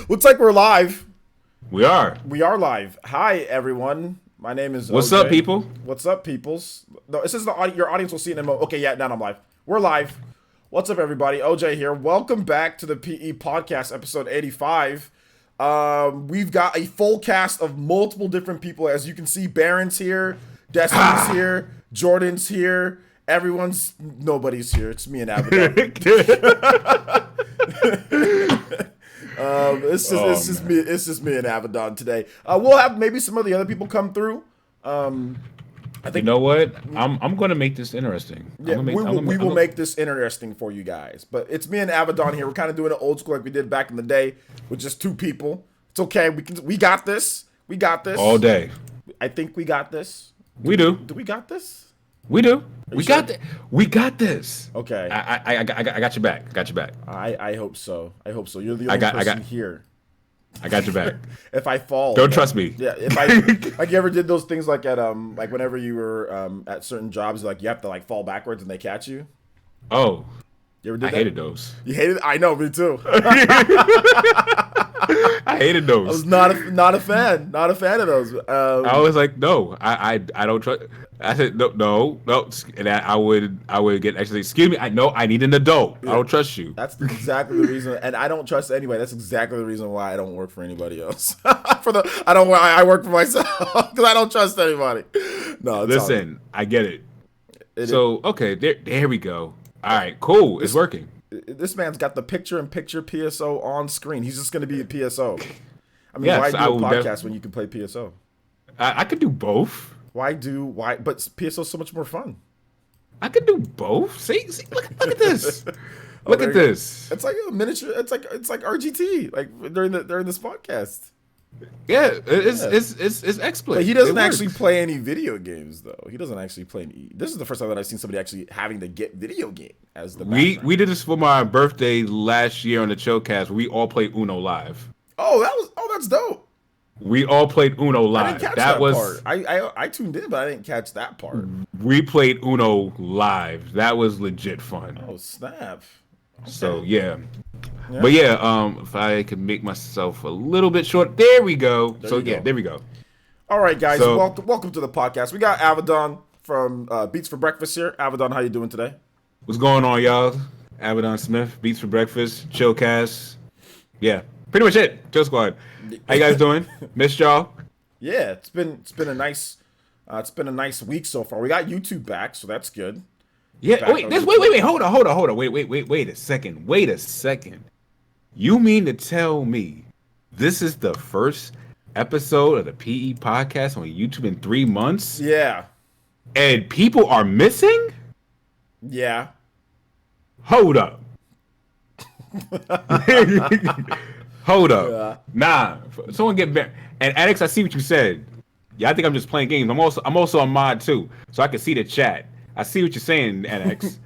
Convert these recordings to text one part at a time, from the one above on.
Looks like we're live. We are. We are live. Hi, everyone. My name is What's up, OJ. people? What's up, peoples? No, it says your audience will see it in a moment. Okay, yeah, now I'm live. We're live. What's up, everybody? OJ here. Welcome back to the PE Podcast, episode 85. We've got a full cast of multiple different people. As you can see, Baron's here, Destiny's here, Jordan's here. Nobody's here. It's me and Abaddon. It's just me and Abaddon today. We'll have maybe some of the other people come through. I think You know what? I'm going to make this interesting. yeah, we will make this interesting for you guys. But it's me and Abaddon here. We're kind of doing it old school like we did back in the day with just two people. It's okay. We got this. We got this all day. I think we got this. We do. Do we got this? We do. We sure? got We got this. Okay. I got your back. Got your back. I hope so. I hope so. You're the only person here. I got your back. If I fall, Don't trust me. Yeah, if I like, you ever did those things like at like whenever you were at certain jobs, like you have to like fall backwards and they catch you. Oh, You ever did I that? hated those. You hated? I know, me too. I hated I those. was not a fan of those. I was like, no, I don't trust. I said no, and I would get actually. Excuse me, I know I need an adult. I don't trust you. That's exactly the reason, and I don't trust anybody. That's exactly the reason why I don't work for anybody else. I work for myself because I don't trust anybody. No, Listen, I get it. It Okay, there we go. All right, cool. It's working. This man's got the picture-in-picture PSO on screen. He's just going to be a PSO. I mean, Yes, why do I a will podcast when you can play PSO? I could do both. Why? But PSO is so much more fun. I could do both. See look at this. Look at this. It's like a miniature. It's like RGT. Like during this podcast. Yeah, it's exploit. But he doesn't actually play any video games, though. He doesn't actually play any. This is the first time that I've seen somebody actually having to get video game as the background. We did this for my birthday last year on the Chillcast. We all played Uno live. That's dope. We all played Uno live. I didn't catch that part. I tuned in, but I didn't catch that part. We played Uno live. That was legit fun. Oh snap! Okay. So yeah. But yeah, if I could make myself a little bit short, there we go. There we go. All right, guys, welcome to the podcast. We got Abaddon from Beats for Breakfast here. Abaddon, how you doing today? What's going on, y'all? Abaddon Smith, Beats for Breakfast, Chillcast. Yeah, pretty much it. Chill Squad. How you guys doing? Missed y'all. Yeah, it's been a nice week so far. We got YouTube back, so that's good. Yeah. Wait. Hold on. Wait a second. You mean to tell me this is the first episode of the PE podcast on YouTube in 3 months? Yeah. And people are missing? Yeah. Hold up. Hold up. Yeah. Nah. Someone get back. And Alex, I see what you said. Yeah, I think I'm just playing games. I'm also a mod too, so I can see the chat. I see what you're saying, Alex.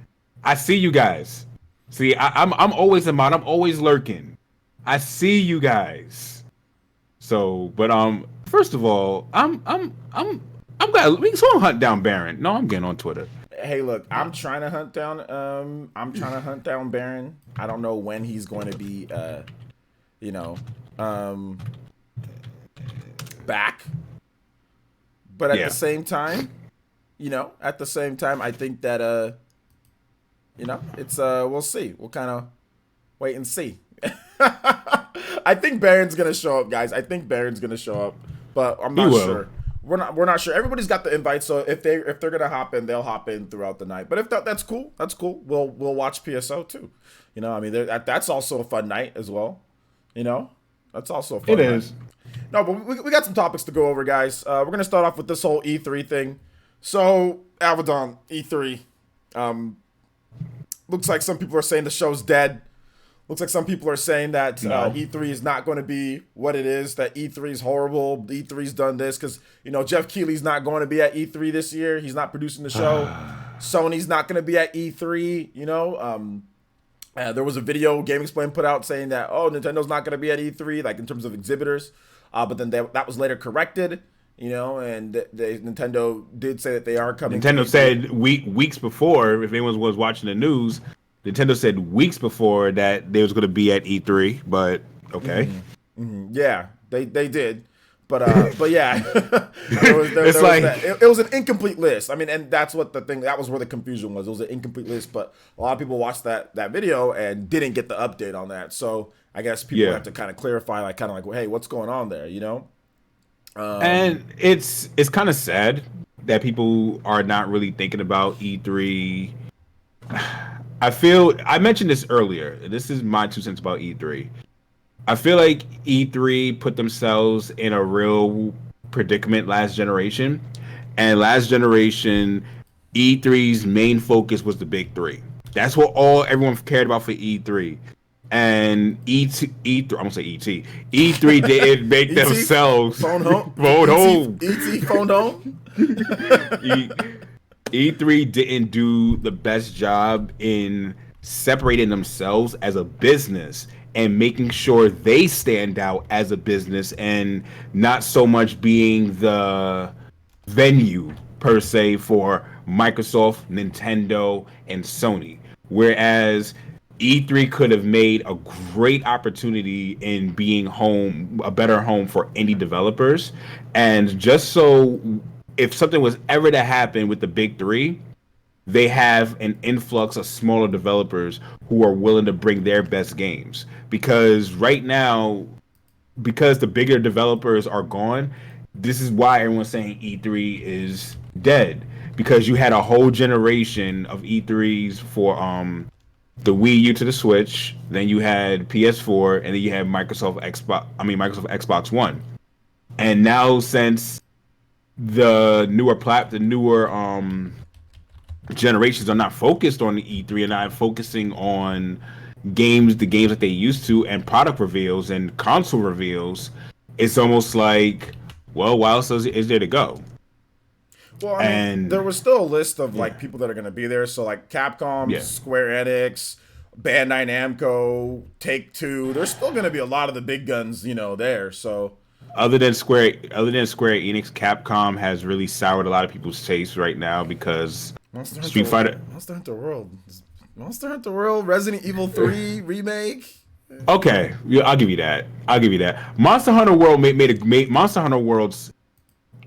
I see you guys. See, I'm always a mod. I'm always lurking. I see you guys. So, but first of all, I'm glad we can hunt down Baron. No, I'm getting on Twitter. Hey, look, I'm trying to hunt down Baron. I don't know when he's going to be back. But at the same time, I think that it's we'll see. We'll kind of wait and see. I think Baron's gonna show up, guys. I think Baron's gonna show up, but I'm not sure. We're not sure. Everybody's got the invite, so if they're gonna hop in, they'll hop in throughout the night. But if that's cool, that's cool. We'll watch PSO too. I mean, that's also a fun night as well. That's also a fun night. It is. No, but we got some topics to go over, guys. We're gonna start off with this whole E3 thing. So, Abaddon, E3. Looks like some people are saying the show's dead. Looks like some people are saying that E3 is not going to be what it is, that E3 is horrible, E3's done this, because, Jeff Keighley's not going to be at E3 this year. He's not producing the show. Sony's not going to be at E3, there was a video Game Explain put out saying that, Nintendo's not going to be at E3, like in terms of exhibitors, but then that was later corrected. And Nintendo did say that they are coming. Nintendo said weeks before, if anyone was watching the news, Nintendo said weeks before that they was going to be at E3, but okay. Yeah, they did. But yeah, It's there was like, that. It was an incomplete list. I mean, and that's what the thing. That was where the confusion was. It was an incomplete list, but a lot of people watched that video and didn't get the update on that. So I guess people yeah. have to kind of clarify, like, kind of like, well, hey, what's going on there? You know? And it's kind of sad that people are not really thinking about E3. I feel I mentioned this earlier. This is my 2 cents about E3. I feel like E3 put themselves in a real predicament last generation. And last generation, E3's main focus was the big three. That's what everyone cared about for E3. And E3, I'm gonna say ET. E3 didn't make ET themselves phone home. phone home. ET phone home. E, E3 didn't do the best job in separating themselves as a business and making sure they stand out as a business and not so much being the venue per se for Microsoft, Nintendo, and Sony. Whereas E3 could have made a great opportunity in being a better home for indie developers. And just so if something was ever to happen with the big three, they have an influx of smaller developers who are willing to bring their best games. Because right now, because the bigger developers are gone, this is why everyone's saying E3 is dead. Because you had a whole generation of E3s for the Wii U to the Switch, then you had PS4, and then you had Microsoft Xbox One. And now since the newer generations are not focused on the E3 and not focusing on the games that they used to, and product reveals and console reveals, it's almost like, well, what else is there to go? Well, I mean, there was still a list of like people that are going to be there. So like Capcom, Square Enix, Bandai Namco, Take-Two. There's still going to be a lot of the big guns, there. So other than Square Enix, Capcom has really soured a lot of people's taste right now because Street Fighter, Monster Hunter World, Resident Evil 3 remake. Okay, yeah, I'll give you that. Monster Hunter World made Monster Hunter World's.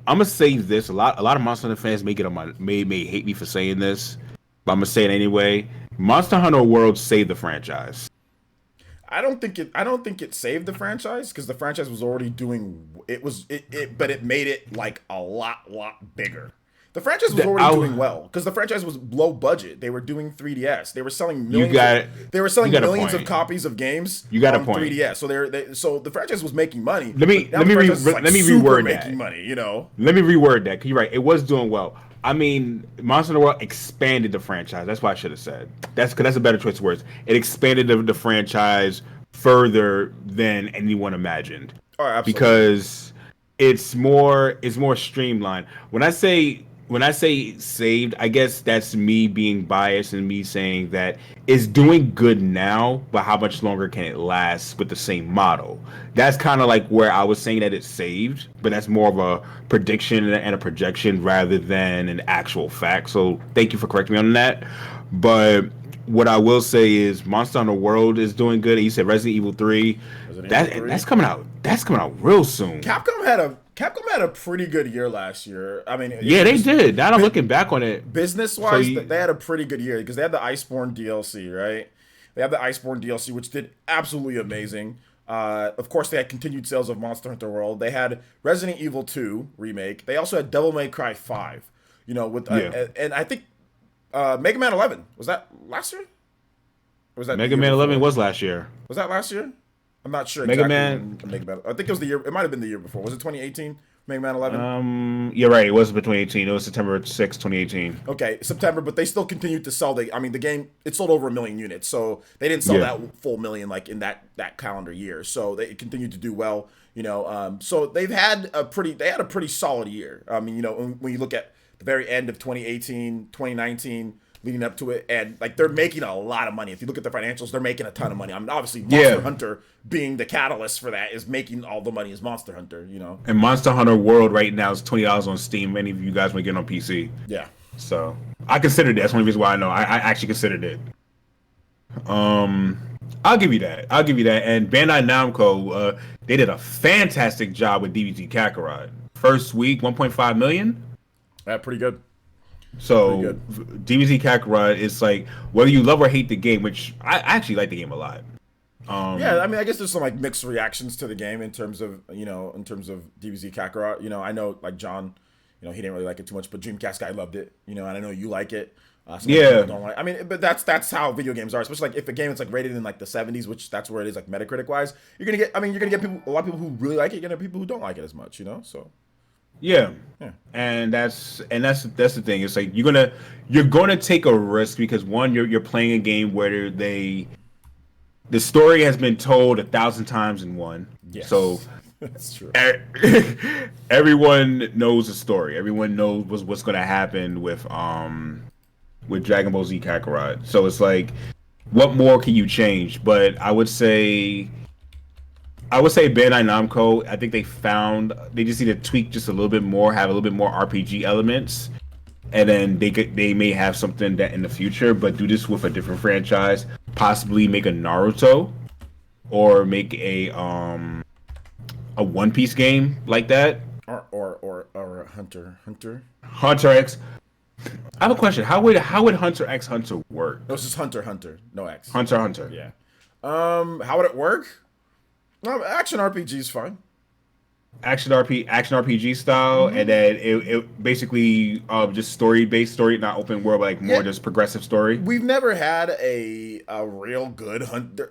I'm gonna say this. A lot of Monster Hunter fans may hate me for saying this, but I'm gonna say it anyway. Monster Hunter World saved the franchise. I don't think it saved the franchise because the franchise was already doing but it made it like a lot bigger. The franchise was already doing well because the franchise was low budget. They were doing 3DS. They were selling millions. They were selling millions of copies of games. You got a point. 3DS. So the franchise was making money. Let me reword that. Making money, Let me reword that. 'Cause you're right. It was doing well. I mean, Monster Hunter World expanded the franchise. That's what I should have said. That's a better choice of words. It expanded the franchise further than anyone imagined. Oh, absolutely. Because it's more streamlined. When I say saved, I guess that's me being biased and me saying that it's doing good now, but how much longer can it last with the same model? That's kind of like where I was saying that it's saved, but that's more of a prediction and a projection rather than an actual fact. So thank you for correcting me on that. But what I will say is Monster Hunter World is doing good. And you said Resident Evil 3. That's coming out. That's coming out real soon. Capcom had a pretty good year last year. I mean, they did. Now I'm looking back on it. Business-wise, they had a pretty good year because they had the Iceborne DLC, right? They had the Iceborne DLC, which did absolutely amazing. Of course, they had continued sales of Monster Hunter World. They had Resident Evil 2 remake. They also had Devil May Cry 5. And I think Mega Man 11 was that last year? Or was that Mega Man 11 was last year? Was that last year? I'm not sure. Mega exactly Man. I think it was the year. It might have been the year before. Was it 2018? Mega Man 11. You're right. It was between 18. It was September 6, 2018. Okay, September. But they still continued to sell. The game it sold over 1 million units. So they didn't sell that full million like in that calendar year. So they continued to do well. So they had a pretty solid year. I mean, when you look at the very end of 2018, 2019. Leading up to it, and like they're making a lot of money. If you look at the financials, they're making a ton of money. I mean, obviously, Monster Hunter being the catalyst for that is making all the money as Monster Hunter. And Monster Hunter World right now is $20 on Steam. Many of you guys might get on PC. Yeah. So I considered it. That's one reason why I know. I actually considered it. I'll give you that. I'll give you that. And Bandai Namco, they did a fantastic job with DBZ Kakarot. First week, 1.5 million. Yeah, pretty good. Pretty So good. DBZ Kakarot is like whether you love or hate the game, which I actually like the game a lot. Yeah, I mean, I guess there's some like mixed reactions to the game in terms of in terms of DBZ Kakarot. I know like John, he didn't really like it too much, but Dreamcast guy loved it. And I know you like it. Some Yeah, people don't like. I mean, but that's how video games are. Especially like if a game is like rated in like the 70s, which that's where it is like Metacritic wise. You're gonna get. I mean, you're gonna get people. A lot of people who really like it. You're gonna get people who don't like it as much. So yeah, yeah. and that's the thing. It's like you're gonna take a risk because one, you're playing a game where the story has been told 1,000 times in one. So Yes, that's true. everyone knows the story. Everyone knows what's going to happen with Dragon Ball Z Kakarot. So it's like, what more can you change? But I would say Bandai Namco. I think they just need to tweak just a little bit more, have a little bit more RPG elements, and then they may have something that in the future, but do this with a different franchise. Possibly make a Naruto, or make a One Piece game like that. Or Hunter. Hunter X. I have a question. How would Hunter X Hunter work? No, it's just Hunter. No X. Hunter. Yeah. How would it work? No, action RPG is fine. Action RPG style, and then it basically just story, not open world, but like more Yeah, just progressive story. we've never had a real good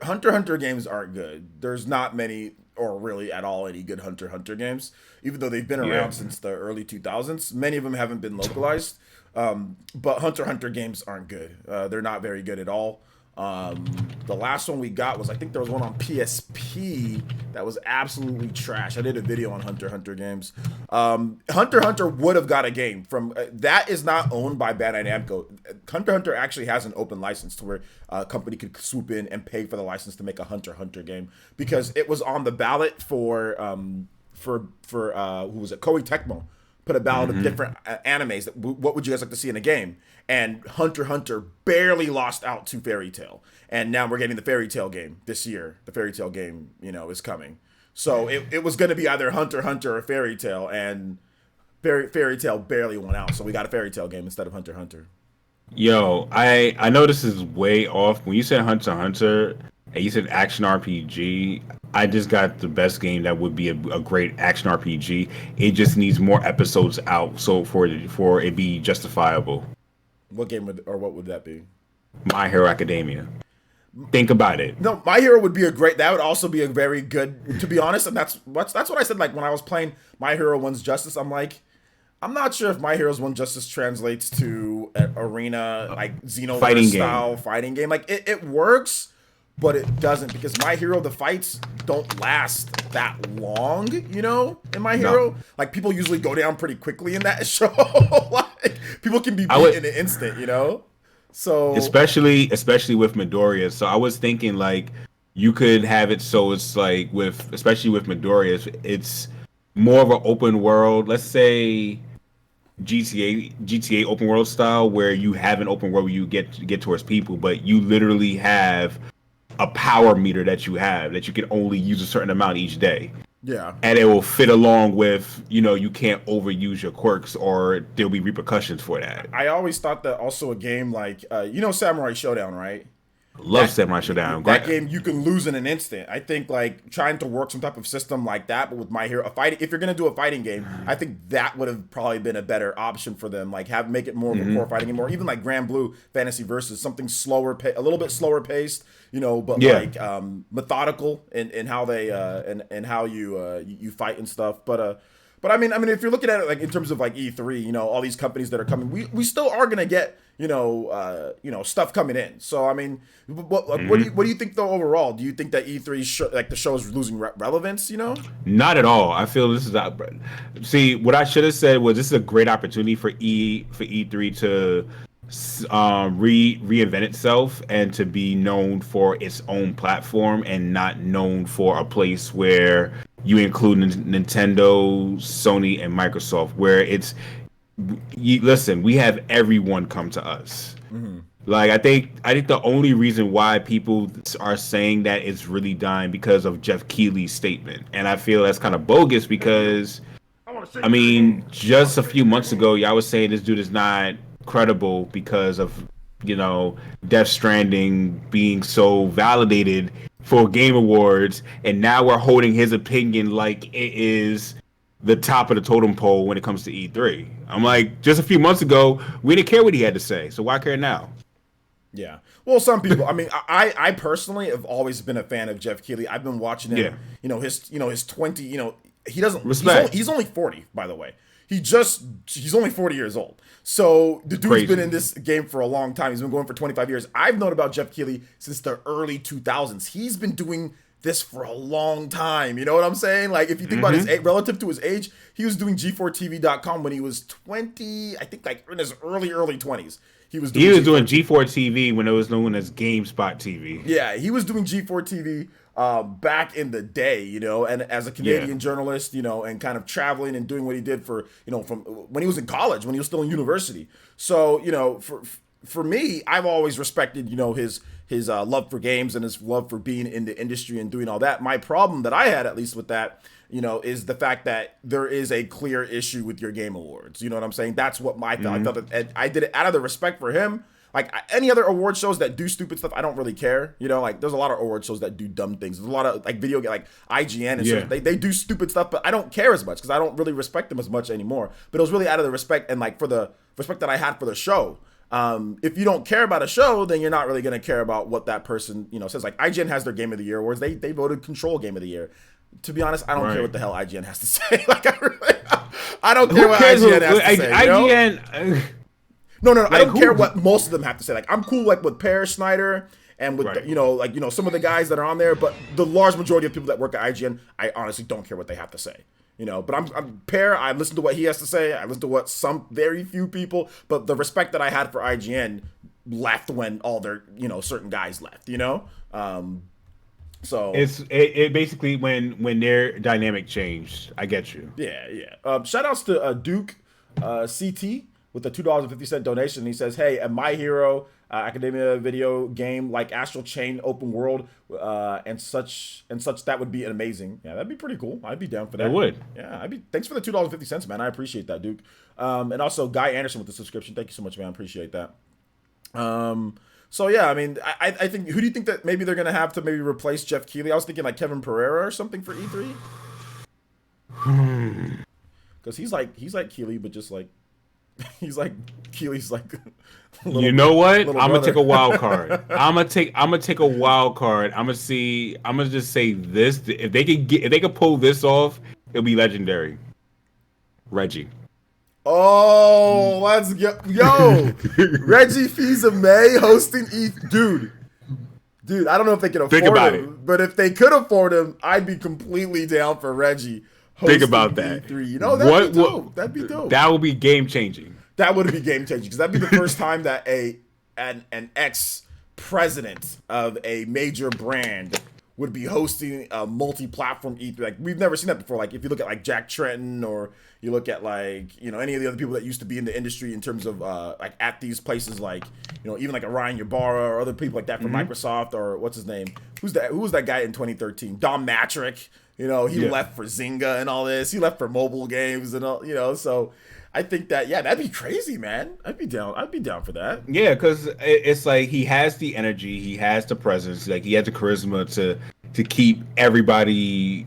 Hunter games aren't good. There's not many or really at all any good Hunter games, even though they've been Yeah. around since the early 2000s. Many of them haven't been localized, but Hunter games aren't good. They're not very good at all. The last one we got was, I think there was one on PSP that was absolutely trash. I did a video on Hunter games. Hunter would have got a game from that is not owned by Bandai Namco. Hunter actually has an open license to where a company could swoop in and pay for the license to make a Hunter game because it was on the ballot for who was it? Koei Tecmo put a ballot of different animes that what would you guys like to see in a game, and Hunter barely lost out to Fairy Tail, and now we're getting the Fairy Tail game this year. The Fairy Tail game is coming, so it was going to be either Hunter or Fairy Tail, and Fairy Tail barely won out, so we got a Fairy Tail game instead of Hunter. Yo, I know this is way off. When you said Hunter x Hunter and you said action RPG, I just got the best game that would be a great action RPG. It just needs more episodes out so for it be justifiable. What game what would that be? My Hero Academia. Think about it. No, My Hero would be a great. That would also be a very good. To be honest, and that's what I said. Like when I was playing My Hero One's Justice, I'm like, I'm not sure if My Hero's One Justice translates to an arena like Xenoverse style fighting game. Like it works, but it doesn't because My Hero the fights don't last that long. In My Hero, No. like people usually go down pretty quickly in that show. Like people can be I beat would in an instant. So especially with Midoriya. So I was thinking like you could have it so it's like especially with Midoriya, it's more of an open world. Let's say GTA open world style where you have an open world where you get towards people, but you literally have a power meter that you can only use a certain amount each day. yeah. And it will fit along with, you can't overuse your quirks or there'll be repercussions for that. I always thought that also a game like Samurai Showdown, right? Love Samurai Showdown. That game you can lose in an instant. I think like trying to work some type of system like that, but with My Hero, if you're gonna do a fighting game, I think that would have probably been a better option for them. Like make it more of a core fighting game, or even like Grand Blue Fantasy Versus, something slower, a little bit slower paced, but Yeah. like methodical in how they and how you fight and stuff. But I mean, if you're looking at it like in terms of like E3, all these companies that are coming, we still are gonna get stuff coming in. So I mean, what do you think though overall? Do you think that E3 the show is losing relevance? Not at all. I feel this is not. See, what I should have said was this is a great opportunity for E3 to reinvent itself and to be known for its own platform and not known for a place where you include Nintendo, Sony, and Microsoft, where listen, we have everyone come to us. Like I think the only reason why people are saying that it's really dying because of Jeff Keighley's statement, and I feel that's kind of bogus because I mean, just a few months ago, y'all was saying this dude is not credible because of, Death Stranding being so validated for Game Awards, and now we're holding his opinion like it is the top of the totem pole when it comes to E3. I'm like, just a few months ago, we didn't care what he had to say, so why care now? Yeah. Well, some people. I mean, I personally have always been a fan of Jeff Keighley. I've been watching him. Yeah, His 20. He doesn't. respect. He's only 40, by the way. He's only 40 years old. So the dude's Crazy. been in this game for a long time. He's been going for 25 years. I've known about Jeff Keighley since the early 2000s. He's been doing this for a long time. You know what I'm saying? Like, if you think about his age, relative to his age, he was doing G4TV.com when he was 20. I think like in his early 20s. He was Doing G4 TV when it was known as GameSpot TV. Yeah, he was doing G4 TV back in the day, and as a Canadian journalist, and kind of traveling and doing what he did for, from when he was in college, when he was still in university. So, for me, I've always respected, his love for games and his love for being in the industry and doing all that. My problem that I had, at least with that, is the fact that there is a clear issue with your game awards. You know what I'm saying? That's what my thought. I thought that I did it out of the respect for him. Like any other award shows that do stupid stuff, I don't really care. Like there's a lot of award shows that do dumb things. There's a lot of like video game, like IGN and stuff. They do stupid stuff, but I don't care as much because I don't really respect them as much anymore. But it was really out of the respect and like for the respect that I had for the show. If you don't care about a show, then you're not really gonna care about what that person says. Like IGN has their Game of the Year awards. They voted Control Game of the Year. To be honest, I don't care what the hell IGN has to say. Like I don't care what IGN has to say. IGN. No. I don't care what most of them have to say. Like I'm cool like with Per Schneider and with some of the guys that are on there, but the large majority of people that work at IGN, I honestly don't care what they have to say. But I'm Per. I listen to what he has to say. I listen to what some very few people. But the respect that I had for IGN left when all their certain guys left. So it basically when their dynamic changed. I get you. Yeah. Shout outs to Duke CT with a $2.50 donation. He says, "Hey, a My Hero Academia video game like Astral Chain open world and such that would be amazing." Yeah, that'd be pretty cool. I'd be down for that. It would. Yeah, Thanks for the $2.50, man. I appreciate that, Duke. And also Guy Anderson with the subscription. Thank you so much, man. I appreciate that. So yeah, I mean, I think who do you think that maybe they're gonna have to maybe replace Jeff Keighley? I was thinking like Kevin Pereira or something for E3. Because he's like Keighley, but just like he's like Keighley's like. You know what? I'm gonna take a wild card. I'm gonna take a wild card. I'm gonna just say this: if they could pull this off, it'll be legendary. Reggie. Oh, let's go. Yo, Reggie Fils-Aimé hosting dude, I don't know if they can afford him, but if they could afford him, I'd be completely down for Reggie hosting Think about that. E3. That'd be dope. That'd be dope. That would be game changing. That would be game changing because that'd be the first time that an ex-president of a major brand would be hosting a multi-platform E3. Like we've never seen that before. Like if you look at like Jack Tretton or you look at like any of the other people that used to be in the industry in terms of like at these places like even like a Ryan Ybarra or other people like that from Microsoft or what's his name? Who was that guy in 2013? Dom Matrick. He left for Zynga and all this. He left for mobile games and all. So I think that that'd be crazy, man. I'd be down for that. Yeah, because it's like he has the energy, he has the presence, like he has the charisma to keep everybody,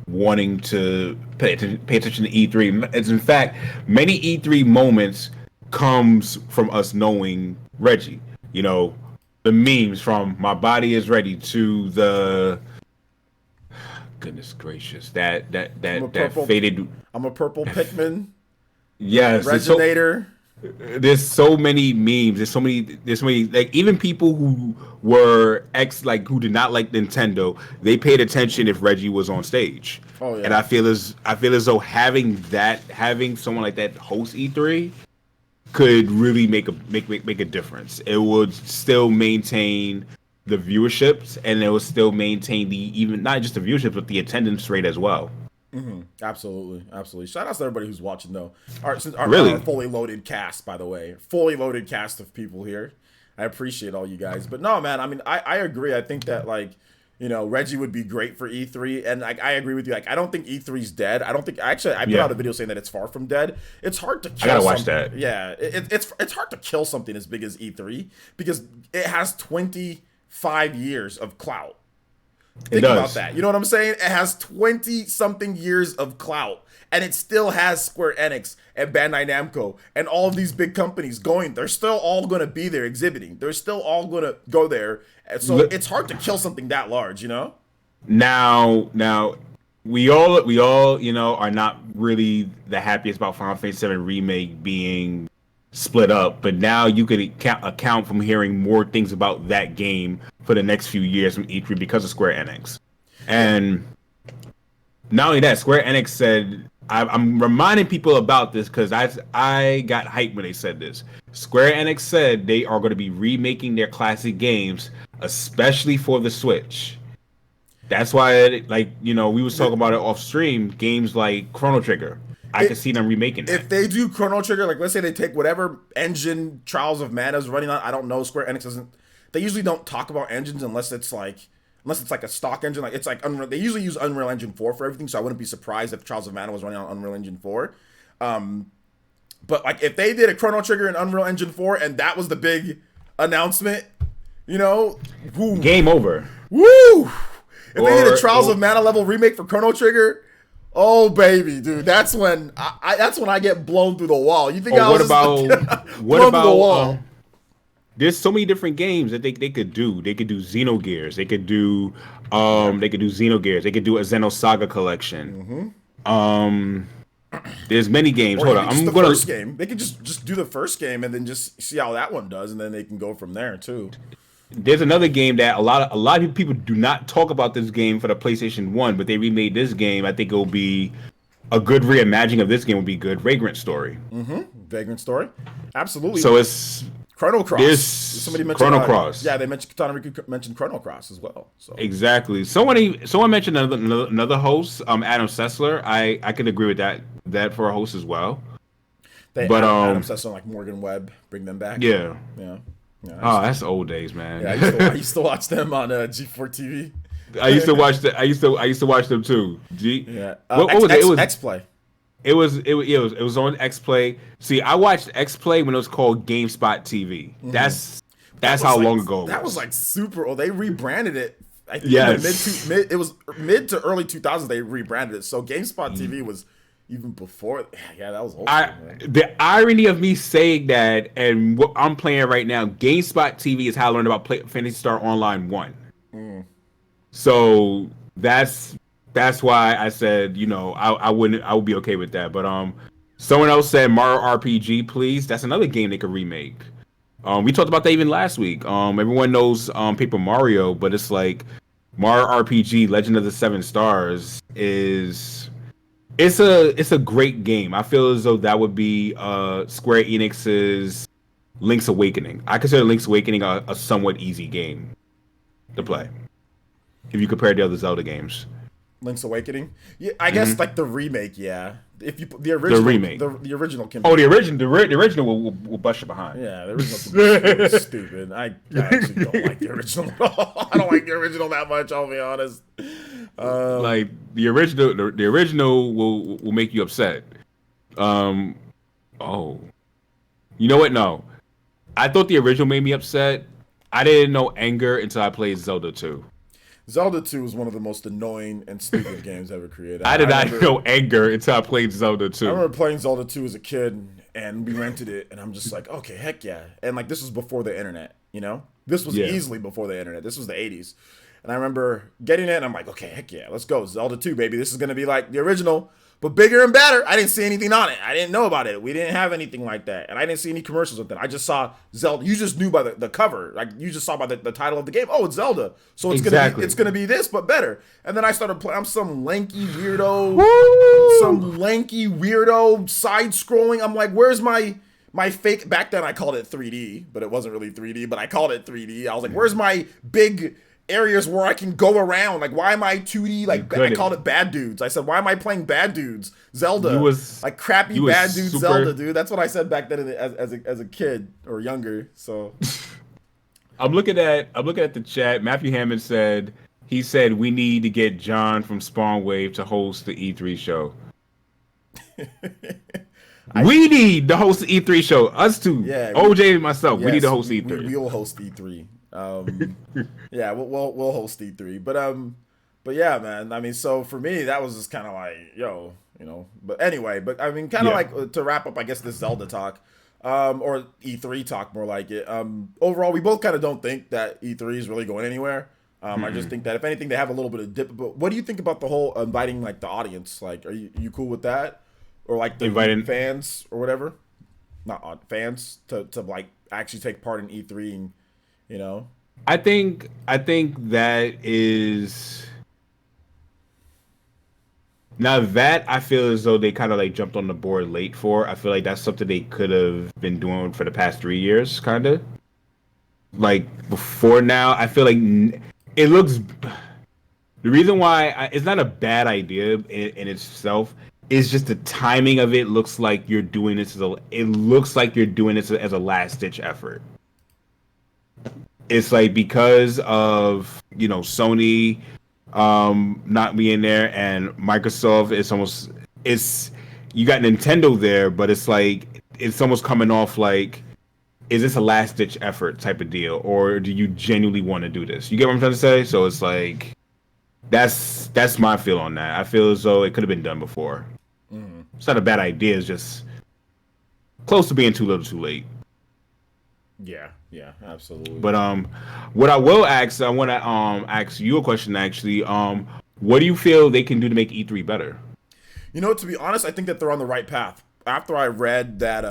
wanting to pay attention to E3. As in fact, many E3 moments comes from us knowing Reggie. The memes from "My body is ready" to the goodness gracious that faded. I'm a purple Pikmin. Yes, Reginator. There's so many memes. There's so many like even people who were who did not like Nintendo, they paid attention if Reggie was on stage. Oh yeah. And I feel as though having someone like that host E3 could really make a difference. It would still maintain the viewerships and it would still maintain even not just the viewership but the attendance rate as well. Absolutely, absolutely. Shout out to everybody who's watching though. Our Really? fully loaded cast, by the way, fully loaded cast of people here. I appreciate all you guys. But no, man. I mean, I agree. I think that like, Reggie would be great for E3, and like I agree with you. Like I don't think E3's dead. I don't think actually I put Yeah. out a video saying that it's far from dead. It's hard to kill. I gotta watch that. Yeah, it's hard to kill something as big as E3 because it has 25 years of clout. Think about that. You know what I'm saying? It has 20 something years of clout, and it still has Square Enix and Bandai Namco and all of these big companies going. They're still all going to be there exhibiting. They're still all going to go there. And so it's hard to kill something that large, you know? Now, we all, are not really the happiest about Final Fantasy VII Remake being split up, but now you could account from hearing more things about that game for the next few years from E3 because of Square Enix. And not only that, Square Enix said, I'm reminding people about this because I got hyped when they said this. Square Enix said they are going to be remaking their classic games, especially for the Switch. That's why, we was talking about it off stream. Games like Chrono Trigger, I could see them remaking that. If they do Chrono Trigger, like let's say they take whatever engine Trials of Mana is running on, I don't know. Square Enix doesn't. They usually don't talk about engines unless it's like a stock engine. Like it's like Unreal. They usually use Unreal Engine 4 for everything, so I wouldn't be surprised if Trials of Mana was running on Unreal Engine 4. But like if they did a Chrono Trigger in Unreal Engine 4 and that was the big announcement, woo. Game over. Woo! If they did a Trials of Mana level remake for Chrono Trigger, oh baby, dude, that's when I get blown through the wall. You think I was blown through the wall? There's so many different games that they could do. They could do Xenogears. They could do Xenogears. They could do a Xenosaga collection. There's many games. Hold on, I'm gonna first game. They could just do the first game and then just see how that one does, and then they can go from there too. There's another game that a lot of people do not talk about this game for the PlayStation 1, but they remade this game. I think it will be a good reimagining of this game would be good. Vagrant Story. Vagrant Story. Absolutely. So it's Chrono Cross. Somebody mentioned Chrono Cross. Yeah, they mentioned Tanariku mentioned Chrono Cross as well. So exactly. Someone mentioned another host, Adam Sessler. I could agree with that for a host as well. Adam Sessler, like Morgan Webb, bring them back. Yeah. Yeah. Oh, that's old days, man. Yeah, I used to watch them on G4 TV. I used to watch I used to watch them too. Yeah. What was it? It was X Play. It was on X Play. See, I watched X Play when it was called GameSpot TV. That's how long ago it was. That was like super old. They rebranded it. I think yes. It was mid to early 2000s they rebranded it. So GameSpot TV was even before. Yeah, that was old. The irony of me saying that and what I'm playing right now, GameSpot TV is how I learned about Phantasy Star Online 1. So that's why I said, I would be okay with that. But someone else said Mario RPG, please. That's another game they could remake. We talked about that even last week. Everyone knows Paper Mario, but it's like Mario RPG Legend of the Seven Stars is it's a great game. I feel as though that would be Square Enix's Link's Awakening. I consider Link's Awakening a somewhat easy game to play if you compare the other Zelda games. Link's Awakening, yeah, I guess like the remake, yeah. If you the original, the remake, the original can. Oh, the original will bust you behind. Yeah, the original is stupid. I actually don't like the original at all. I don't like the original that much. I'll be honest. Like the original will make you upset. Oh, you know what? No, I thought the original made me upset. I didn't know anger until I played Zelda 2. Zelda 2 was one of the most annoying and stupid games ever created. I did not know anger until I played Zelda 2. I remember playing Zelda 2 as a kid, and we rented it, and I'm just like, okay, heck yeah. And like this was before the internet, This was easily before the internet. This was the 80s. And I remember getting it, and I'm like, okay, heck yeah, let's go. Zelda 2, baby. This is going to be like the original, but bigger and better. I didn't see anything on it. I didn't know about it. We didn't have anything like that. And I didn't see any commercials with it. I just saw Zelda. You just knew by the cover. Like, you just saw by the title of the game. Oh, it's Zelda. So it's gonna be this, but better. And then I started playing. I'm some lanky weirdo. Side-scrolling. I'm like, where's my fake? Back then I called it 3D, but it wasn't really 3D, but I called it 3D. I was like, where's my big areas where I can go around. Like, why am I 2D? You Like, I called couldn't. it Bad Dudes. I said, why am I playing Bad Dudes? You Zelda. was Like, crappy you was Bad Dude Zelda, super. dude. That's what I said back then as a kid or younger. So, I'm looking at the chat. Matthew Hammond said he said we need to get John from Spawn Wave to host the E3 show. I, We need to host the E3 show. Us two, yeah, OJ and myself. We need to yes, host we E3. will host E3. Yeah, we'll host E3. But yeah, man. I mean, so for me, that was just kind of like, yo, you know. But anyway, but I mean, kind of Yeah. like to wrap up, I guess this Zelda talk, or E3 talk, more like it. Overall, we both kind of don't think that E3 is really going anywhere. I just think that if anything, they have a little bit of dip. But what do you think about the whole inviting like the audience? Like, are you cool with that, or like the Inviting. fans or whatever? Not fans to like actually take part in E3 and you know. I think that is now that I feel as though they kind of like jumped on the board late for. I feel like that's something they could have been doing for the past 3 years, kind of like before now. I feel like it looks. The reason why it's not a bad idea in itself is just the timing of it looks like you're doing this as a. It looks like you're doing this as a last ditch effort. It's like because of Sony not being there and Microsoft, it's you got Nintendo there, but it's like it's almost coming off like, is this a last ditch effort type of deal, or do you genuinely want to do this? You get what I'm trying to say? So it's like that's my feel on that. I feel as though it could have been done before. It's not a bad idea, it's just close to being too little too late. Yeah, absolutely. But what I will ask, I want to ask you a question actually. What do you feel they can do to make E3 better? You know, to be honest, I think that they're on the right path. After I read that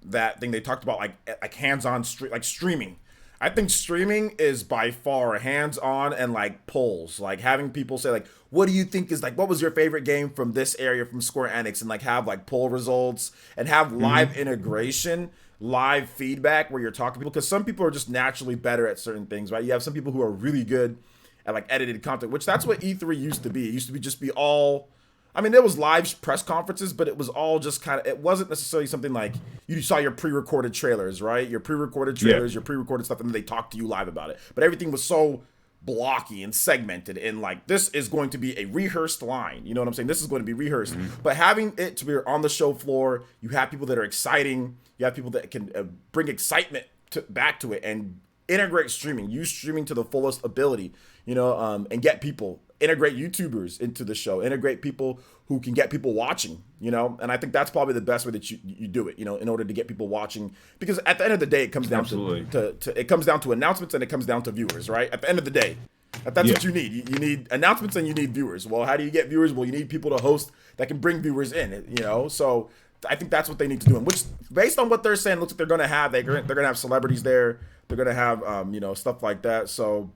that thing they talked about, like hands-on like streaming. I think streaming is by far hands-on and like polls, like having people say like, what do you think is like, what was your favorite game from this area from Square Enix, and like have like poll results and have live integration, live feedback where you're talking to people, because some people are just naturally better at certain things, right? You have some people who are really good at like edited content, which that's what E3 used to be. It used to be just be all, I mean, there was live press conferences, but it was all just kind of, it wasn't necessarily something like you saw your pre-recorded trailers, right? Your pre-recorded Yeah. trailers, your pre-recorded stuff, and then they talked to you live about it. But everything was so blocky and segmented, and like, this is going to be a rehearsed line. You know what I'm saying? This is going to be rehearsed. But having it to be on the show floor, you have people that are exciting. You have people that can bring excitement back to it and integrate streaming, use streaming to the fullest ability, and get people, integrate YouTubers into the show, integrate people who can get people watching, and I think that's probably the best way that you do it, in order to get people watching, because at the end of the day, it comes down Absolutely. to it comes down to announcements, and it comes down to viewers, right? At the end of the day, that's Yeah. what you need. You need announcements and you need viewers. Well, how do you get viewers? Well, you need people to host that can bring viewers in, so I think that's what they need to do, and which, based on what they're saying, looks like they're going to have. They're going to have celebrities there. They're going to have, stuff like that. So,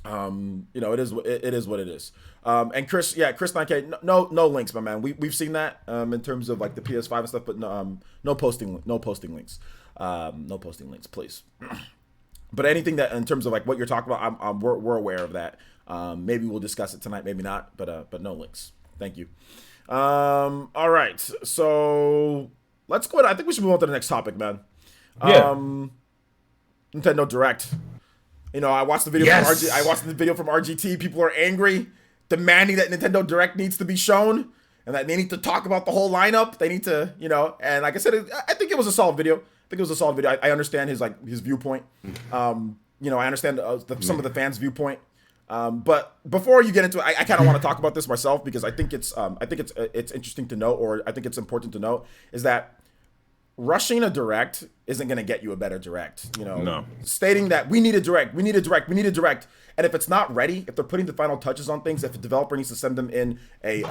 it is what it is. And Chris 9K, no links, my man. We've seen that in terms of like the PS5 and stuff, but no posting links, no posting links, please. But anything that in terms of like what you're talking about, we're aware of that. Maybe we'll discuss it tonight, maybe not, but no links. Thank you. All right, so let's go ahead. I think we should move on to the next topic, man. Yeah. Nintendo Direct. I watched the video Yes. from I watched the video from RGT. People are angry, demanding that Nintendo Direct needs to be shown, and that they need to talk about the whole lineup. They need to, and like I said, I think it was a solid video. I understand his viewpoint. I understand some of the fans' viewpoint. But before you get into it, I kind of want to talk about this myself, because I think it's interesting to note, or I think it's important to note, is that rushing a direct isn't going to get you a better direct. No. Stating that we need a direct, and if it's not ready, if they're putting the final touches on things, if a developer needs to send them in a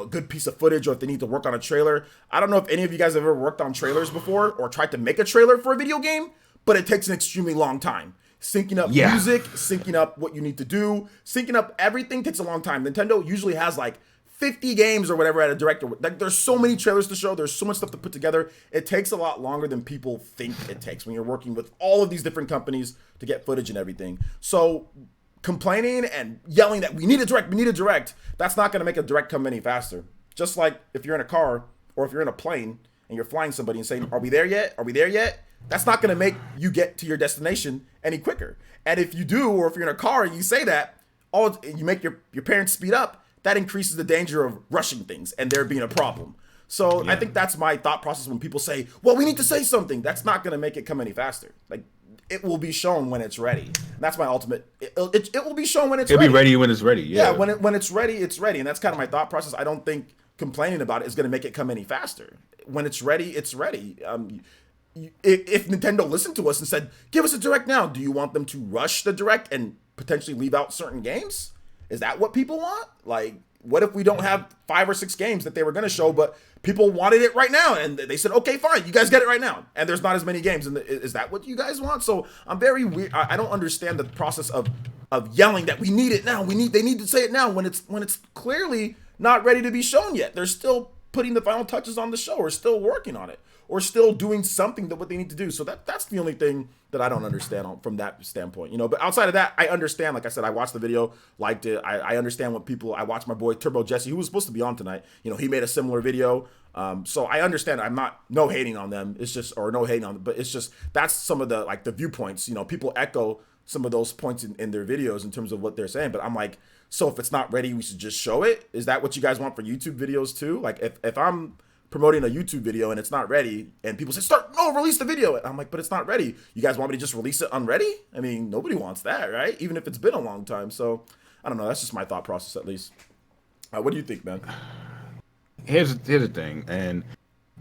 good piece of footage, or if they need to work on a trailer. I don't know if any of you guys have ever worked on trailers before or tried to make a trailer for a video game, but it takes an extremely long time. Syncing up music, syncing up what you need to do, syncing up everything takes a long time. Nintendo usually has like 50 games or whatever at a director. Like, there's so many trailers to show. There's so much stuff to put together. It takes a lot longer than people think it takes when you're working with all of these different companies to get footage and everything. So complaining and yelling that we need a direct, that's not going to make a direct come any faster. Just like if you're in a car or if you're in a plane and you're flying somebody and saying, are we there yet? Are we there yet? That's not going to make you get to your destination any quicker. And if you do, or if you're in a car and you say that, you make your parents speed up, that increases the danger of rushing things and there being a problem. So I think that's my thought process when people say, well, we need to say something. That's not going to make it come any faster. Like, it will be shown when it's ready. And that's my ultimate. It will be shown when it's ready. It'll be ready when it's ready. Yeah, when it's ready, it's ready. And that's kind of my thought process. I don't think complaining about it is going to make it come any faster. When it's ready, it's ready. If Nintendo listened to us and said, give us a direct now, do you want them to rush the direct and potentially leave out certain games? Is that what people want? Like, what if we don't have 5 or 6 games that they were going to show, but people wanted it right now, and they said, okay, fine, you guys get it right now, and there's not as many games, and is that what you guys want? So I'm very weird. I don't understand the process of yelling that we need it now. They need to say it now when it's clearly not ready to be shown yet. They're still putting the final touches on the show, or still working on it, or still doing something that what they need to do. So that's the only thing that I don't understand from that standpoint, But outside of that, I understand. Like I said, I watched the video, liked it. I understand what people. I watched my boy Turbo Jesse, who was supposed to be on tonight. He made a similar video. So I understand. I'm not no hating on them. It's just no hating on them, but it's just that's some of the the viewpoints. People echo some of those points in their videos in terms of what they're saying. But I'm like, so if it's not ready, we should just show it. Is that what you guys want for YouTube videos too? Like if I'm promoting a YouTube video and it's not ready, and people say, release the video. And I'm like, but it's not ready. You guys want me to just release it unready? I mean, nobody wants that, right? Even if it's been a long time. So I don't know. That's just my thought process, at least. What do you think, man? Here's the thing, and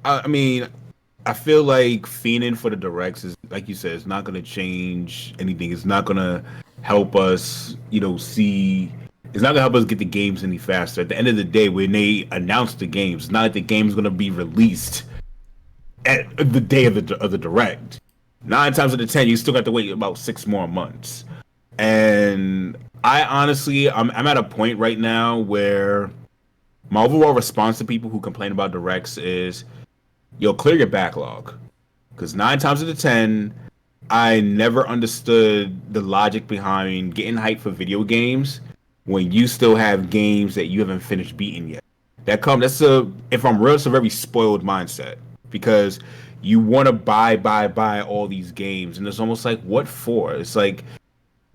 I mean, I feel like fiending for the directs is, like you said, it's not going to change anything. It's not going to help us, see. It's not gonna help us get the games any faster. At the end of the day, when they announce the games, it's not like the game's gonna be released at the day of the direct. 9 times out of 10, you still got to wait about 6 more months. And I honestly, I'm at a point right now where my overall response to people who complain about directs is, clear your backlog. Because 9 times out of 10, I never understood the logic behind getting hyped for video games when you still have games that you haven't finished beating yet. If I'm real, it's a very spoiled mindset, because you want to buy all these games, and it's almost like, what for? It's like,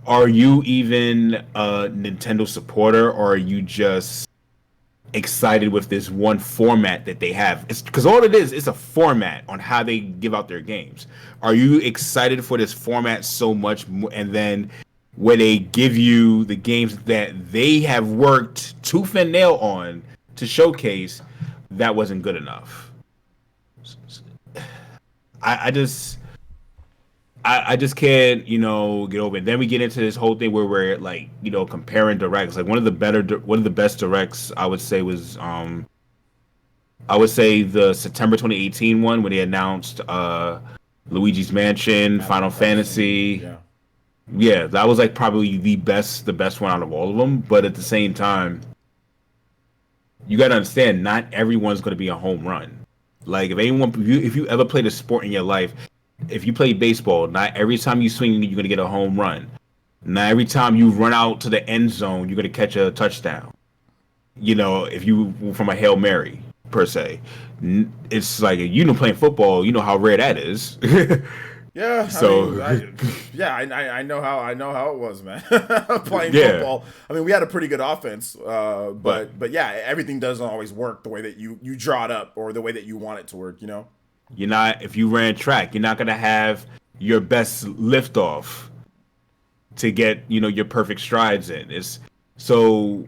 are you even a Nintendo supporter, or are you just excited with this one format that they have? It's because all it is a format on how they give out their games. Are you excited for this format so much, and then where they give you the games that they have worked tooth and nail on to showcase, that wasn't good enough? I just can't, get over it. Then we get into this whole thing where we're like, comparing directs. Like one of the best directs I would say was the September 2018 one, when they announced Luigi's Mansion, Final Fantasy. Yeah, that was like probably the best one out of all of them. But at the same time, you got to understand, not everyone's going to be a home run. Like if you ever played a sport in your life, if you play baseball, not every time you swing, you're going to get a home run. Not every time you run out to the end zone, you're going to catch a touchdown. If you from a Hail Mary per se, it's like, playing football, how rare that is. Yeah, so I know how it was, man. Playing football. I mean, we had a pretty good offense, but yeah, everything doesn't always work the way that you draw it up or the way that you want it to work. You're not. If you ran track, you're not gonna have your best liftoff to get your perfect strides in. So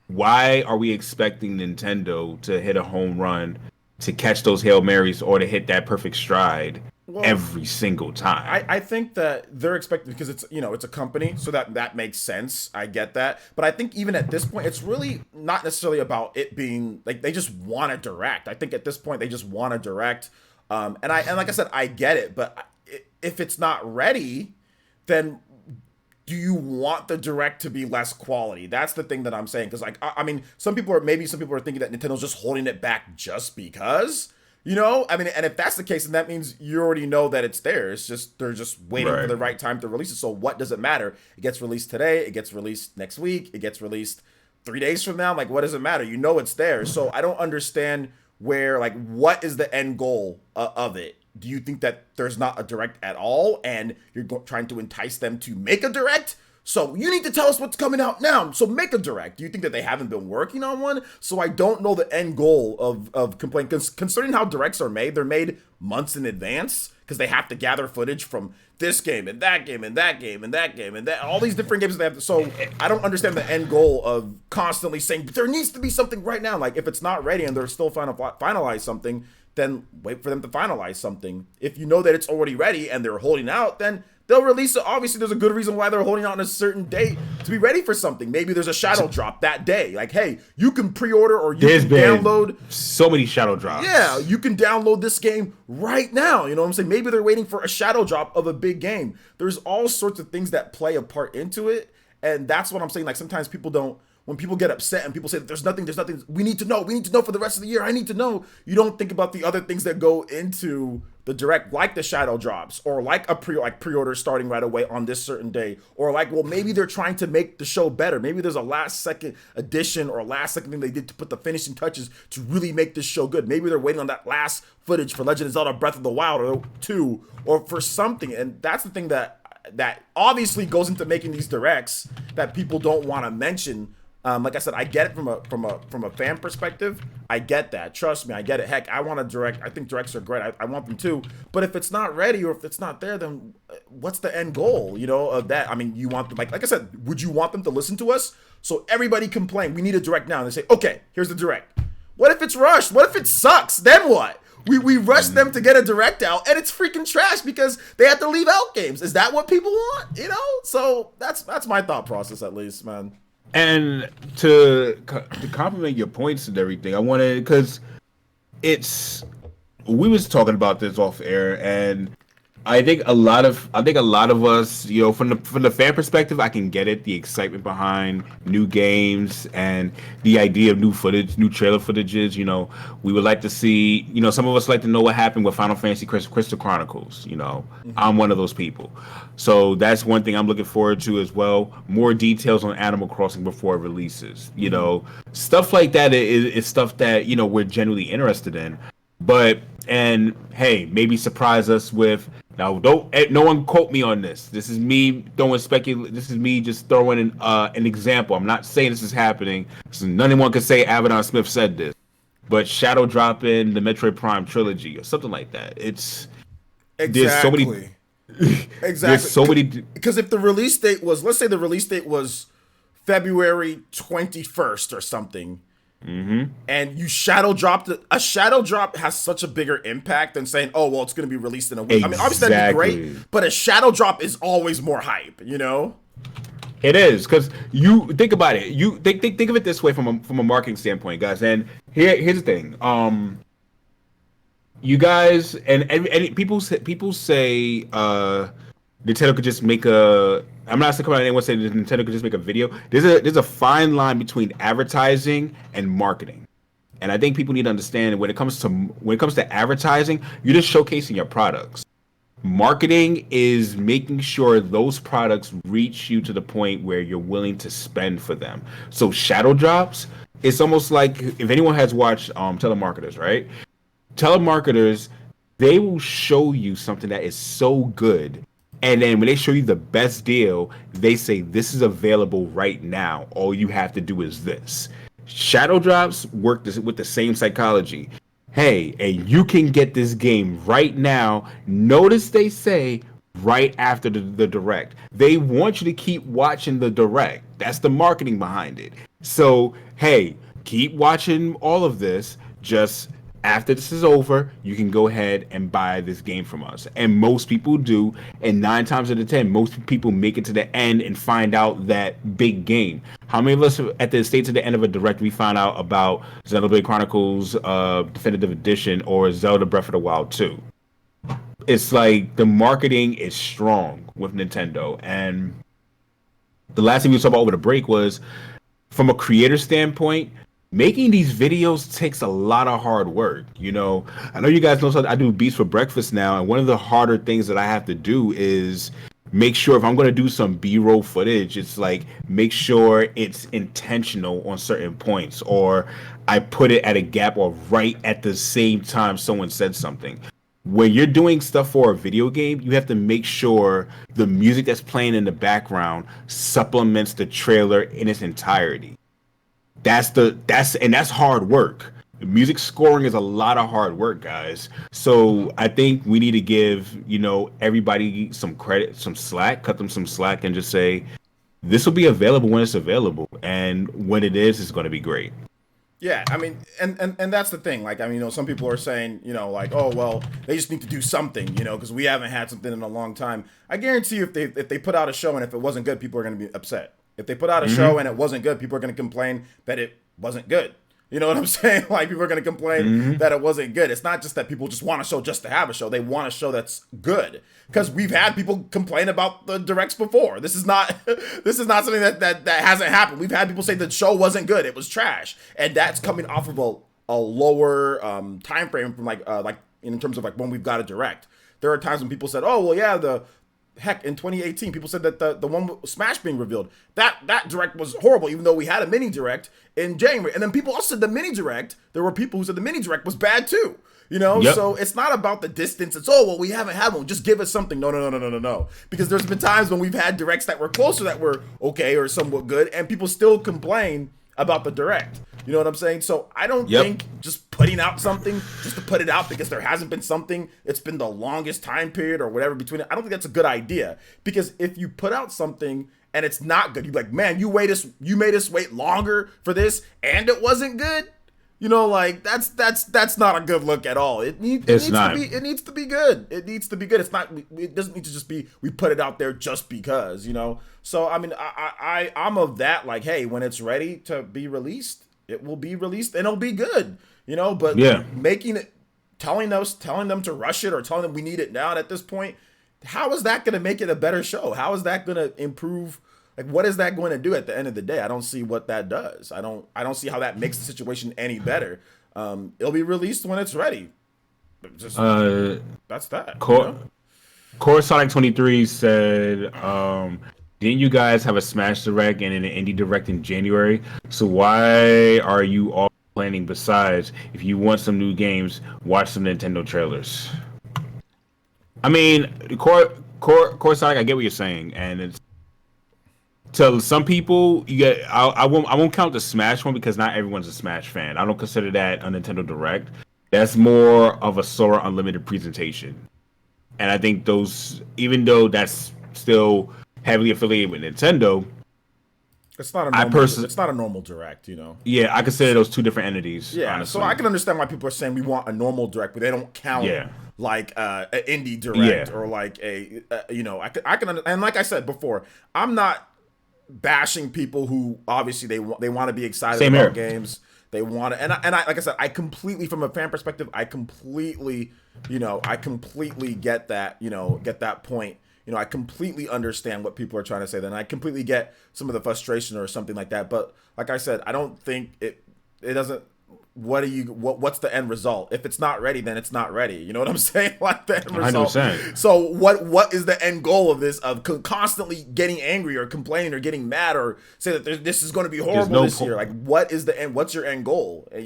why are we expecting Nintendo to hit a home run, to catch those Hail Marys, or to hit that perfect stride every single time? I think that they're expecting, because it's it's a company, so that makes sense. I get that, but I think even at this point, it's really not necessarily about it being like they just want to direct. I think at this point they just want to direct, and like I said, I get it, but if it's not ready, then do you want the direct to be less quality? That's the thing that I'm saying. Because like, I mean, some people are thinking that Nintendo's just holding it back just because. I mean, and if that's the case, then that means you already know that it's there. It's just they're just waiting for the right time to release it. So what does it matter? It gets released today. It gets released next week. It gets released 3 days from now. Like, what does it matter? You know it's there. So I don't understand what is the end goal of it? Do you think that there's not a direct at all, and you're trying to entice them to make a direct? So you need to tell us what's coming out now. So make a direct. Do you think that they haven't been working on one? So I don't know the end goal of complaint. Concerning how directs are made, they're made months in advance because they have to gather footage from this game and that game and that game and that game and that all these different games that they have to. So I don't understand the end goal of constantly saying there needs to be something right now. Like if it's not ready and they're still trying to finalize something, then wait for them to finalize something. If you know that it's already ready and they're holding out, then they'll release it. Obviously, there's a good reason why they're holding out on a certain date to be ready for something. Maybe there's a shadow drop that day. Like, hey, you can pre-order or you can download. So many shadow drops. Yeah, you can download this game right now. You know what I'm saying? Maybe they're waiting for a shadow drop of a big game. There's all sorts of things that play a part into it. And that's what I'm saying. Like, sometimes people don't. When people get upset and people say that there's nothing, we need to know for the rest of the year. I need to know. You don't think about the other things that go into the direct, like the shadow drops, or like a pre-order starting right away on this certain day, or like, well, maybe they're trying to make the show better. Maybe there's a last second addition or last second thing they did to put the finishing touches to really make this show good. Maybe they're waiting on that last footage for Legend of Zelda Breath of the Wild or 2 or for something. And that's the thing that obviously goes into making these directs that people don't want to mention. Like I said, I get it from a fan perspective. I get that. Trust me, I get it. Heck, I want to direct. I think directs are great. I want them too. But if it's not ready or if it's not there, then what's the end goal? Of that. I mean, you want them like I said. Would you want them to listen to us? So everybody complain. We need a direct now. And they say, okay, here's the direct. What if it's rushed? What if it sucks? Then what? We rush them to get a direct out, and it's freaking trash because they have to leave out games. Is that what people want? So that's my thought process, at least, man. And to compliment your points and everything, I wanted because we was talking about this off air, and I think a lot of us, from the fan perspective, I can get it, the excitement behind new games and the idea of new footage, new trailer footages. We would like to see, some of us like to know what happened with Final Fantasy Crystal Chronicles. I'm one of those people. So that's one thing I'm looking forward to as well. More details on Animal Crossing before it releases. Stuff like that is stuff that, we're genuinely interested in. And hey, maybe surprise us with. Now, no one quote me on this. This is me throwing This is me just throwing an example. I'm not saying this is happening. So none one can say Abaddon Smith said this. But shadow drop in the Metroid Prime trilogy or something like that. It's exactly. There's so many. Exactly. There's so many. Because if the release date was, let's say the release date was February 21st or something. Mm-hmm. And you shadow dropped it. A shadow drop has such a bigger impact than saying, "Oh, well, it's going to be released in a week." Exactly. I mean, obviously that'd be great, but a shadow drop is always more hype. It is because you think about it. You think of it this way from a marketing standpoint, guys. And here's the thing. You guys and people say Nintendo could just make a. I'm not saying anyone saying Nintendo could just make a video. There's a fine line between advertising and marketing, and I think people need to understand when it comes to advertising, you're just showcasing your products. Marketing is making sure those products reach you to the point where you're willing to spend for them. So shadow drops, it's almost like if anyone has watched telemarketers, right? Telemarketers, they will show you something that is so good. And then when they show you the best deal, they say, this is available right now. All you have to do is this. Shadow drops work with the same psychology. Hey, and you can get this game right now. Notice they say right after the direct. They want you to keep watching the direct. That's the marketing behind it. So, hey, keep watching all of this. Just after this is over, you can go ahead and buy this game from us. And most people do. And 9 times out of 10, most people make it to the end and find out that big game. How many of us at the state to the end of a direct, we find out about Xenoblade Chronicles Definitive Edition or Zelda Breath of the Wild 2? It's like the marketing is strong with Nintendo. And the last thing we talked about over the break was from a creator standpoint, making these videos takes a lot of hard work. You know, I know you guys know I do beats for breakfast now, and one of the harder things that I have to do is make sure if I'm going to do some B-roll footage, it's like make sure it's intentional on certain points, or I put it at a gap or right at the same time someone said something. When you're doing stuff for a video game, you have to make sure the music that's playing in the background supplements the trailer in its entirety. That's hard work. Music scoring is a lot of hard work, guys. So I think we need to give, everybody some credit, some slack, cut them some slack, and just say this will be available when it's available, and when it is, it's going to be great. Yeah, I mean, and that's the thing. Like, I mean, some people are saying, like, oh, well, they just need to do something, because we haven't had something in a long time. I guarantee you, if they put out a show and if it wasn't good, people are going to be upset. If they put out a show and it wasn't good, people are going to complain that it wasn't good. You know what I'm saying? Like, people are going to complain that it wasn't good. It's not just that people just want a show just to have a show. They want a show that's good. Because we've had people complain about the directs before. This is not something that hasn't happened. We've had people say the show wasn't good. It was trash. And that's coming off of a lower time frame from like in terms of like when we've got a direct. There are times when people said, oh, well, yeah, heck, in 2018, people said that the one with Smash being revealed, that direct was horrible, even though we had a mini direct in January. And then people also said the mini direct, there were people who said the mini direct was bad too. Yep. So it's not about the distance. It's, oh, well, we haven't had one. Just give us something. No. Because there's been times when we've had directs that were closer that were okay or somewhat good, and people still complain about the direct. You know what I'm saying? So I don't think just putting out something just to put it out because there hasn't been something, it's been the longest time period or whatever between it. I don't think that's a good idea, because if you put out something and it's not good, you're like, man, you made us wait longer for this and it wasn't good. Like that's not a good look at all. It needs to be good. It needs to be good. It doesn't need to just be we put it out there just because, So I mean, I'm of that, like, hey, when it's ready to be released, it will be released and it'll be good, But making it, telling them to rush it or telling them we need it now at this point, how is that going to make it a better show? How is that going to improve? Like, what is that going to do at the end of the day? I don't see what that does. I don't see how that makes the situation any better. It'll be released when it's ready. Just that's that. Core Sonic 23 said, didn't you guys have a Smash Direct and an Indie Direct in January? So why are you all planning? Besides, if you want some new games, watch some Nintendo trailers. I mean, Core Sonic, I get what you're saying, and it's, to some people, you get. I won't count the Smash one because not everyone's a Smash fan. I don't consider that a Nintendo Direct. That's more of a Sora Unlimited presentation, and I think those, even though that's still heavily affiliated with Nintendo, it's not a normal Direct, Yeah, I consider those two different entities. Yeah, honestly. So I can understand why people are saying we want a normal Direct, but they don't count like an indie Direct or like a I can and like I said before, I'm not bashing people who obviously they want to be excited about games. They want to, and I like I said, I completely, from a fan perspective, I completely get that, get that point. I completely understand what people are trying to say. Then I completely get some of the frustration or something like that. But like I said, I don't think it doesn't. What's the end result? If it's not ready, then it's not ready. You know what I'm saying? Like the end result. 100%. So what is the end goal of this? Of constantly getting angry or complaining or getting mad or say that this is going to be horrible this year? Like, what is the end? What's your end goal? At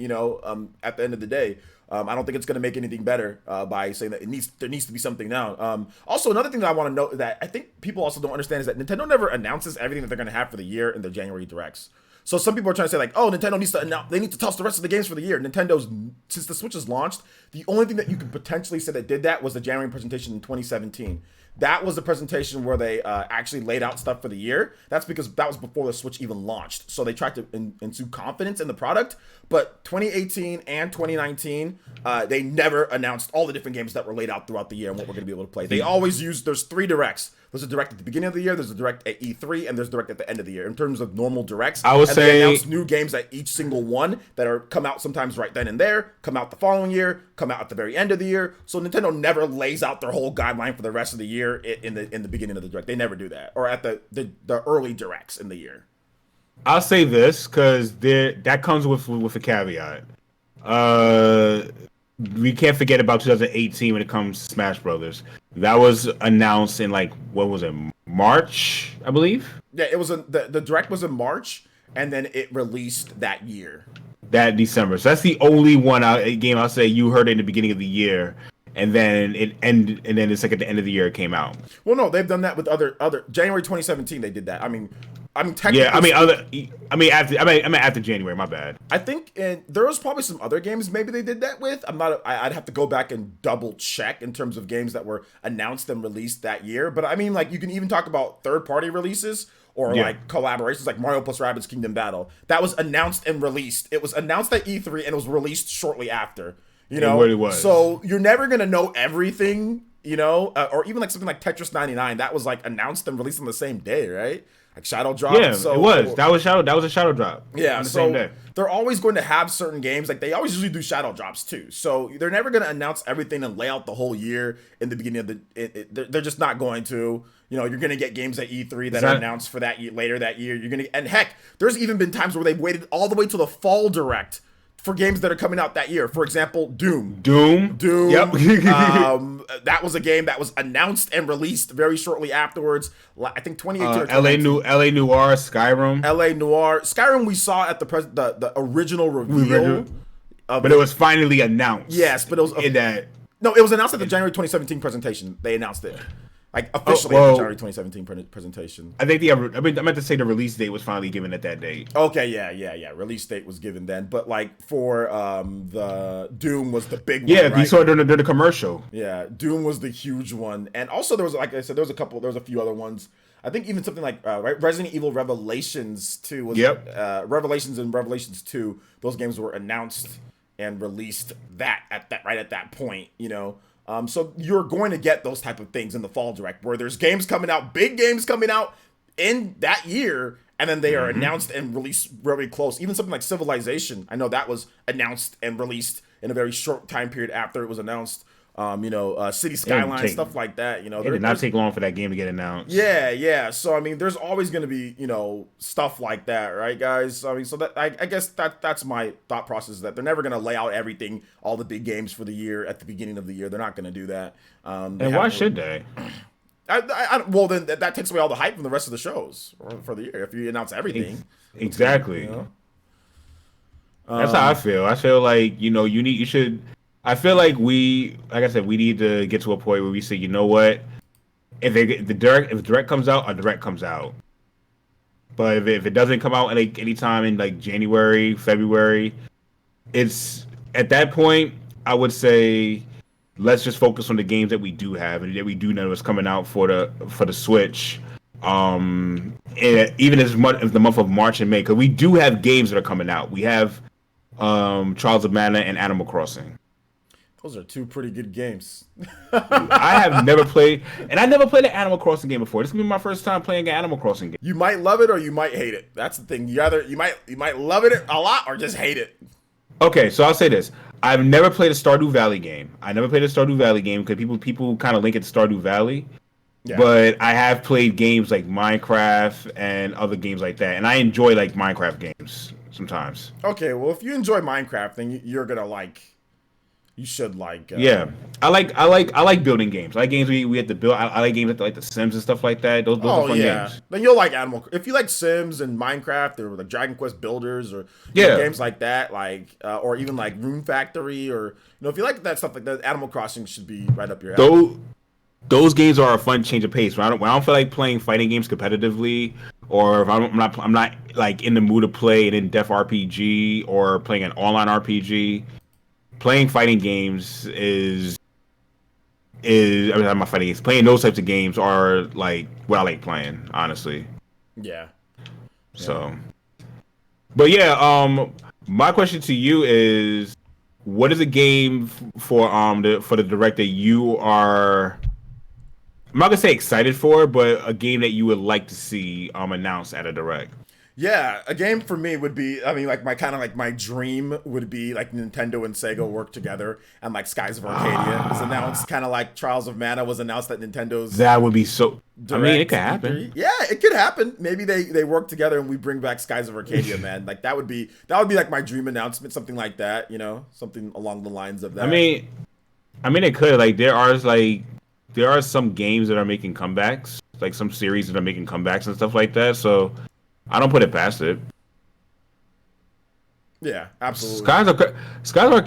the end of the day, I don't think it's going to make anything better by saying that there needs to be something now. Also, another thing that I want to note that I think people also don't understand is that Nintendo never announces everything that they're going to have for the year in the January Directs. So some people are trying to say like, oh, Nintendo needs to announce, they need to tell us the rest of the games for the year. Nintendo's, since the Switch is launched, the only thing that you could potentially say that did that was the January presentation in 2017. That was the presentation where they actually laid out stuff for the year. That's because that was before the Switch even launched. So they tried to ensue confidence in the product. But 2018 and 2019, they never announced all the different games that were laid out throughout the year and what we're going to be able to play. They always use, there's 3 directs. There's a direct at the beginning of the year, there's a direct at E3, and there's a direct at the end of the year. In terms of normal directs, I would say they announce new games at each single one that are come out sometimes right then and there, come out the following year, come out at the very end of the year. So Nintendo never lays out their whole guideline for the rest of the year in the beginning of the direct. They never do that, or at the early directs in the year. I'll say this because that comes with a caveat. We can't forget about 2018 when it comes to Smash Brothers. That was announced in like what was it, March, I believe. Yeah, it was the direct was in March, and then it released that year. That December. So that's the only game I'll say you heard in the beginning of the year, and then and then it's like at the end of the year it came out. Well, no, they've done that with other January 2017. They did that. I mean, technically. Yeah, after January. My bad. I think there was probably some other games maybe they did that with. I'd have to go back and double check in terms of games that were announced and released that year. But I mean, like you can even talk about third party releases or like collaborations, like Mario plus Rabbids Kingdom Battle. That was announced and released. It was announced at E3 and it was released shortly after. You know, it really was. So you're never gonna know everything. You know, or even like something like Tetris 99 that was like announced and released on the same day, right? Like Shadow Drop. Yeah, so, it was. That was a Shadow Drop. Yeah, on the same day. They're always going to have certain games. Like they always usually do Shadow Drops too. So they're never going to announce everything and lay out the whole year in the beginning of they're just not going to. You know, you're going to get games at E3 that are announced for that year, later that year. You're going to, and heck, there's even been times where they've waited all the way to the fall direct for games that are coming out that year. For example, Doom. Yep. That was a game that was announced and released very shortly afterwards. I think 2018 or 2019. LA Noire, Skyrim. LA Noire. Skyrim we saw at the original reveal. But it was finally announced. Yes, but it was no, it was announced at the January 2017 presentation. They announced it. Like officially at the January 2017 presentation. I think I meant to say the release date was finally given at that date. Okay, yeah. Release date was given then, but like for the Doom was the big one. Yeah, right? you saw it during the commercial. Yeah, Doom was the huge one, and also there was, like I said, there was a few other ones. I think even something like Resident Evil Revelations 2 was Revelations and Revelations 2. Those games were announced and released at that point, you know. So you're going to get those type of things in the fall direct where there's games coming out, big games coming out in that year, and then they are announced and released really close. Even something like Civilization, I know that was announced and released in a very short time period after it was announced. City Skyline, stuff like that. You know, it did not take long for that game to get announced. Yeah. So I mean, there's always going to be, you know, stuff like that, right, guys? I mean, so that I guess that's my thought process, that they're never going to lay out everything, all the big games for the year at the beginning of the year. They're not going to do that. And why should they? Well, then that takes away all the hype from the rest of the shows for the year if you announce everything. Exactly. You know? That's how I feel. I feel like, you know, you should. I feel like we need to get to a point where we say, you know what, if the direct comes out, a direct comes out. But if it doesn't come out any time in like January, February, it's at that point I would say let's just focus on the games that we do have and that we do know is coming out for the Switch. And even as the month of March and May, because we do have games that are coming out. We have Trials of Mana and Animal Crossing. Those are two pretty good games. I have never played, and I never played an Animal Crossing game before. This is gonna be my first time playing an Animal Crossing game. You might love it or you might hate it. That's the thing. You might love it a lot or just hate it. Okay, so I'll say this: I've never played a Stardew Valley game. Because people kind of link it to Stardew Valley. Yeah. But I have played games like Minecraft and other games like that, and I enjoy like Minecraft games sometimes. Okay, well if you enjoy Minecraft, then you're gonna like. You should like. Yeah, I like building games. I like games we have to build. I like games like The Sims and stuff like that. Those are fun games. Then you'll like if you like Sims and Minecraft or like Dragon Quest Builders or games like that, like or even like Rune Factory, or if you like that stuff like that, Animal Crossing should be right up your alley. Those games are a fun change of pace. When I don't feel like playing fighting games competitively, or if I'm not like in the mood to play an in-depth RPG or playing an online RPG. Playing fighting games my fighting games. Playing those types of games are like what I like playing, honestly. Yeah. So, but yeah, my question to you is, what is a game for the direct that you are I'm not gonna say excited for, but a game that you would like to see announced at a direct. Yeah, a game for me would be, I mean, like my kind of like my dream would be like Nintendo and Sega work together and like Skies of Arcadia is announced, kind of like Trials of Mana was announced at Nintendo's That would be so. I mean, it Direct could happen. E3. Yeah, it could happen. Maybe they work together and we bring back Skies of Arcadia, man. Like that would be like my dream announcement, something like that, something along the lines of that. I mean, it could. There are some games that are making comebacks, like some series that are making comebacks and stuff like that. So I don't put it past it. Yeah, absolutely. Skies are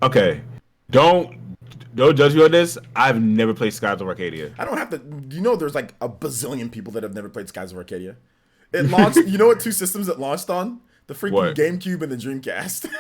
okay. Don't judge me on this. I've never played Skies of Arcadia. I don't have to. There's like a bazillion people that have never played Skies of Arcadia. It launched. You know what two systems it launched on? The freaking What? GameCube and the Dreamcast.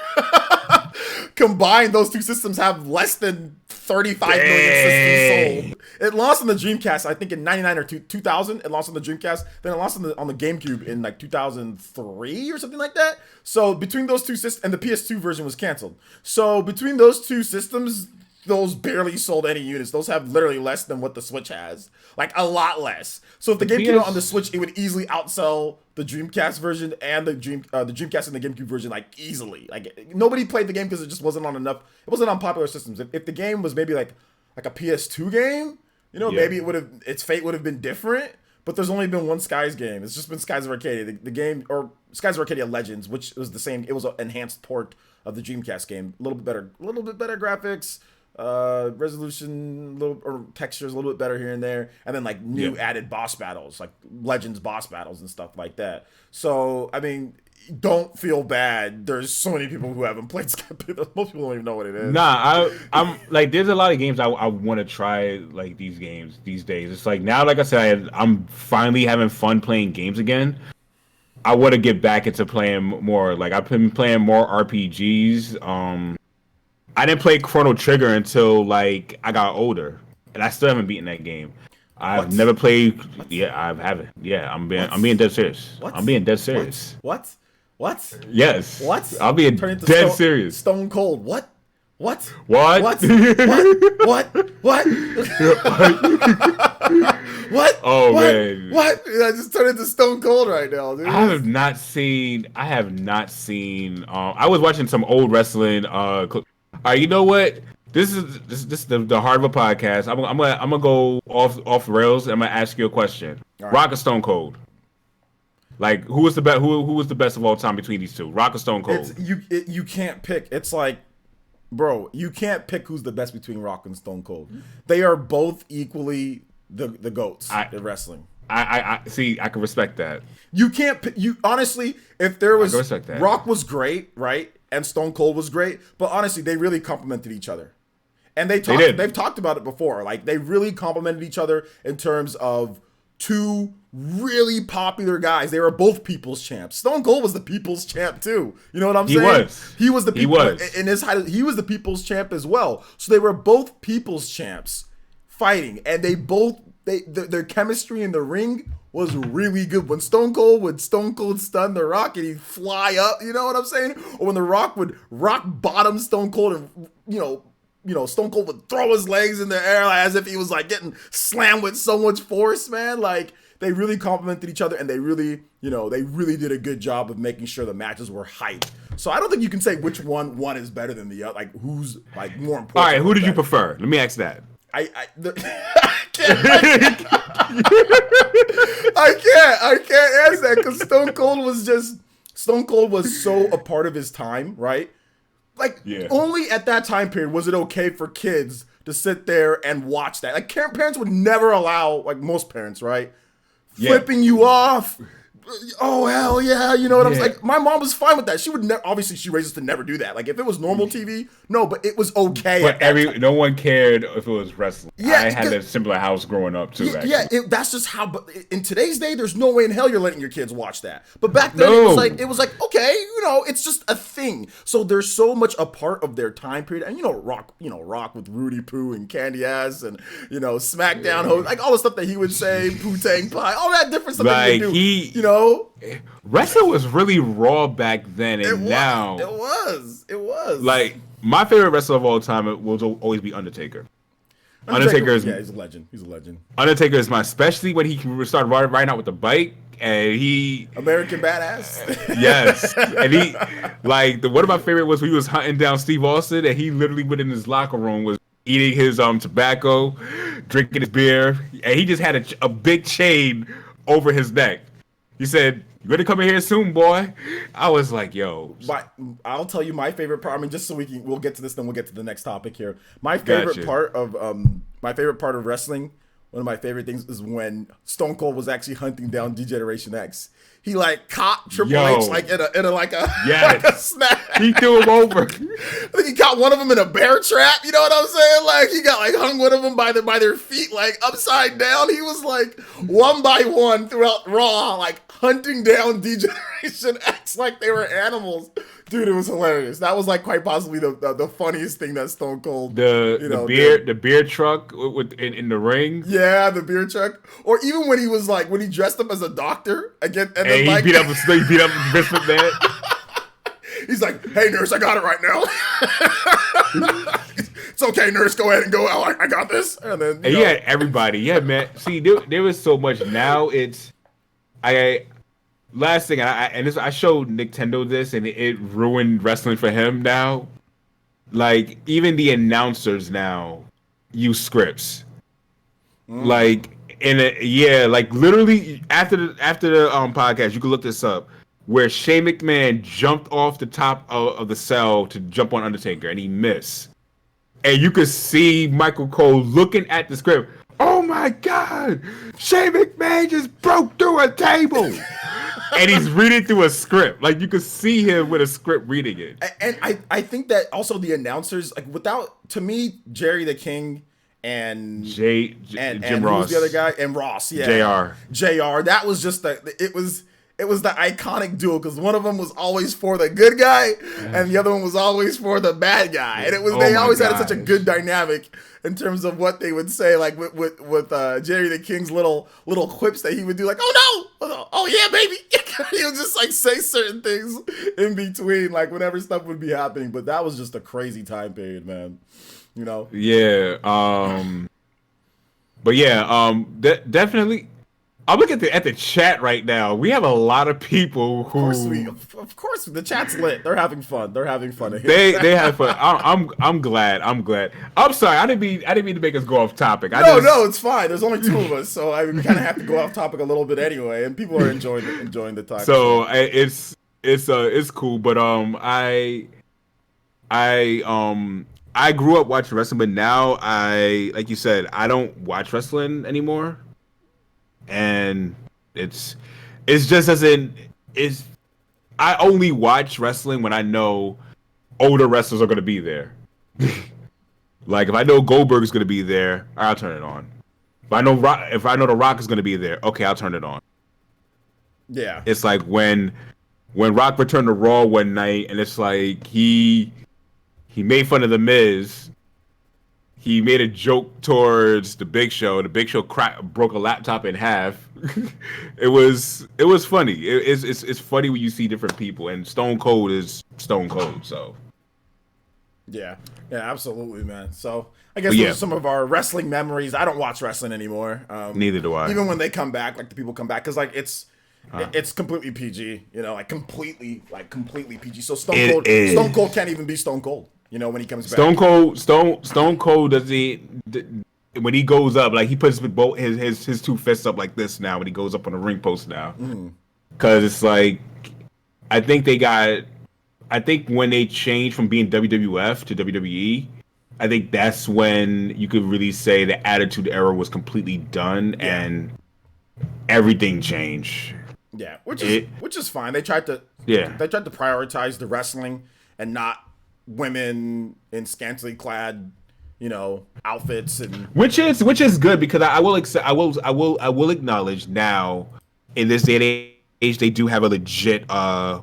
Combined, those two systems have less than 35 million systems sold. It launched on the Dreamcast, I think in 99 or 2000. It launched on the Dreamcast. Then it launched on the GameCube in like 2003 or something like that. So between those two systems, and the PS2 version was canceled. So between those two systems, those barely sold any units. Those have literally less than what the Switch has. Like a lot less. So if the game came out on the Switch, it would easily outsell the Dreamcast version and the Dreamcast and the GameCube version like easily. Like nobody played the game because it just wasn't on enough. It wasn't on popular systems. If the game was maybe like a PS2 game, maybe its fate would have been different. But there's only been one Skies game. It's just been Skies of Arcadia. The game, or Skies of Arcadia Legends, which was the same. It was an enhanced port of the Dreamcast game. A little bit better graphics. Resolution, or textures a little bit better here and there, and then like new added boss battles, like Legends boss battles and stuff like that. So I mean, don't feel bad. There's so many people who haven't played Skype. Most people don't even know what it is. Nah, I'm like, there's a lot of games I want to try, like these games these days. It's like now, like I said, I'm finally having fun playing games again. I want to get back into playing more. Like I've been playing more RPGs. I didn't play Chrono Trigger until like I got older, and I still haven't beaten that game. I've never played. What? Yeah, I haven't. Yeah, I'm being dead serious. What? I'm being dead serious. What? Yes. What? I'll be dead serious. Stone cold. What? What? What? Oh what? man. What? I just turned into stone cold right now, dude. I have not seen. I was watching some old wrestling. All right, you know what? This is the heart of a podcast. I'm gonna go off rails. And I'm gonna ask you a question. Right. Rock or Stone Cold? Like who was the best? Who was the best of all time between these two? Rock or Stone Cold? You can't pick. It's like, bro, you can't pick who's the best between Rock and Stone Cold. They are both equally the goats in wrestling. I see. I can respect that. You can't. Honestly, if there was, I can respect that. Rock was great, right? And Stone Cold was great, but honestly, they really complemented each other. And they've talked about it before. Like they really complemented each other in terms of two really popular guys. They were both people's champs. Stone Cold was the people's champ too. You know what I'm saying? He was the he was the people's champ as well. So they were both people's champs fighting, and their chemistry in the ring was really good. When Stone Cold stun the Rock and he'd fly up, you know what I'm saying? Or when the Rock would rock bottom Stone Cold and Stone Cold would throw his legs in the air like, as if he was like getting slammed with so much force, man. Like they really complemented each other, and they really did a good job of making sure the matches were hyped. So I don't think you can say which one is better than the other. Like who's like more important. All right, who did you prefer? Let me ask that. I can't answer that because Stone Cold was so a part of his time, right? Like only at that time period was it okay for kids to sit there and watch that. Like parents would never allow, like most parents, right? Flipping you off. Oh hell yeah, you know what I'm saying? Like my mom was fine with that. She would never. Obviously, she raised us to never do that. Like if it was normal TV, no, but it was okay. But no one cared if it was wrestling. Yeah, I had a simpler house growing up too. That's just how. But in today's day, there's no way in hell you're letting your kids watch that. But back then, it was like okay, it's just a thing. So they're so much a part of their time period. And Rock with Rudy Poo and Candy Ass and SmackDown host, like all the stuff that he would say, Poo Tang Pie, all that different stuff that he would do. Wrestling was really raw back then, and now it was. Like my favorite wrestler of all time will always be Undertaker. Undertaker is he's a legend. He's a legend. Undertaker is my, especially when he started riding out with the bike, and he American Badass. yes, and he like one of my favorite was when he was hunting down Steve Austin, and he literally went in his locker room, was eating his tobacco, drinking his beer, and he just had a big chain over his neck. He said, "You better come in here soon, boy." I was like, "Yo." I'll tell you my favorite part. I mean, just so we'll get to this, then we'll get to the next topic here. My favorite part of wrestling, one of my favorite things is when Stone Cold was actually hunting down D-Generation X. He like caught Triple H like in a like a snap. He threw him over. I think he caught one of them in a bear trap. You know what I'm saying? Like he got like hung one of them by their feet like upside down. He was like one by one throughout Raw, like hunting down D-Generation X like they were animals. Dude, it was hilarious. That was like quite possibly the funniest thing that Stone Cold the beer truck in the ring. Yeah, the beer truck. Or even when he dressed up as a doctor again, and then he beat up Vince McMahon. He's like, "Hey nurse, I got it right now." It's okay, nurse. Go ahead and go out. I got this. And then he had everybody. Yeah, man. See, there was so much. Now it's last thing, I showed Nintendo this, and it ruined wrestling for him now. Like, even the announcers now use scripts. Like, like literally after the podcast, you can look this up, where Shane McMahon jumped off the top of the cell to jump on Undertaker, and he missed. And you could see Michael Cole looking at the script. Oh my God! Shane McMahon just broke through a table. And he's reading through a script. Like, you could see him with a script reading it. And I think that also the announcers, like, to me, Jerry the King and Jim and Ross, who's the other guy, and Ross, yeah, Jr. That was just it was the iconic duo, because one of them was always for the good guy, and the other one was always for the bad guy, and they always had such a good dynamic in terms of what they would say, like with Jerry the King's little quips that he would do, like, "Oh no, oh yeah, baby." He would just like say certain things in between, like whenever stuff would be happening. But that was just a crazy time period, man. You know? Yeah. But yeah. Definitely. I'm looking at the chat right now. We have a lot of people who. Of course, the chat's lit. They're having fun. They have fun. I'm glad. I'm sorry. I didn't mean to make us go off topic. No, it's fine. There's only two of us, so we kind of have to go off topic a little bit anyway, and people are enjoying the talk. So it's cool, but I grew up watching wrestling, but now like you said, I don't watch wrestling anymore. And it's just I only watch wrestling when I know older wrestlers are going to be there. Like, if I know Goldberg's going to be there, I'll turn it on. If I know The Rock is going to be there, okay, I'll turn it on. Yeah. It's like when Rock returned to Raw one night, and it's like he made fun of The Miz. He made a joke towards the Big Show. The Big Show broke a laptop in half. It was funny. It's funny when you see different people, and Stone Cold is Stone Cold. So yeah, absolutely, man. So I guess those are some of our wrestling memories. I don't watch wrestling anymore. Neither do I. Even when they come back, like the people come back, because like it's completely PG. You know, like completely PG. So Stone Cold can't even be Stone Cold. You know, when he comes back. Stone Cold does when he goes up, like, he puts his two fists up like this now when he goes up on the ring post now. Because it's like, I think when they changed from being WWF to WWE, I think that's when you could really say the Attitude Era was completely done and everything changed. Yeah, which is fine. They tried to prioritize the wrestling and not women in scantily clad, you know, outfits, and which is good, because I will acknowledge now in this day and age they do have a legit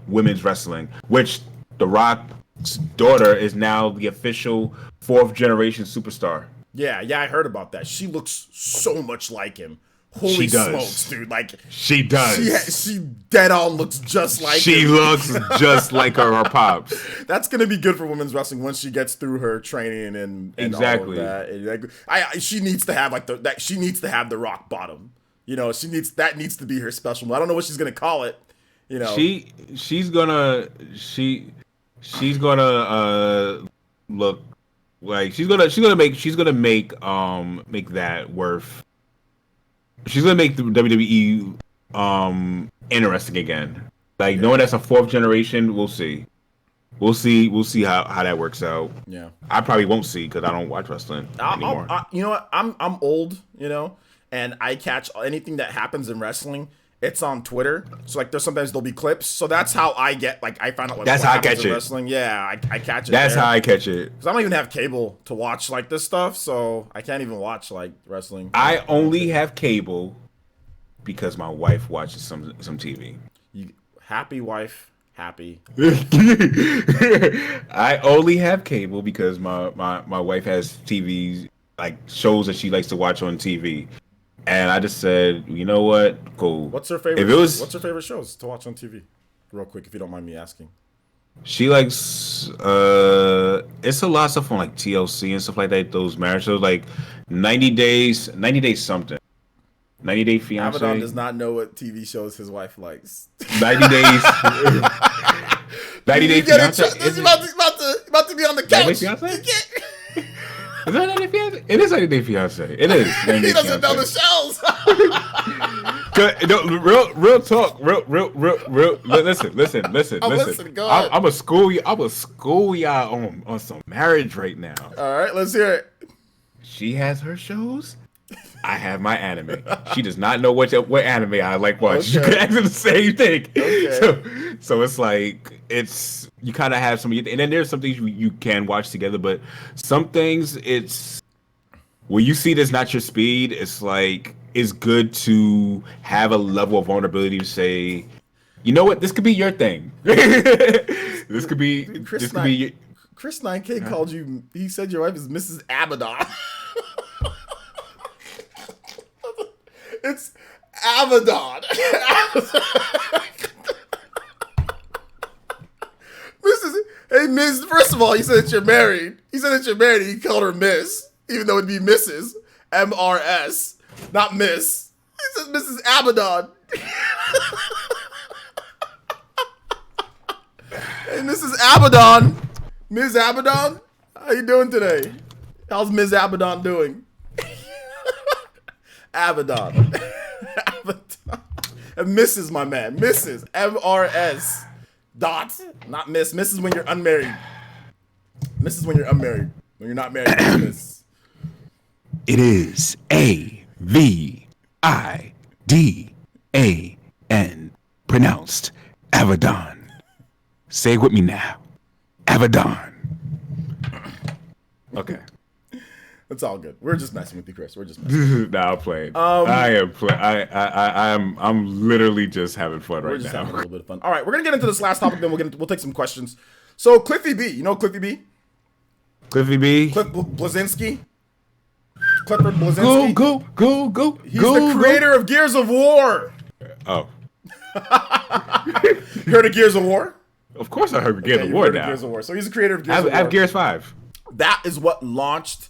women's wrestling, which The Rock's daughter is now the official 4th generation superstar. Yeah, I heard about that. She looks so much like him. Holy smokes, dude! Like she does. She dead on looks just like she him. looks just like her pops. That's gonna be good for women's wrestling once she gets through her training and exactly. all of that. She needs to have like she needs to have the rock bottom. You know, that needs to be her special. I don't know what she's gonna call it. You know, she's gonna look like she's gonna make that worth. She's gonna make the WWE interesting again. Like knowing that's a fourth generation, we'll see. We'll see how that works out. Yeah, I probably won't see because I don't watch wrestling anymore. You know what? I'm old, you know, and I catch anything that happens in wrestling. It's on Twitter, so like sometimes there'll be clips. So that's how I get I find out. Like, that's how I catch it. Wrestling, yeah, I catch it. That's how I catch it. Because I don't even have cable to watch like this stuff, so I can't even watch like wrestling. I only have cable because my wife watches some TV. Happy wife, happy. I only have cable because my wife has TV like shows that she likes to watch on TV. And I just said, you know what? Cool. What's her favorite? What's her favorite shows to watch on TV? Real quick, if you don't mind me asking. She likes it's a lot of stuff on like TLC and stuff like that. Those marriage shows, like 90 days something. 90 Day Fiance. Abaddon does not know what TV shows his wife likes. 90 days. 90 Day Fiance. He's about to be on the couch. 90 Day Fiance? Is that 90 Day Fiance? It is 90 Day Fiance. It is. He doesn't know the shows. No, real talk. Real. Listen. Go ahead. I'm a school y'all on some marriage right now. All right, let's hear it. She has her shows. I have my anime. She does not know what anime I like watching. Okay. She could ask the same thing. Okay. So it's like you kind of have some, and then there's some things you can watch together, but some things it's when you see this not your speed. It's like it's good to have a level of vulnerability to say, you know what, this could be your thing. This could be. Chris 9K called you. He said your wife is Mrs. Abaddon. It's Abaddon. Hey, Miss. First of all, he said that you're married. He called her Miss, even though it'd be Mrs. MRS, not Miss. He said Mrs. Abaddon. Hey, Mrs. Abaddon. Ms. Abaddon, how you doing today? How's Ms. Abaddon doing? Abaddon. And Mrs. my man. Mrs. MRS. Dot. Not Miss. Miss is when you're unmarried. Miss is when you're unmarried. When you're not married, it's Miss. It is AVIDAN. Pronounced Abaddon. Say it with me now. Abaddon. Okay. It's all good. We're just messing with you, Chris. We're just messing. Nah, I'm playing. I'm literally just having fun right now. We're just having a little bit of fun. All right, we're gonna get into this last topic, then we'll take some questions. So Cliffy B, you know Cliffy B? Cliffy B. Cliff Blazinski. Clifford Blazinski. Go. He's the creator of Gears of War. Oh. You heard of Gears of War? Of course I heard Gears of War now. Gears of War. So he's the creator of Gears of War. I have Gears 5. That is what launched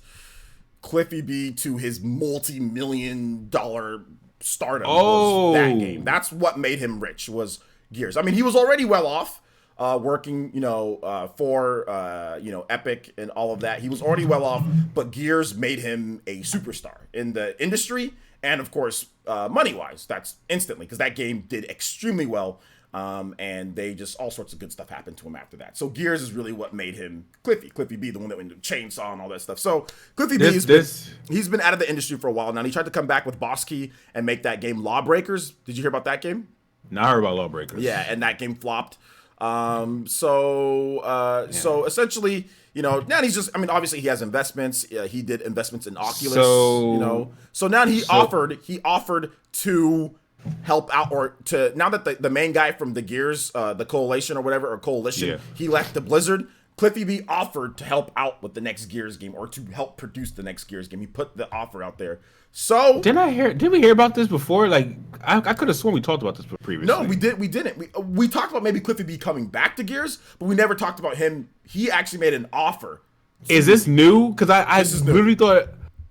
Cliffy B to his multi-million-dollar stardom. Oh, was that game. That's what made him rich. Was Gears. I mean, he was already well off, working, for Epic and all of that. He was already well off, but Gears made him a superstar in the industry, and of course, money-wise, that's instantly because that game did extremely well. And they just all sorts of good stuff happened to him after that. So Gears is really what made him Cliffy B, the one that went to Chainsaw and all that stuff. So Cliffy B, he's been out of the industry for a while now. And he tried to come back with Boss Key and make that game Lawbreakers. Did you hear about that game? No, I heard about Lawbreakers. Yeah, and that game flopped. So essentially, now he's just, obviously he has investments. He did investments in Oculus, So now he offered to help out, or to, now that the main guy from the Gears, the Coalition or whatever, or Coalition, he left the Blizzard. Cliffy B offered to help out with the next Gears game or to help produce the next Gears game. He put the offer out there. So Did we hear about this before? Like I could have sworn we talked about this previously. no, we didn't. We talked about maybe Cliffy B coming back to Gears, but we never talked about him. He actually made an offer. Is this new? Because I literally thought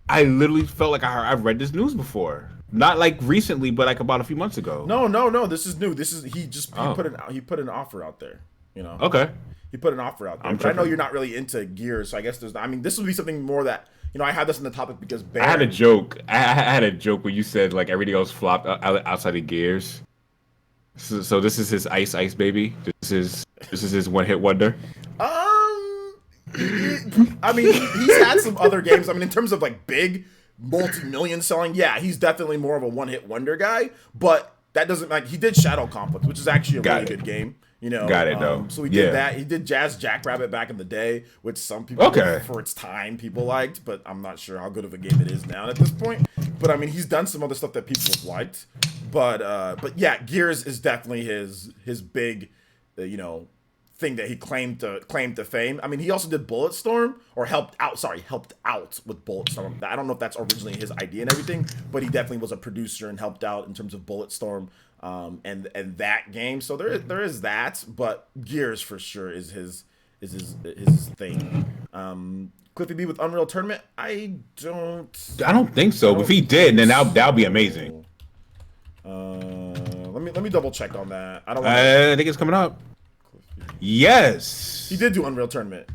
I literally felt like I've read this news before. Not like recently, but like about a few months ago. No. This is new. He put an offer out there. You know. Okay. He put an offer out there. But I know you're not really into Gears, so I guess this would be something more that I had this in the topic because I had a joke. I had a joke where you said like everything else flopped outside of Gears. So this is his ice baby. This is his one hit wonder. I mean, he's had some other games. I mean, in terms of like big multi-million selling, yeah, he's definitely more of a one hit wonder guy. But that doesn't like he did Shadow Complex, which is actually a really good game. Got it though. So he did that. He did Jazz Jackrabbit back in the day, which some people for its time people liked, but I'm not sure how good of a game it is now at this point. But I mean, he's done some other stuff that people have liked. But yeah, Gears is definitely his big, thing that he claimed to fame. I mean, he also did Bulletstorm or helped out with Bulletstorm. I don't know if that's originally his idea and everything, but he definitely was a producer and helped out in terms of Bulletstorm. And that game, so there is that, but Gears for sure is his thing. Cliffy B with Unreal Tournament, I don't think so. But if he did, then that'll be amazing. Let me double check on that. I think it's coming up. Yes, he did do Unreal Tournament.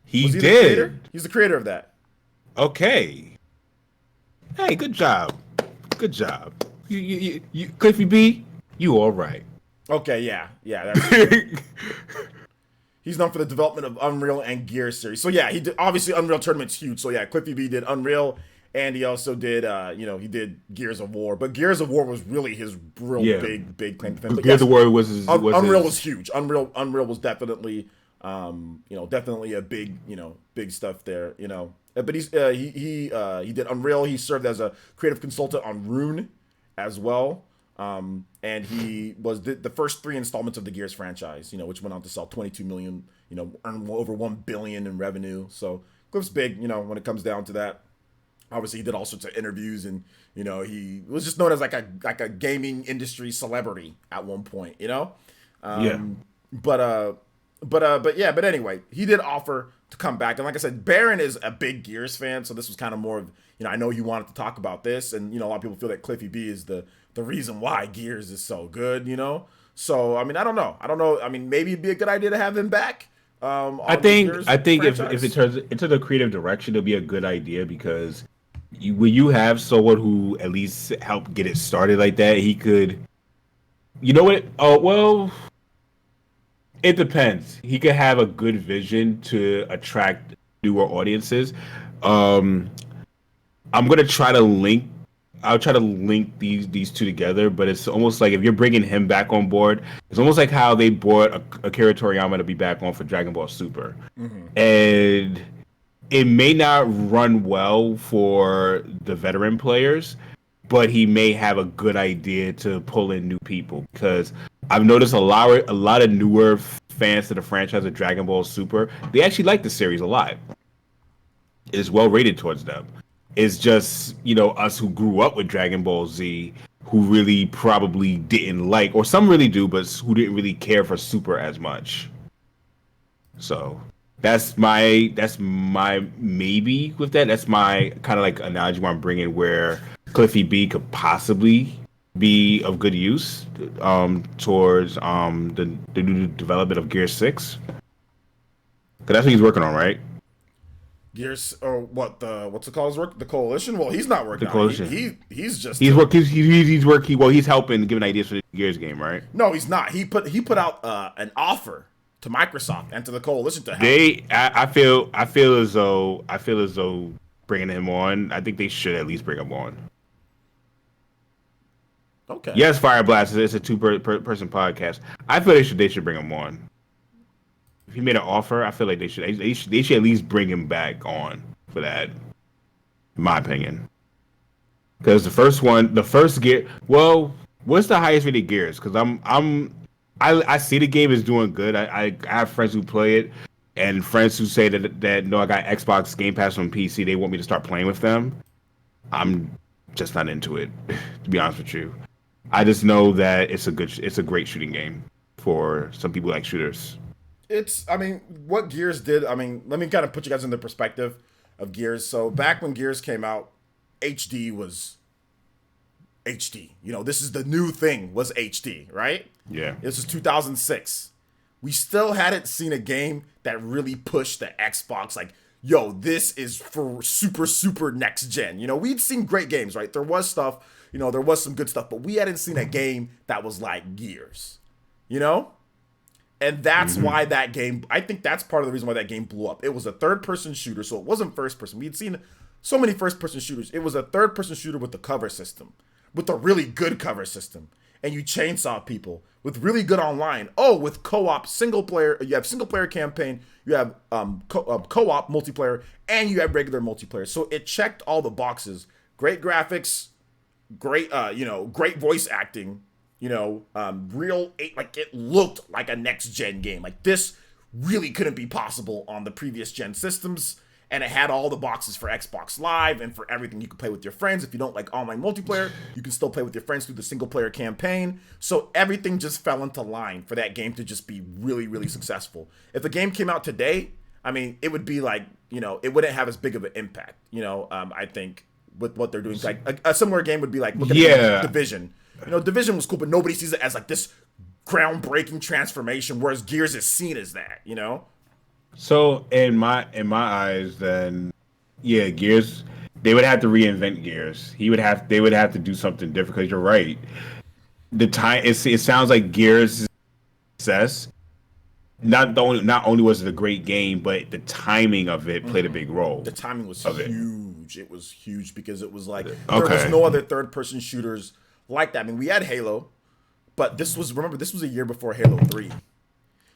He did. He's the creator of that. Okay. Hey, good job. Good job. You Cliffy B, you all right. Okay, yeah. That's he's known for the development of Unreal and Gears series. So yeah, he did obviously Unreal Tournament's huge. So yeah, Cliffy B did Unreal, and he also did he did Gears of War. But Gears of War was really his big claim to fame. Gears of War was Unreal was huge. Unreal was definitely definitely a big stuff there. But he did Unreal. He served as a creative consultant on Rune as well. And he was the first 3 installments of the Gears franchise, which went on to sell 22 million, earn over 1 billion in revenue. So Cliff's big, when it comes down to that. Obviously, he did all sorts of interviews, and he was just known as like a gaming industry celebrity at one point, But anyway, he did offer to come back, and like I said, Baron is a big Gears fan, so this was kind of more of I know you wanted to talk about this, and a lot of people feel that Cliffy B is the reason why Gears is so good, So I mean, I don't know. I mean, maybe it'd be a good idea to have him back. I think if it turns into the creative direction, it'll be a good idea because when you have someone who at least helped get it started like that, he could. You know what? Oh well. It depends. He could have a good vision to attract newer audiences. I'm gonna try to link. I'll try to link these two together, but it's almost like if you're bringing him back on board, it's almost like how they brought Akira Toriyama to be back on for Dragon Ball Super, and it may not run well for the veteran players, but he may have a good idea to pull in new people because I've noticed a lot of newer fans to the franchise of Dragon Ball Super. They actually like the series a lot. It's well rated towards them. It's just us who grew up with Dragon Ball Z who really probably didn't like, or some really do, but who didn't really care for Super as much. So that's my maybe with that. That's my kind of like analogy I'm bringing where Cliffy B could possibly be of good use towards the new development of Gear 6. Because that's what he's working on, right? Gears or what's it called? The Coalition? Well, he's not working. The Coalition. He's working. Well, he's helping giving ideas for the Gears game, right? No, he's not. He put out an offer to Microsoft and to the Coalition to help. I feel as though bringing him on. I think they should at least bring him on. Okay. Yes, Fire Blast is a 2-person podcast. I feel they should bring him on. If he made an offer, I feel like they should at least bring him back on for that. In my opinion, because the first Gear. Well, what's the highest rated Gears? Because I see the game is doing good. I have friends who play it. and friends who say that no, I got Xbox Game Pass on PC, they want me to start playing with them. I'm just not into it, to be honest with you. I just know that it's a great shooting game for some people who like shooters. I mean, what Gears did, I mean, let me kind of put you guys in the perspective of Gears. So back when Gears came out, HD was HD. You know, this is the new thing, was HD, right? Yeah. This is 2006. We still hadn't seen a game that really pushed the Xbox like, yo, this is for super, super next gen. You know, we'd seen great games, right? There was stuff, you know, there was some good stuff, but we hadn't seen a game that was like Gears, you know? And that's why that game, I think that's part of the reason why that game blew up. It was a third person shooter, so it wasn't first person. We'd seen so many first person shooters. It was a third person shooter with a cover system, with a really good cover system. And you chainsaw people with really good online. Oh, with co-op, single player, you have single player campaign, you have co-op multiplayer, and you have regular multiplayer. So it checked all the boxes. Great graphics, great, great voice acting, like it looked like a next gen game. Like this really couldn't be possible on the previous gen systems. And it had all the boxes for Xbox Live and for everything. You could play with your friends. If you don't like online multiplayer, you can still play with your friends through the single player campaign. So everything just fell into line for that game to just be really, really successful. If a game came out today, I mean, it would be like, it wouldn't have as big of an impact, I think, with what they're doing. Like a similar game would be like, look at Division. Division was cool, but nobody sees it as like this groundbreaking transformation, whereas Gears is seen as that, So in my eyes, then yeah, Gears, they would have to reinvent Gears. They would have to do something different. Because you're right, the time it sounds like Gears' success. Not only was it a great game, but the timing of it played a big role. The timing was huge. It was huge because it was like there was no other third person shooters like that. I mean, we had Halo, but this was a year before Halo 3.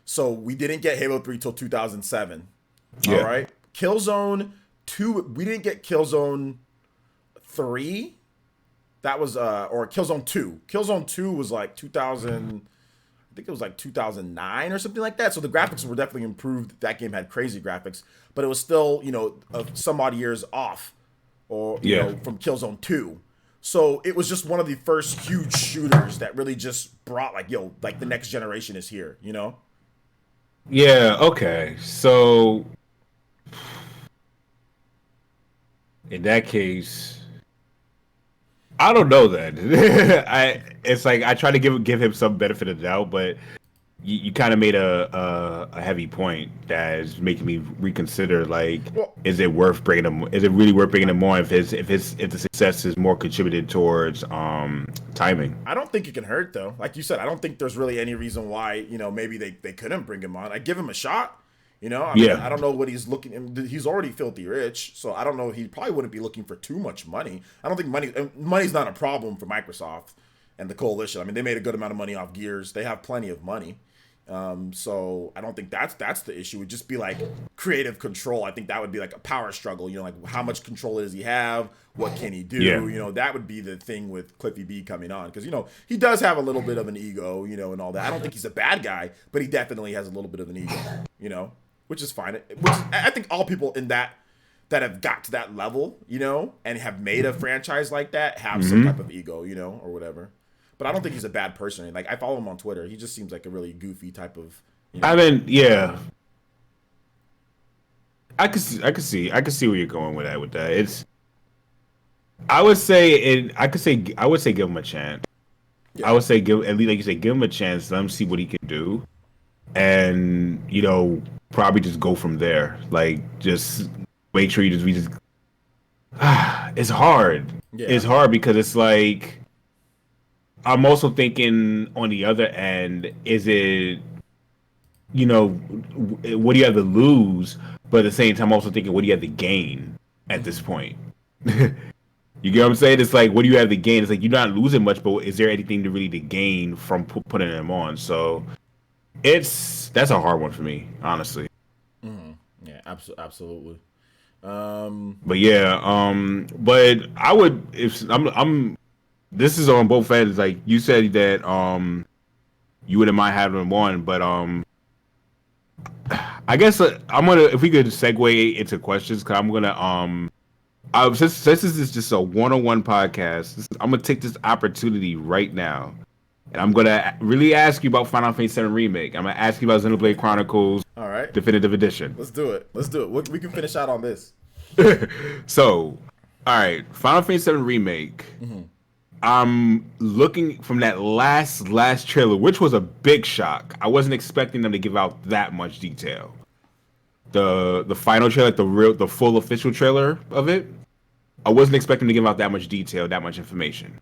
So we didn't get Halo 3 till 2007. Yeah. All right. Killzone 2, we didn't get Killzone 3. That was or Killzone 2. Killzone 2 was like 2000, I think it was like 2009 or something like that. So the graphics were definitely improved. That game had crazy graphics, but it was still, some odd years off or from Killzone 2. So it was just one of the first huge shooters that really just brought like the next generation is here, Yeah, okay. So in that case, I don't know then. It's like I try to give him some benefit of the doubt, but you kind of made a heavy point that is making me reconsider. Like, is it worth bringing him? Is it really worth bringing him on if the success is more contributed towards timing? I don't think it can hurt though. Like you said, I don't think there's really any reason why maybe they couldn't bring him on. I give him a shot. I mean, I don't know what he's looking. He's already filthy rich, so I don't know. He probably wouldn't be looking for too much money. I don't think money's not a problem for Microsoft and the coalition. I mean, they made a good amount of money off Gears. They have plenty of money. So I don't think that's the issue. It would just be like creative control. I think that would be like a power struggle. Like how much control does he have? What can he do? Yeah. That would be the thing with Cliffy B coming on because he does have a little bit of an ego, and all that. I don't think he's a bad guy, but he definitely has a little bit of an ego, which is fine. I think all people in that have got to that level, and have made a franchise like that have some type of ego, or whatever. But I don't think he's a bad person. Like I follow him on Twitter. He just seems like a really goofy type of. I mean, yeah. I could see where you're going with that. It's. I would say give him a chance. Yeah. I would say give him a chance. Let him see what he can do, and probably just go from there. Like just make sure we just. It's hard. Yeah. It's hard because it's like. I'm also thinking on the other end, is it, what do you have to lose? But at the same time, I'm also thinking, what do you have to gain at this point? You get what I'm saying? It's like, what do you have to gain? It's like, you're not losing much, but is there anything to gain from putting them on? So that's a hard one for me, honestly. Mm-hmm. Yeah, absolutely. But yeah, but I would, if this is on both ends. Like you said that you wouldn't mind having him on, but I guess I'm gonna if we could segue into questions, cause I'm gonna since this is just a one-on-one podcast, I'm gonna take this opportunity right now, and I'm gonna really ask you about Final Fantasy VII Remake. I'm gonna ask you about Xenoblade Chronicles All right, Definitive Edition. let's do it. Let's do it. We can finish out on this. So, all right, Final Fantasy VII Remake. I'm looking from that last trailer, which was a big shock. I wasn't expecting them to give out that much detail. The final trailer, the full official trailer of it, I wasn't expecting to give out that much detail, that much information.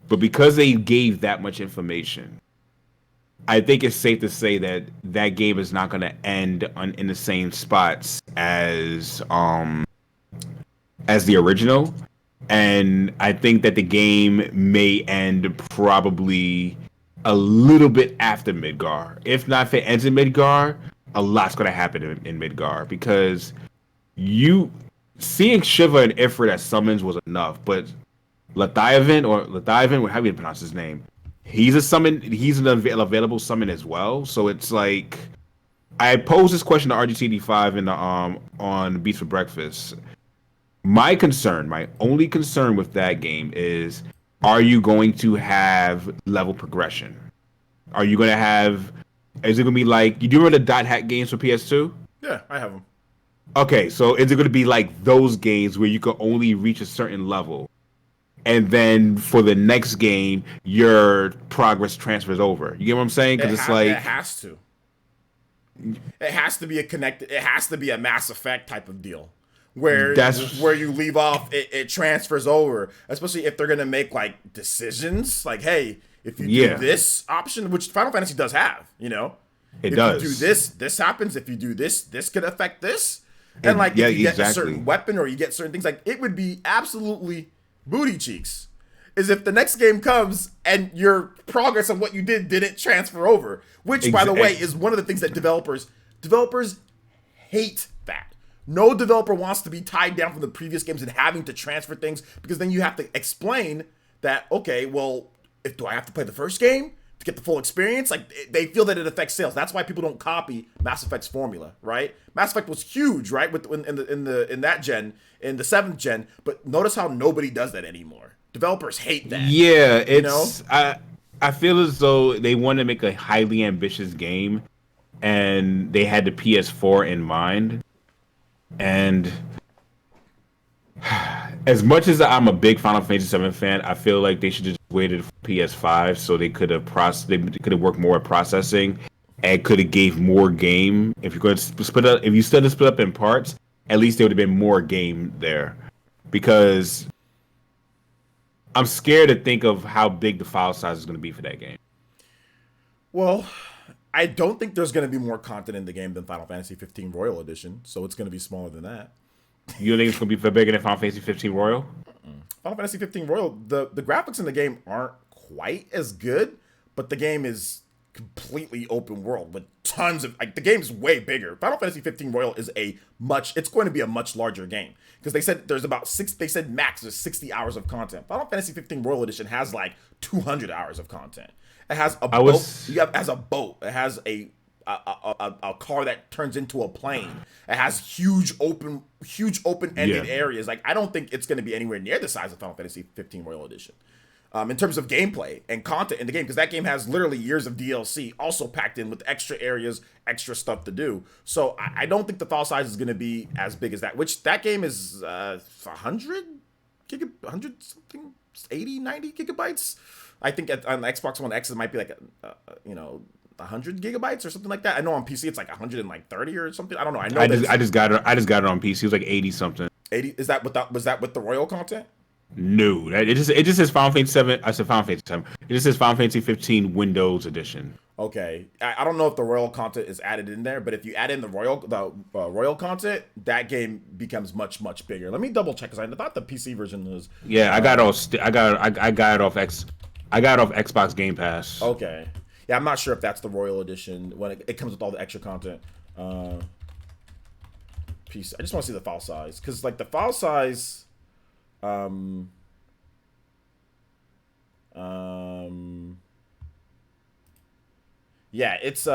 But because they gave that much information, I think it's safe to say that that game is not going to end in the same spots as the original, and I think that the game may end probably a little bit after Midgar. If not, if it ends in Midgar, a lot's going to happen in Midgar because you seeing Shiva and Ifrit as summons was enough, but Lathiaven, how do you pronounce his name? He's a summon. He's an available summon as well. So it's like I posed this question to RGTD5 in the on Beats for Breakfast. My only concern with that game is, are you going to have level progression? Are you going to have? Is it going to be like you do remember the dot hack games for PS2? Yeah, I have them. Okay, so is it going to be like those games where you can only reach a certain level, and then for the next game your progress transfers over? You get what I'm saying? Because it's like it has to. It has to be a connected. It has to be a Mass Effect type of deal, where you leave off, it transfers over. Especially if they're gonna make like decisions, like hey, if you do this option, which Final Fantasy does have, you know, it if does. you do this, this happens. If you do this, this could affect this. And like if you get a certain weapon or you get certain things, like it would be absolutely booty cheeks. Is if the next game comes and your progress on what you didn't transfer over, which by the way is one of the things that developers hate that. No developer wants to be tied down from the previous games and having to transfer things because then you have to explain that, okay, well, do I have to play the first game to get the full experience? Like they feel that it affects sales. That's why people don't copy Mass Effect's formula, right? Mass Effect was huge, right? In that gen, in the 7th gen, but notice how nobody does that anymore. Developers hate that. Yeah, it's I feel as though they want to make a highly ambitious game and they had the PS4 in mind. And as much as I'm a big Final Fantasy VII fan, I feel like they should just waited for PS5 so they could have worked more at processing and could have gave more game. If you're going to split up, if you still split up in parts, at least there would have been more game there. Because I'm scared to think of how big the file size is going to be for that game. Well, I don't think there's going to be more content in the game than Final Fantasy 15 Royal Edition, so it's going to be smaller than that. You don't think it's going to be bigger than Final Fantasy 15 Royal? Final Fantasy 15 Royal, the graphics in the game aren't quite as good, but the game is completely open world with tons of like the game's way bigger. Final Fantasy 15 Royal is it's going to be a much larger game because they said there's about they said max is 60 hours of content. Final Fantasy 15 Royal Edition has like 200 hours of content. It has a boat. It has a boat. It has a car that turns into a plane. It has huge open-ended areas. Like I don't think it's going to be anywhere near the size of Final Fantasy 15 Royal Edition. In terms of gameplay and content in the game, because that game has literally years of DLC also packed in with extra areas, extra stuff to do. So I don't think the file size is going to be as big as that, which that game is 100 something, 80, 90 gigabytes. I think on the Xbox One X, it might be like, 100 gigabytes or something like that. I know on PC it's like 130 or something. I don't know. I know. I just got it on PC. It was like 80 something. 80 was that with the Royal content? No, it just says Final Fantasy 7. I said Final Fantasy 7. It just says Final Fantasy 15 Windows Edition. Okay, I don't know if the Royal content is added in there, but if you add in the Royal content, that game becomes much bigger. Let me double check because I thought the PC version was. Yeah, I got it off Xbox Game Pass. Okay, yeah, I'm not sure if that's the Royal Edition when it comes with all the extra content. PC. I just want to see the file size because like the file size. Yeah, it's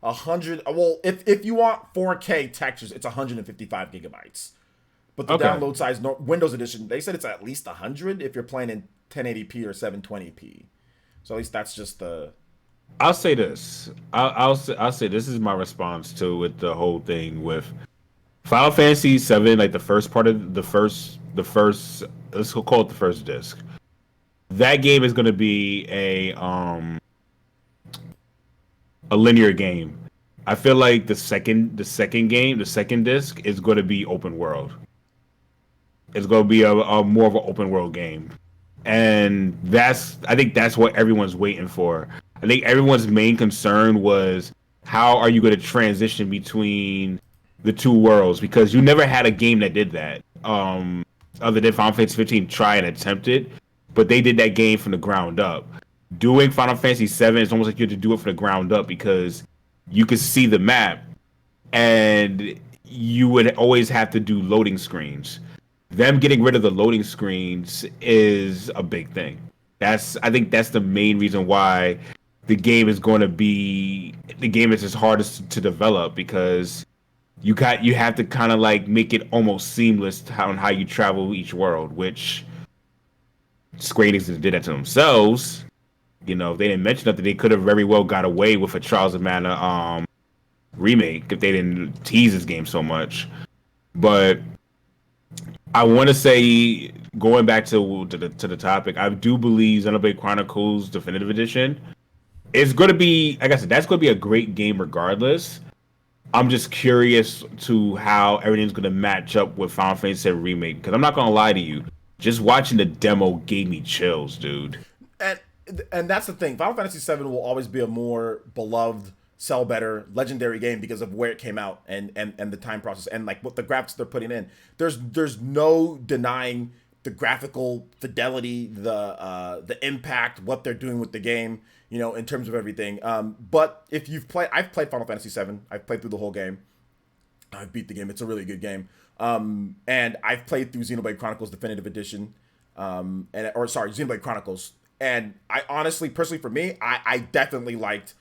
100. Well, if you want 4K textures, it's 155 gigabytes. But the Okay. download size, no, Windows Edition, they said it's at least 100 if you're playing in 1080p or 720p. So at least that's just the. I'll say this. I'll say this is my response to with the whole thing with Final Fantasy VII, like the first part of the first let's call it the first disc. That game is going to be a linear game. I feel like the second disc is going to be open world. It's going to be a more of an open world game, and I think that's what everyone's waiting for. I think everyone's main concern was how are you going to transition between the two worlds, because you never had a game that did that. Other than Final Fantasy 15 try and attempt it, but they did that game from the ground up. Doing Final Fantasy 7 is almost like you have to do it from the ground up because you could see the map and you would always have to do loading screens. Them getting rid of the loading screens is a big thing. I think that's the main reason why the game is as hard to develop, because you have to kind of like make it almost seamless on how you travel each world, which Square Enix did that to themselves. You know, if they didn't mention that, they could have very well got away with a Trials of Mana remake if they didn't tease this game so much. But I want to say, going back to the topic, I do believe Xenoblade Chronicles Definitive Edition is going to be, like I said, that's going to be a great game regardless. I'm just curious to how everything's going to match up with Final Fantasy VII Remake, because I'm not going to lie to you, just watching the demo gave me chills, dude. And and that's the thing. Final Fantasy VII will always be a more beloved, sell better, legendary game because of where it came out and the time process and like what the graphics they're putting in. There's no denying the graphical fidelity, the impact, what they're doing with the game, you know, in terms of everything. But if I've played Final Fantasy VII. I've played through the whole game. I've beat the game. It's a really good game. And I've played through Xenoblade Chronicles Definitive Edition, Xenoblade Chronicles. And I honestly, personally, for me, I definitely liked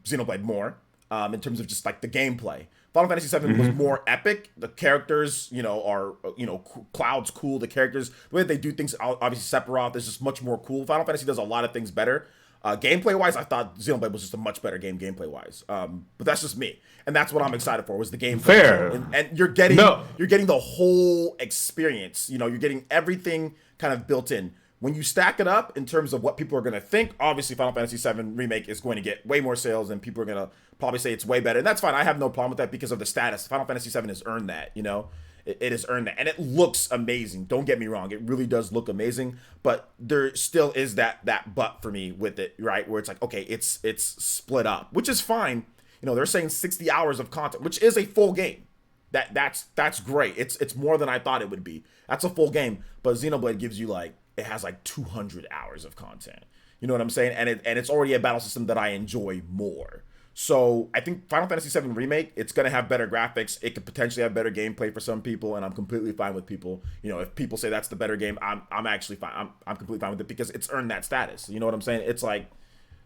Xenoblade more, in terms of just like the gameplay. Final Fantasy VII was more epic. The characters, you know, are, you know, Cloud's cool. The characters, the way they do things, obviously Sephiroth is just much more cool. Final Fantasy does a lot of things better. Gameplay wise, I thought Xenoblade was just a much better game gameplay wise. But that's just me, and that's what I'm excited for, was the gameplay. Fair. And you're getting the whole experience. You know, you're getting everything kind of built in. When you stack it up in terms of what people are going to think, obviously Final Fantasy VII Remake is going to get way more sales, and people are going to probably say it's way better. And that's fine. I have no problem with that because of the status. Final Fantasy VII has earned that, you know? It has earned that. And it looks amazing. Don't get me wrong. It really does look amazing. But there still is that but for me with it, right? Where it's like, okay, it's split up, which is fine. You know, they're saying 60 hours of content, which is a full game. That's great. It's more than I thought it would be. That's a full game. But Xenoblade gives you like, it has like 200 hours of content. You know what I'm saying? And it's already a battle system that I enjoy more. So I think Final Fantasy VII Remake, it's gonna have better graphics. It could potentially have better gameplay for some people, and I'm completely fine with people. You know, if people say that's the better game, I'm actually fine. I'm completely fine with it because it's earned that status. You know what I'm saying? It's like,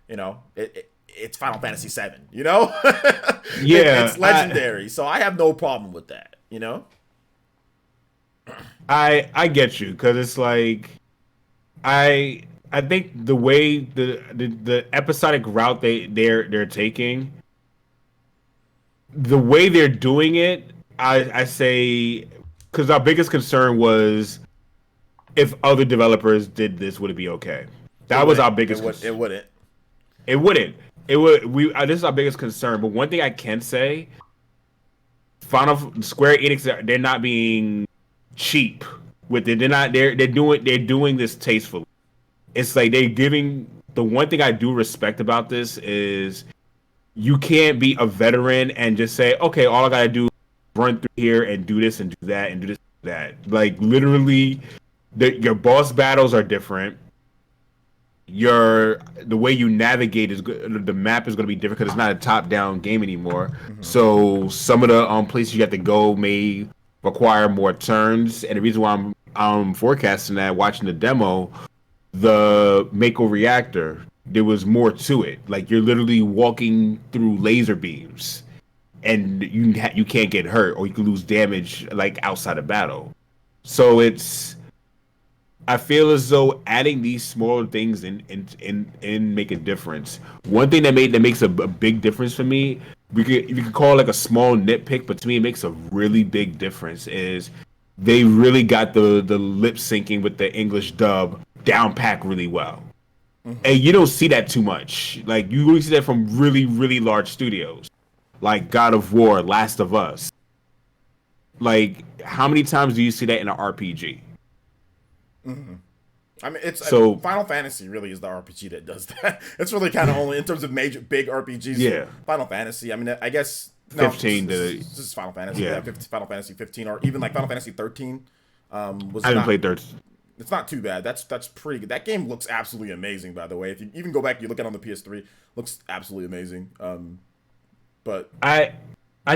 you know, it's Final Fantasy VII. You know, Yeah, it's legendary. So I have no problem with that. You know, I get you, because it's like I think the way the episodic route they're taking, the way they're doing it, I say, because our biggest concern was if other developers did this, would it be okay? That was our biggest. It wouldn't. It wouldn't. It would. This is our biggest concern. But one thing I can say, Square Enix, they're not being cheap with it. They're doing this tastefully. It's like they're giving. The one thing I do respect about this is you can't be a veteran and just say, okay, all I gotta do is run through here and do this and do that and do this and that. Like literally, your boss battles are different. The way you navigate is good. The map is going to be different because it's not a top-down game anymore. So some of the places you have to go may require more turns. And the reason why I'm forecasting that, watching the demo, the Mako reactor, there was more to it. Like you're literally walking through laser beams, and you can't get hurt or you can lose damage like outside of battle. So I feel as though adding these smaller things in make a difference. One thing that makes a big difference for me, you could call it like a small nitpick, but to me it makes a really big difference. Is they really got the lip syncing with the English dub down pack really well, and you don't see that too much. Like you only see that from really large studios, like God of War, Last of Us. Like how many times do you see that in an RPG? I mean, So Final Fantasy really is the RPG that does that. It's really kind of only in terms of major big RPGs. yeah, Final Fantasy. I mean, I guess no, 15 this is Final Fantasy. yeah. Yeah, Final Fantasy 15 or even like Final Fantasy 13. Was I haven't not. played third. It's not too bad. That's pretty good. That game looks absolutely amazing. By the way, if you even go back, you look at it on the PS3, looks absolutely amazing. But I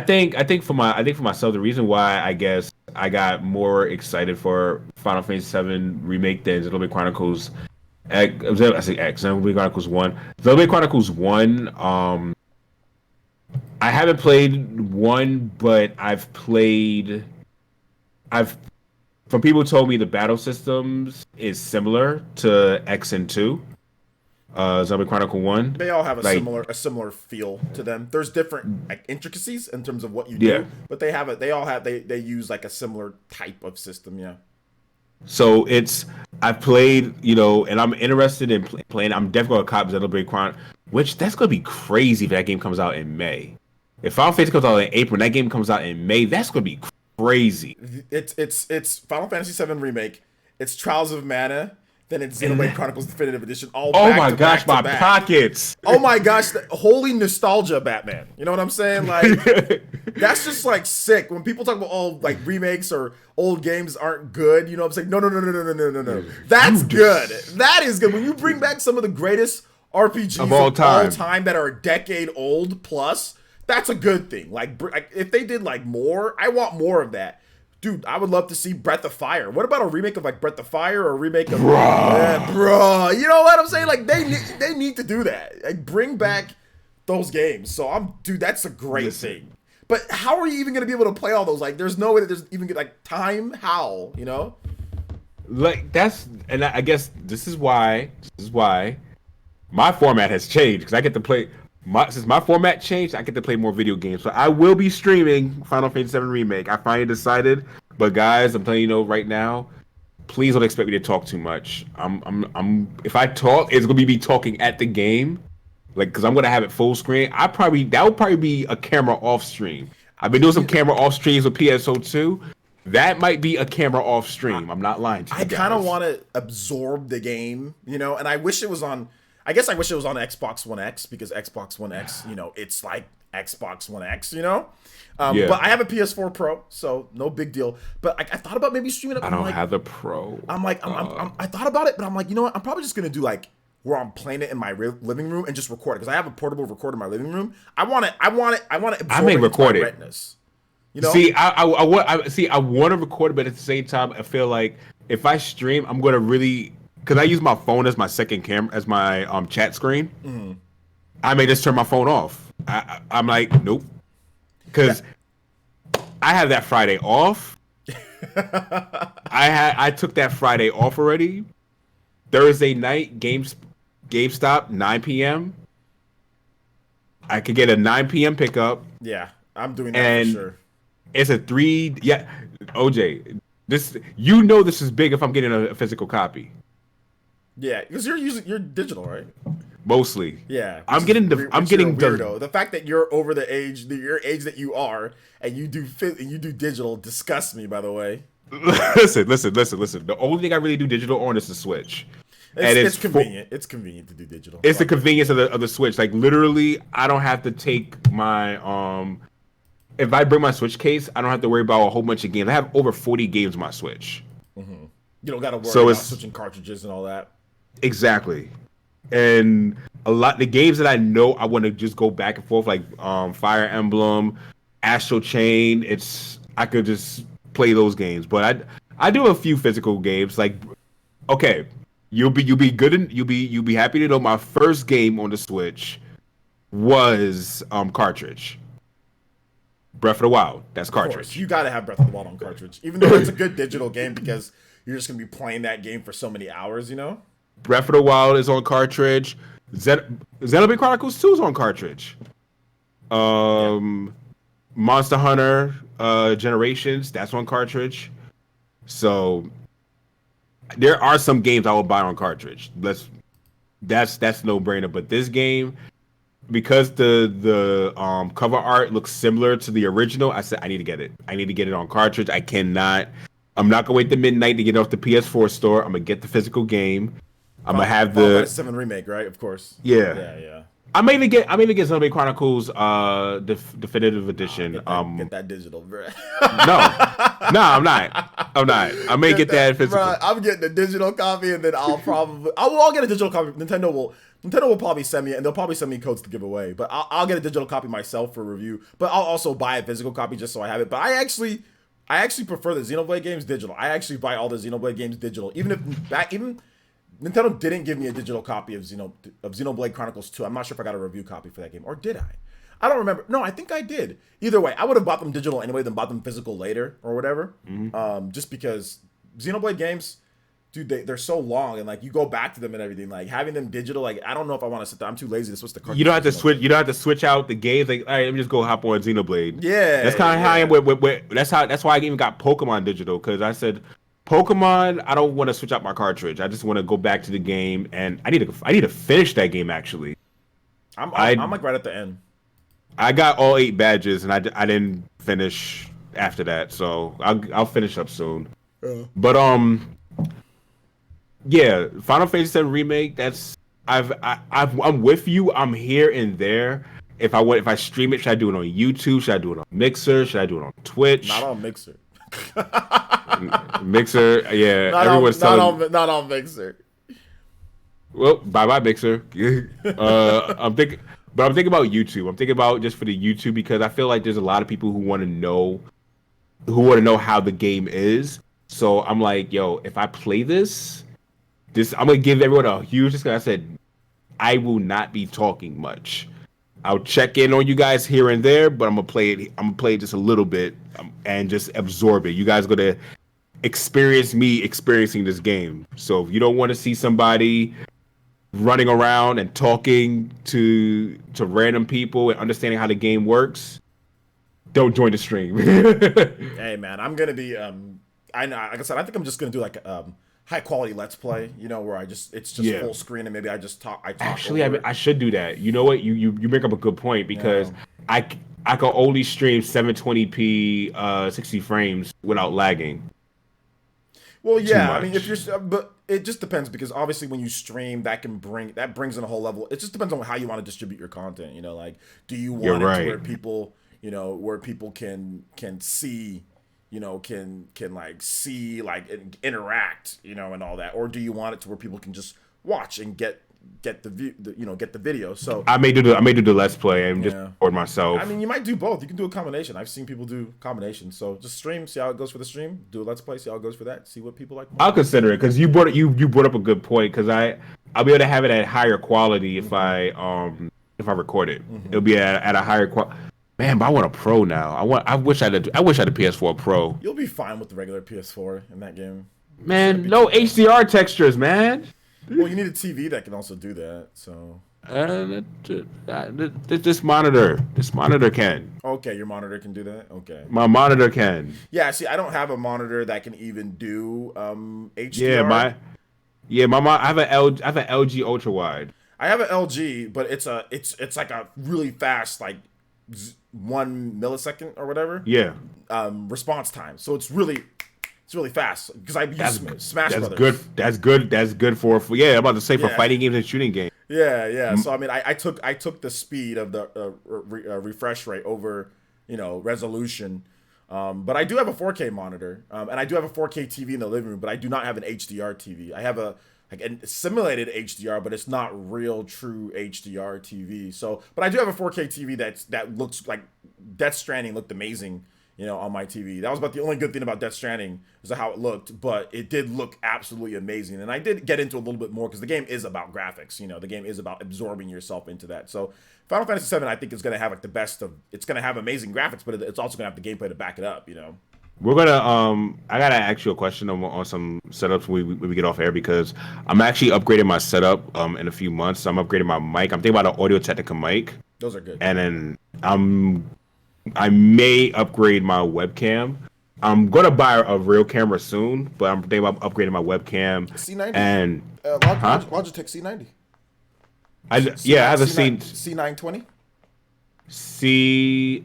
think for myself, the reason why I guess I got more excited for Final Fantasy VII remake than Xenoblade Chronicles X. I say X. Xenoblade Chronicles 1. Xenoblade Chronicles 1. I haven't played 1, but I've from people who told me the battle systems is similar to X and 2. Zombie Chronicle 1. they all have Like, a similar feel to them. There's different like intricacies in terms of what you yeah. do, but they have it. They all have they use like a similar type of system. Yeah. So I've played, and I'm interested in playing. I'm definitely gonna cop Xenoblade Chronicles, which that's gonna be crazy if that game comes out in May. If Final Fantasy comes out in April and that game comes out in May, that's gonna be crazy. It's Final Fantasy VII remake. It's Trials of Mana. Then it's Xenoblade Chronicles Definitive Edition. All Oh back my to gosh, back my to back. pockets! Oh my gosh, holy nostalgia, Batman. You know what I'm saying? Like, that's just like sick. When people talk about like remakes or old games aren't good, you know what I'm saying? No. That's good. That is good. When you bring back some of the greatest RPGs Of all time. that are a decade old plus, that's a good thing. Like, if they did like more, I want more of that. Dude, I would love to see Breath of Fire. What about a remake of like Breath of Fire or a remake of bruh? You know what I'm saying? Like they need to do that. Like bring back those games. So dude, that's a great thing. But how are you even gonna be able to play all those? Like there's no way that there's even like time. How, you know? Like and I guess this is why my format has changed because I get to play. Since my format changed, I get to play more video games. So I will be streaming Final Fantasy VII Remake. I finally decided, but guys, I'm telling you right now, please don't expect me to talk too much. If I talk, it's gonna be me talking at the game, like because I'm gonna have it full screen. That would probably be a camera off stream. I've been doing some camera off streams with PSO2. That might be a camera off stream. I'm not lying to you. I kind of want to absorb the game, and I wish it was on. I guess I wish it was on Xbox One X because Xbox One X, it's like Xbox One X, Yeah. But I have a PS4 Pro, so no big deal. But I thought about maybe streaming it. I don't have the Pro. I thought about it, but I'm like, you know what? I'm probably just gonna do like where I'm playing it in my living room and just record it because I have a portable recorder in my living room. I want to absorb I may record it. retinas. You know? See, I want to record it, but at the same time, I feel like if I stream, I'm gonna really. Because I use my phone as my second camera, as my chat screen. Mm-hmm. I may just turn my phone off. I'm like, nope. Because I have that Friday off. I took that Friday off already. Thursday night, GameStop, 9 p.m. I could get a 9 p.m. pickup. Yeah, I'm doing that for sure. It's a 3. Yeah, OJ, this this is big if I'm getting a physical copy. Yeah, because you're digital, right? Mostly. Yeah. I'm getting weirdo. The fact that you're over your age that you are, and you do digital disgusts me. By the way. Listen. The only thing I really do digital on is the Switch. It's convenient. It's convenient to do digital. It's the convenience of the Switch. Like literally, I don't have to take my If I bring my Switch case, I don't have to worry about a whole bunch of games. I have over 40 games on my Switch. Mm-hmm. You don't got to worry about switching cartridges and all that. Exactly. And the games that I know I want to just go back and forth, like Fire Emblem, Astral Chain, I could just play those games. But I do a few physical games. Like, okay, you'll be happy to know my first game on the Switch was cartridge. Breath of the Wild. That's Of course, cartridge. you gotta have Breath of the Wild on cartridge, even though it's a good digital game because you're just gonna be playing that game for so many hours. You know. Breath of the Wild is on cartridge. Xenoblade Chronicles 2 is on cartridge. Yeah. Monster Hunter Generations, that's on cartridge. So there are some games I will buy on cartridge. That's no brainer. But this game, because the cover art looks similar to the original, I said I need to get it. I need to get it on cartridge. I cannot. I'm not gonna wait to midnight to get it off the PS4 store. I'm gonna get the physical game. I'm gonna have Final the Fantasy 7 remake, right? Of course. yeah. Yeah. I may even get Xenoblade Chronicles definitive edition. Get that digital, bro. No, I'm not. I may get that physical. Bro, I'm getting the digital copy, and then I'll get a digital copy. Nintendo will probably send me, and they'll probably send me codes to give away. But I'll get a digital copy myself for review. But I'll also buy a physical copy just so I have it. But I actually prefer the Xenoblade games digital. I actually buy all the Xenoblade games digital, even Nintendo didn't give me a digital copy of Xenoblade Chronicles 2. I'm not sure if I got a review copy for that game, or did I? I don't remember. No, I think I did. Either way, I would have bought them digital anyway, than bought them physical later or whatever. Just because Xenoblade games, dude, they're so long, and like you go back to them and everything. Like having them digital, like I don't know if I want to sit there. I'm too lazy to switch the cartridge. You don't have to switch. You don't have to switch out the games. Like, all right, let me just go hop on Xenoblade. Yeah, that's kind of how I am with. That's why I even got Pokemon digital, because I said Pokemon, I don't want to switch out my cartridge. I just want to go back to the game, and I need to finish that game actually. I'm like right at the end. I got all 8 badges, and I didn't finish after that, so I'll finish up soon. But yeah, Final Fantasy 7 remake. That's I'm with you. I'm here and there. If I stream it, should I do it on YouTube? Should I do it on Mixer? Should I do it on Twitch? Not on Mixer. Mixer, yeah. Everyone's telling. Not on Mixer. Well, bye Mixer. I'm thinking about YouTube. I'm thinking about just for the YouTube, because I feel like there's a lot of people who want to know how the game is. So I'm like, yo, if I play this, I'm gonna give everyone a huge discount. I said I will not be talking much. I'll check in on you guys here and there, but I'm gonna play it just a little bit, and just absorb it. You guys are gonna experience me experiencing this game. So if you don't want to see somebody running around and talking to random people and understanding how the game works, don't join the stream. Hey man, I'm gonna be I know, like I said, I think I'm just gonna do like high quality let's play, where it's just full screen, and maybe I talk. Actually, I should do that. You know what? You bring up a good point, because I can only stream 720p 60 frames without lagging. Well, yeah, I mean, if you're, but it just depends, because obviously when you stream, that brings in a whole level. It just depends on how you want to distribute your content. Like, do you want it to where people, where people can see, can like see, like interact, and all that, or do you want it to where people can just watch and get the view, get the video? So I may do the let's play and just record myself. I mean, you might do both. You can do a combination. I've seen people do combinations. So just stream, see how it goes for the stream. Do a let's play, see how it goes for that. See what people like more. I'll consider it, because you brought up a good point, because I'll be able to have it at higher quality if I record it. It'll be at a higher quality. Man, but I want a Pro now. I wish I had a PS4 Pro. You'll be fine with the regular PS4 in that game. Man, no HDR textures, man. Well, you need a TV that can also do that. So this monitor can. Okay, your monitor can do that. Okay, my monitor can. Yeah, see, I don't have a monitor that can even do HDR. I have an LG ultra wide. I have an LG, but it's like a really fast, like 1 millisecond or whatever. Yeah. Response time. So it's really fast, because I use Smash Brothers. That's good for I'm about to say for fighting games and shooting games. Yeah. So I mean, I took the speed of the refresh rate over resolution. But I do have a 4K monitor, and I do have a 4K TV in the living room, but I do not have an HDR TV. I have a simulated HDR, but it's not real true HDR TV. So, but I do have a 4K TV that looks like Death Stranding looked amazing on my TV. That was about the only good thing about Death Stranding is how it looked, but it did look absolutely amazing. And I did get into a little bit more because the game is about graphics. The game is about absorbing yourself into that. So Final Fantasy VII, I think, is going to have like the best of. It's going to have amazing graphics, but it's also going to have the gameplay to back it up. We're gonna I gotta ask you a question on some setups when we get off air because I'm actually upgrading my setup in a few months. So I'm upgrading my mic. I'm thinking about an Audio Technica mic. Those are good. And then I may upgrade my webcam. I'm gonna buy a real camera soon, but I'm thinking about upgrading my webcam. C90 and Logitech C90. I have a C920.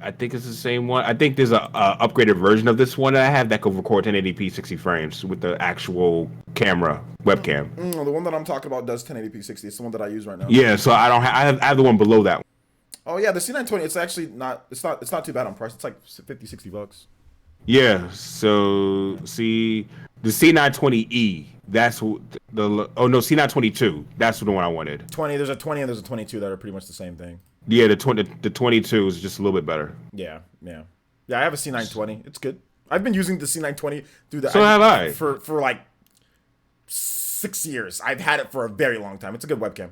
I think it's the same one. I think there's a upgraded version of this one that I have that can record 1080p 60 frames with the actual camera webcam. The one that I'm talking about does 1080p 60. It's the one that I use right now. Yeah, so I don't have I have the one below that one. Oh yeah, the C920. It's actually not. It's not too bad on price. It's like $50-$60. Yeah. So see the C920E. That's C922. That's the one I wanted. There's a 20 and there's a 22 that are pretty much the same thing. Yeah, the 22 is just a little bit better. Yeah. I have a C920. It's good. I've been using the C920 through the. So have I. For like 6 years. I've had it for a very long time. It's a good webcam.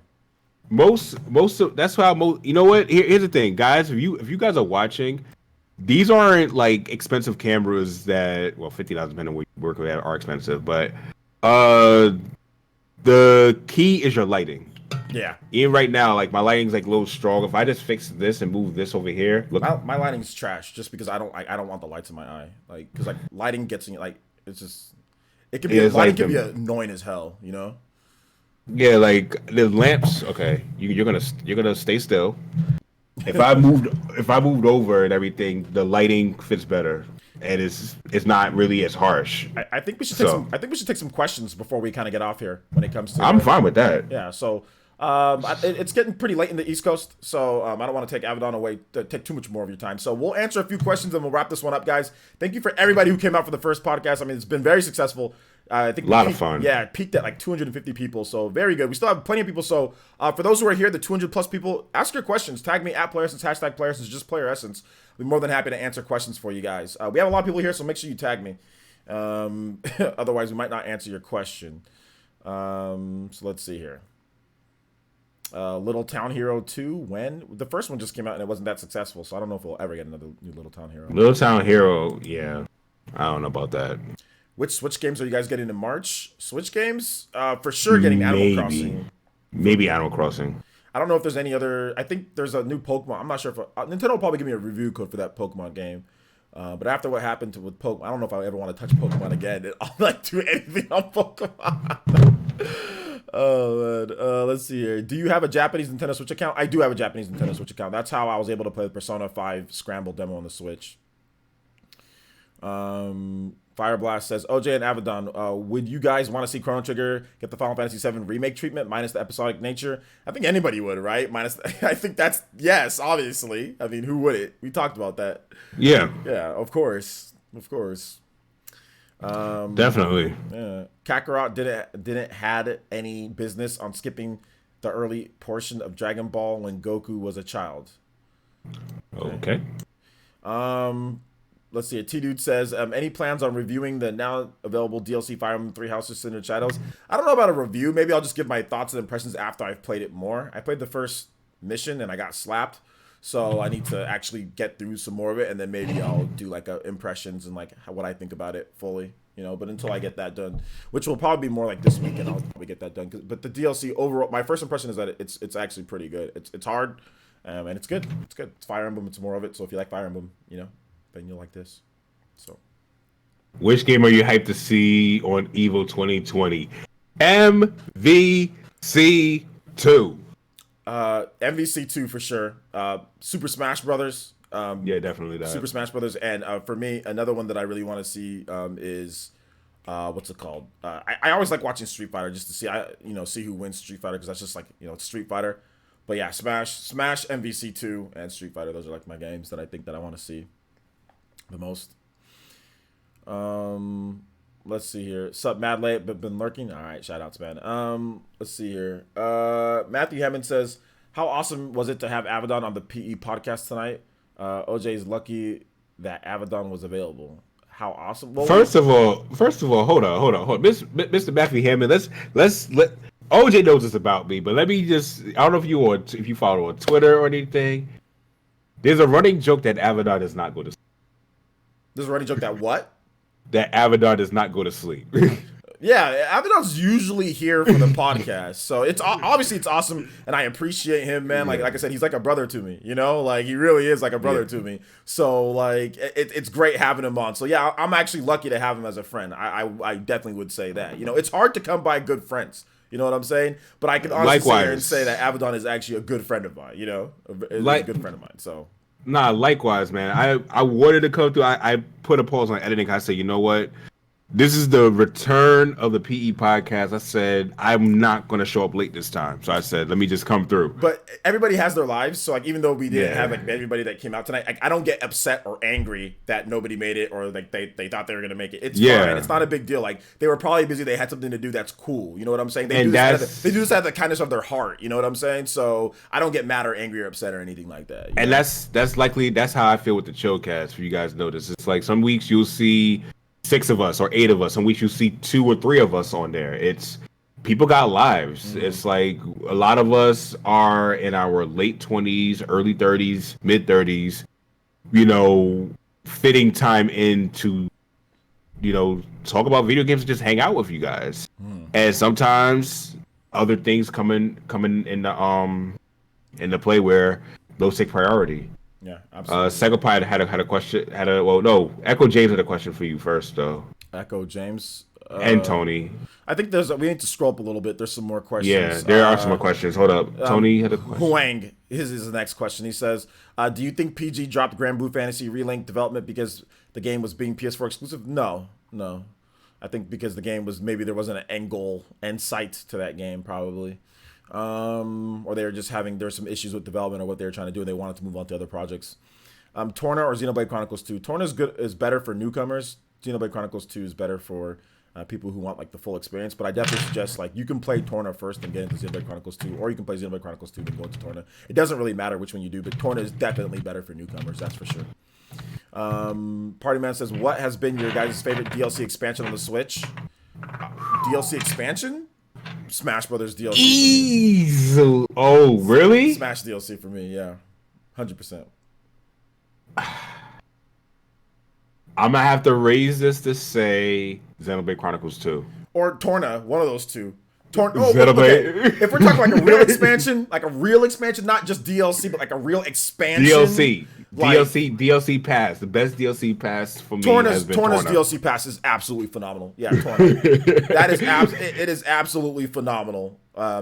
Most of that's how most. You know what? Here's the thing, guys. If you guys are watching, these aren't like expensive cameras that $50 depending on what you work with are expensive, but the key is your lighting. Yeah. Even right now, like my lighting's like a little strong. If I just fix this and move this over here, look. My lighting's trash just because I don't want the lights in my eye. Like because like lighting gets in like it's just it can be lighting can be annoying as hell. Yeah, like the lamps. Okay, you're gonna stay still. If I moved over and everything, the lighting fits better, and it's not really as harsh. I think we should take some questions before we kind of get off here when it comes to. I'm fine with that. Yeah. So. It's getting pretty late in the East Coast, so I don't want to take Avedon away, take too much more of your time. So we'll answer a few questions and we'll wrap this one up, guys. Thank you for everybody who came out for the first podcast. I mean, it's been very successful. I think a lot of fun. Yeah, it peaked at like 250 people, so very good. We still have plenty of people. So for those who are here, the 200 plus people, ask your questions. Tag me at PlayerEssence, hashtag PlayerEssence, just PlayerEssence. I'll be more than happy to answer questions for you guys. We have a lot of people here, so make sure you tag me. Otherwise, we might not answer your question. So let's see here. Little Town Hero 2, when? The first one just came out and it wasn't that successful, so I don't know if we'll ever get another new Little Town Hero. Little Town Hero, yeah. I don't know about that. Which Switch games are you guys getting in March? Switch games? For sure getting Animal Crossing. Maybe Animal Crossing. I don't know if there's any other... I think there's a new Pokemon. I'm not sure if... Nintendo will probably give me a review code for that Pokemon game. But after what happened with Pokemon, I don't know if I ever want to touch Pokemon again. I'll like do anything on Pokemon. Oh man, let's see here. Do you have a Japanese Nintendo Switch account? I do have a Japanese Nintendo Switch account. That's how I was able to play the Persona 5 Scramble demo on the Switch. Fireblast says, OJ and Avedon, would you guys want to see Chrono Trigger get the Final Fantasy VII remake treatment minus the episodic nature? I think anybody would, right? I think that's yes, obviously. I mean, who wouldn't? We talked about that. Yeah. Yeah, of course. Definitely. Yeah. Kakarot didn't had any business on skipping the early portion of Dragon Ball when Goku was a child. Okay. Let's see. T-Dude says, any plans on reviewing the now available DLC Fire Emblem Three Houses Cinder Shadows? I don't know about a review. Maybe I'll just give my thoughts and impressions after I've played it more. I played the first mission and I got slapped. So I need to actually get through some more of it, and then maybe I'll do like impressions and like what I think about it fully, But until I get that done, which will probably be more like this weekend, I'll probably get that done. But the DLC overall, my first impression is that it's actually pretty good. It's hard, and it's good. It's good. It's Fire Emblem. It's more of it. So if you like Fire Emblem, then you'll like this. So, which game are you hyped to see on EVO 2020? MVC 2. MVC 2 for sure. Super Smash Brothers. Yeah, definitely that. Super Smash Brothers, and for me, another one that I really want to see is what's it called? I always like watching Street Fighter just to see see who wins Street Fighter because that's just like it's Street Fighter. But yeah, Smash, MVC 2, and Street Fighter. Those are like my games that I think that I want to see the most. Let's see here. Sup, Mad Late, but been lurking. All right, shout outs, man. Let's see here. Matthew Hammond says, how awesome was it to have Avedon on the PE podcast tonight? OJ is lucky that Abaddon was available. How awesome! Well, First of all, hold on, Mr. Matthew Hammond. Let OJ knows this about me, but let me just. I don't know if you follow on Twitter or anything. There's a running joke that Abaddon does not go to sleep. There's a running joke that what? That Abaddon does not go to sleep. Yeah, Abaddon's usually here for the podcast, so it's obviously it's awesome, and I appreciate him, man. Like I said, he's like a brother to me, you know, like he really is like a brother to me. So like it's great having him on. So yeah, I'm actually lucky to have him as a friend. I definitely would say that. You know, it's hard to come by good friends. You know what I'm saying? But I can honestly sit here and say that Abaddon is actually a good friend of mine. You know, a good friend of mine. So. Nah, likewise, man. I wanted to come through. I put a pause on editing. I said, you know what? This is the return of the PE podcast. I said, I'm not going to show up late this time. So I said, let me just come through. But everybody has their lives. So like, even though we didn't have like everybody that came out tonight, like, I don't get upset or angry that nobody made it or like they thought they were going to make it. It's fine. It's not a big deal. Like they were probably busy. They had something to do. That's cool. You know what I'm saying? They do this out of the kindness of their heart. You know what I'm saying? So I don't get mad or angry or upset or anything like that. And that's how I feel with the Chillcast. For you guys notice, it's like some weeks you'll see 6 of us or 8 of us. Some weeks you see 2 or 3 of us on there. It's people got lives. It's like a lot of us are in our late 20s, early 30s, mid 30s, you know, fitting time into, you know, talk about video games and just hang out with you guys. And sometimes other things come in the play where those take priority. Yeah, absolutely. Segapie had a question. Echo James had a question for you first, though. Echo James and Tony. I think we need to scroll up a little bit. There's some more questions. Yeah, there are some more questions. Hold up, Tony had a question. Huang, his is the next question. He says, "Do you think PG dropped Grand Blue Fantasy Relink development because the game was being PS4 exclusive?" No. I think because the game was maybe there wasn't an end sight to that game probably. Or they were just there's some issues with development or what they were trying to do and they wanted to move on to other projects. Torna or Xenoblade Chronicles 2. Torna is better for newcomers. Xenoblade Chronicles 2 is better for people who want like the full experience. But I definitely suggest like you can play Torna first and get into Xenoblade Chronicles 2, or you can play Xenoblade Chronicles 2 and go into Torna. It doesn't really matter which one you do, but Torna is definitely better for newcomers. That's for sure. Party Man says, "What has been your guys' favorite DLC expansion on the Switch?" DLC expansion? Smash Brothers DLC. Easy. Oh, really? Smash DLC for me, yeah. 100%. I'm gonna have to raise this to say Xenoblade Chronicles 2. Or Torna, one of those two. Okay. If we're talking like a real expansion, not just DLC, but like a real expansion. DLC pass. The best DLC pass for me has been Torna's Torna. DLC pass is absolutely phenomenal. Yeah, Torna. It is absolutely phenomenal.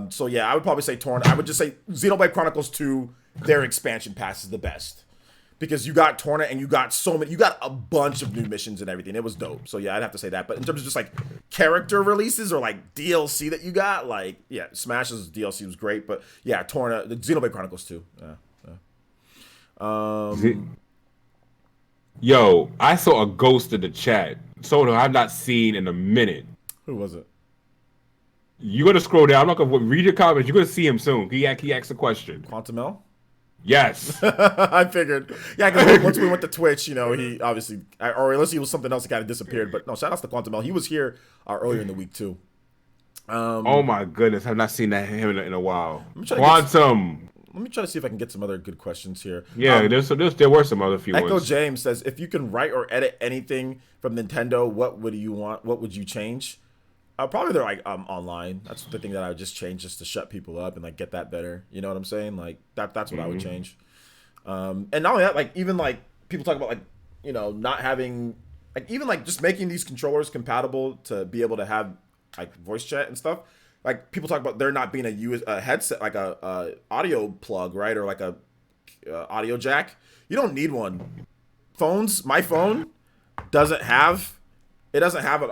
So yeah, I would probably say Torna. I would just say Xenoblade Chronicles 2, their expansion pass is the best. Because you got Torna and you got a bunch of new missions and everything. It was dope. So yeah, I'd have to say that. But in terms of just like character releases or like DLC that you got, like yeah, Smash's DLC was great. But yeah, Torna, the Xenoblade Chronicles 2. Yo, I saw a ghost in the chat. Someone I've not seen in a minute. Who was it? You're gonna scroll down. I'm not gonna read your comments. You're gonna see him soon. He asked a question. Quantumel? Yes. I figured. Yeah, because once we went to Twitch, you know, he obviously, or unless he was something else, he kind of disappeared. But no, shout outs to Quantumel. He was here earlier in the week too. Oh my goodness, I've not seen him in a while. Quantum. Let me try to see if I can get some other good questions here. Yeah, there were some other few Echo ones. James says, if you can write or edit anything from Nintendo, what would you want? What would you change? Probably they're like online. That's the thing that I would just change just to shut people up and like get that better. You know what I'm saying? Like that's what I would change. And not only that, like even like people talk about like, you know, not having like even like just making these controllers compatible to be able to have like voice chat and stuff. Like people talk about there not being a headset, like a audio plug, right? Or like a audio jack. You don't need one. My phone doesn't have an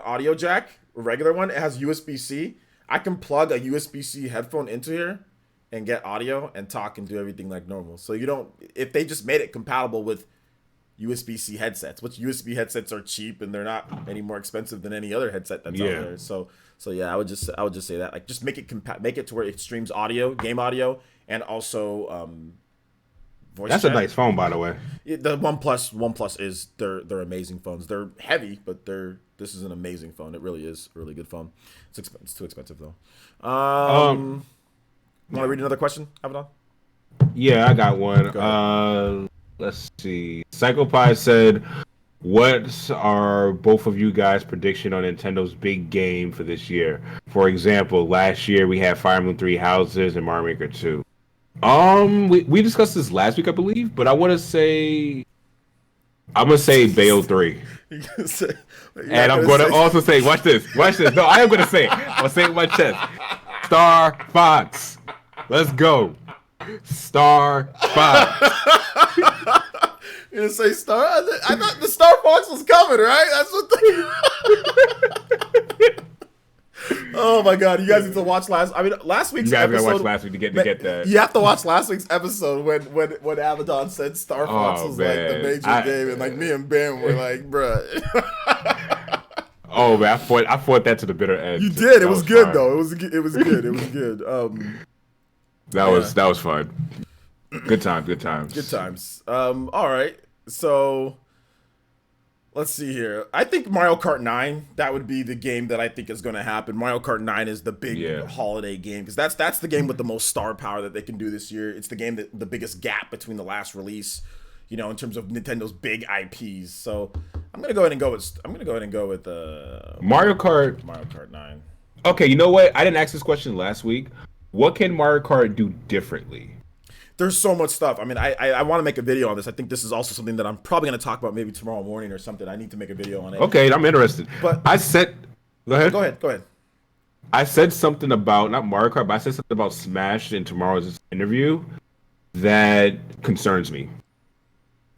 audio jack, a regular one. It has USB-C. I can plug a USB-C headphone into here and get audio and talk and do everything like normal. So if they just made it compatible with USB-C headsets, which USB headsets are cheap and they're not any more expensive than any other headset that's out there. So yeah, I would just say that, like, just make it to where it streams audio, game audio, and also voice That's chat. a nice phone, by the way. The OnePlus is they're amazing phones. They're heavy, but this is an amazing phone. It really is a really good phone. It's too expensive though. Want to read another question, Abaddon? Yeah, I got one. Go ahead. Let's see. Psychopie said, "What are both of you guys' prediction on Nintendo's big game for this year? For example, last year we had Fire Emblem Three Houses and Mario Maker 2. We discussed this last week, I believe, but I'm gonna say Bayo 3. And I'm gonna also say, watch this. No, I am gonna say it. I'll say it with my chest. Star Fox. Let's go. Star Fox. You're gonna say Star? I thought the Star Fox was coming, right? That's what Oh my god, you guys need to watch last week's episode. You gotta watch last week to get that. You have to watch last week's episode when Abaddon said Star Fox was like the major game, and like me and Ben were like, bruh. Oh man, I fought that to the bitter end. You did. It was good though. It was good. It was good. That was fun. Good times. Good times. All right. So let's see here. I think Mario Kart 9, that would be the game that I think is going to happen. Mario Kart 9 is the big holiday game because that's the game with the most star power that they can do this year. It's the game that the biggest gap between the last release, in terms of Nintendo's big IPs. So I'm gonna go ahead and go with Mario Kart 9. Okay, you know what? I didn't ask this question last week. What can Mario Kart do differently? There's so much stuff. I mean, I want to make a video on this. I think this is also something that I'm probably going to talk about maybe tomorrow morning or something. I need to make a video on it. Okay, I'm interested. But Go ahead. Go ahead. I said something about, not Mario Kart, but I said something about Smash in tomorrow's interview that concerns me.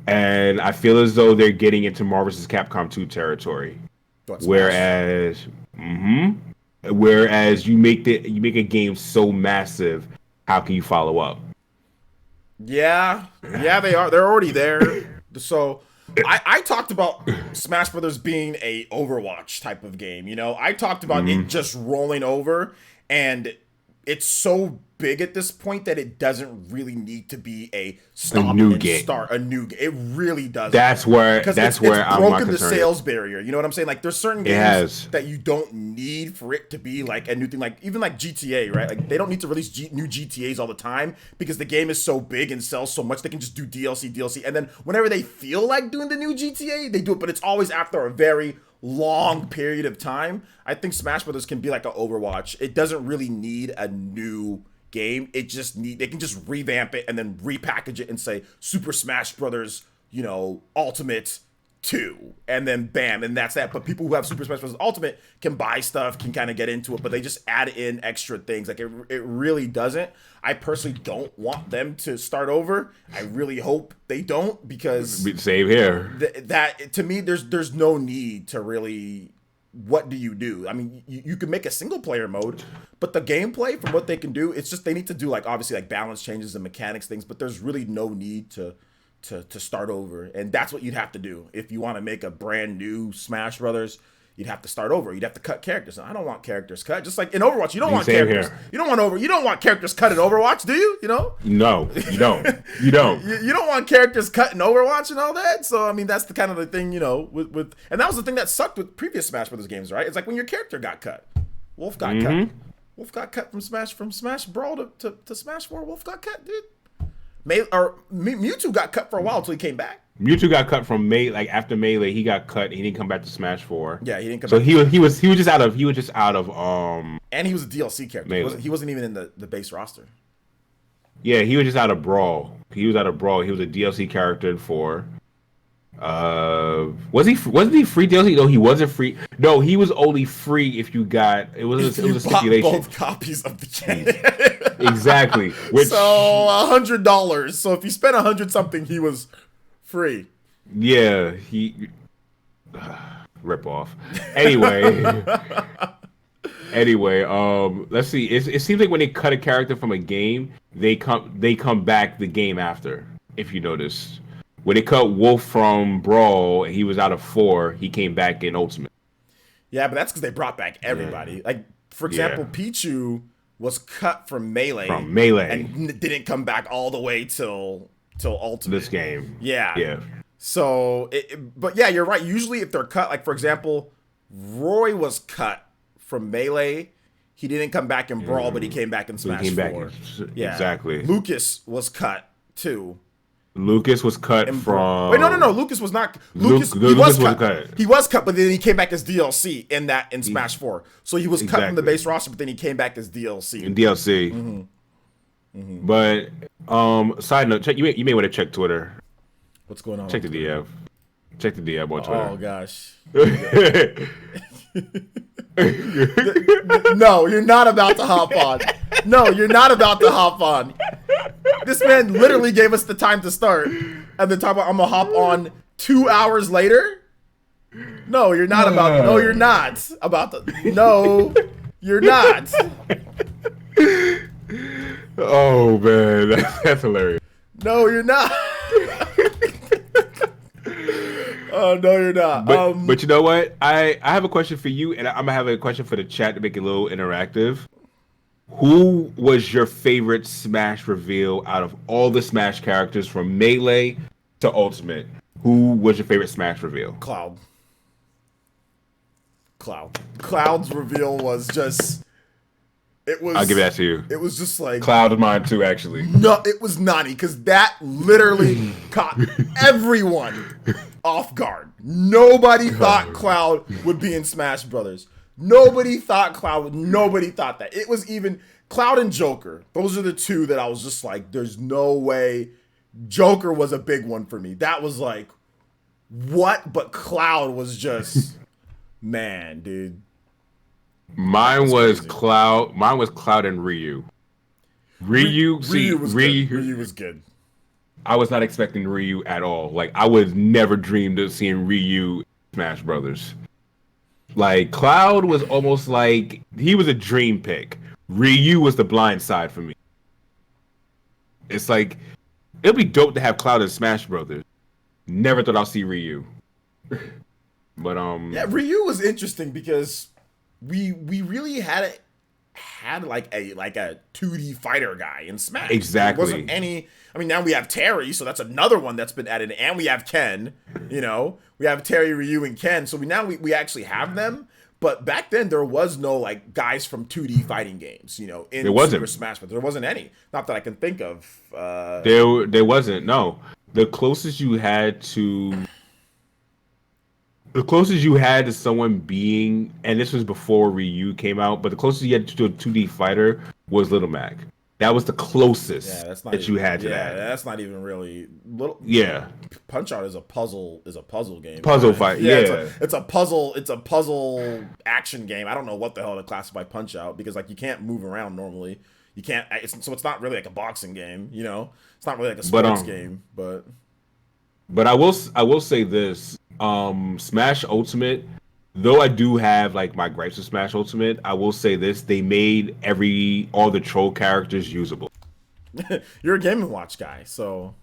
And I feel as though they're getting into Marvel vs. Capcom 2 territory. Whereas you make a game so massive, how can you follow up? Yeah, they are. They're already there. So I talked about Smash Brothers being a Overwatch type of game. I talked about it just rolling over, and it's so big at this point that it doesn't really need to be a new game. It really doesn't. That's where it's broken the sales barrier. You know what I'm saying? Like there's certain games that you don't need for it to be like a new thing. Like even like GTA, right? Like they don't need to release new GTAs all the time because the game is so big and sells so much. They can just do DLC, and then whenever they feel like doing the new GTA, they do it. But it's always after a very long period of time. I think Smash Brothers can be like an Overwatch. It doesn't really need a new game. They can just revamp it and then repackage it and say Super Smash Brothers, Ultimate 2, and then bam, and that's that. But people who have Super Smash Bros. Ultimate can buy stuff, can kind of get into it, but they just add in extra things. Like it really doesn't. I personally don't want them to start over. I really hope they don't, because same here. That to me, there's no need to really. What do you do? I mean, you can make a single player mode, but the gameplay from what they can do, it's just they need to do like obviously like balance changes and mechanics things, but there's really no need to start over. And that's what you'd have to do if you want to make a brand new Smash Brothers. You'd have to start over. You'd have to cut characters. I don't want characters cut. Just like in Overwatch, you don't want characters. Here. You don't want characters cut in Overwatch, do you? No, you don't. You don't. You don't want characters cut in Overwatch and all that. So I mean, that's the kind of the thing, with and that was the thing that sucked with previous Smash Brothers games, right? It's like when your character got cut. Wolf got cut. Wolf got cut from Smash Brawl to Smash 4. Wolf got cut, dude. Mewtwo got cut for a while until he came back. Mewtwo got cut from after Melee. He got cut. He didn't come back to Smash 4. Yeah, he didn't come. So back. he was just out of And he was a DLC character. He wasn't even in the base roster. Yeah, he was just out of Brawl. He was a DLC character in 4. Wasn't he free DLC? No, he wasn't free. No, he was only free if you got it was a stipulation. Both copies of the game. Exactly. So $100. So if you spent $100 something, he was free. Yeah, he rip off. Anyway, let's see. It seems like when they cut a character from a game, they come back the game after. If you notice, when they cut Wolf from Brawl, and he was out of 4, he came back in Ultimate. Yeah, but that's because they brought back everybody. Yeah. Like for example, Pichu was cut from Melee. And didn't come back all the way till till Ultimate. This game. Yeah. Yeah. So, but yeah, you're right. Usually, if they're cut, like for example, Roy was cut from Melee. He didn't come back in Brawl, but he came back in Smash 4. Yeah. Exactly. Lucas was cut too. Lucas was cut from. Wait, no. Lucas was not. Lucas was cut. He was cut, but then he came back as DLC in Smash 4. So he was cut from the base roster, but then he came back as DLC. In DLC. But side note, you may want to check Twitter. What's going on? Check the DM. Check the DM on Twitter. Oh gosh. No, you're not about to hop on. No, you're not about to hop on. This man literally gave us the time to start, and then talk about I'm gonna hop on 2 hours later. No, you're not about. No, you're not about to. No, you're not. Oh man, that's hilarious. No, you're not. Oh no, you're not. But you know what? I have a question for you, and I'm gonna have a question for the chat to make it a little interactive. Who was your favorite Smash reveal out of all the Smash characters from Melee to Ultimate? Who was your favorite Smash reveal? Cloud. Cloud's reveal was just. It was. I'll give that to you. It was just like Cloud is mine too, actually. No, it was Nani because that literally caught everyone off guard. Nobody thought Cloud would be in Smash Brothers. Nobody thought Cloud. Nobody thought that. It was even Cloud and Joker. Those are the two that I was just like, there's no way. Joker was a big one for me. That was like, what? But Cloud was just, man, dude. Mine was Cloud. Mine was Cloud and Ryu. Ryu was good. I was not expecting Ryu at all. Like I would never dreamed of seeing Ryu in Smash Brothers. Like Cloud was almost like he was a dream pick. Ryu was the blind side for me. It's like it'll be dope to have Cloud in Smash Brothers. Never thought I'll see Ryu. But yeah, Ryu was interesting because we really had like a 2D fighter guy in Smash. Exactly. There wasn't any. I mean, now we have Terry, so that's another one that's been added, and we have Ken. You know, we have Terry, Ryu, and Ken. So we actually have them. But back then there was no like guys from 2D fighting games. You know, in Super Smash, but there wasn't any. Not that I can think of. There wasn't. No, the closest you had to. The closest you had to someone being, and this was before Ryu came out, but the closest you had to a 2D fighter was Little Mac. That was the closest you had to that. That's not even really little. Yeah, Punch Out is a puzzle game. Puzzle fight. Yeah, it's a puzzle action game. I don't know what the hell to classify Punch Out because like you can't move around normally. You can't. So it's not really like a boxing game. You know, it's not really like a sports game. But I will say this. Smash Ultimate, though I do have like my gripes with Smash Ultimate, I will say this: they made all the troll characters usable. You're a Game & Watch guy, so.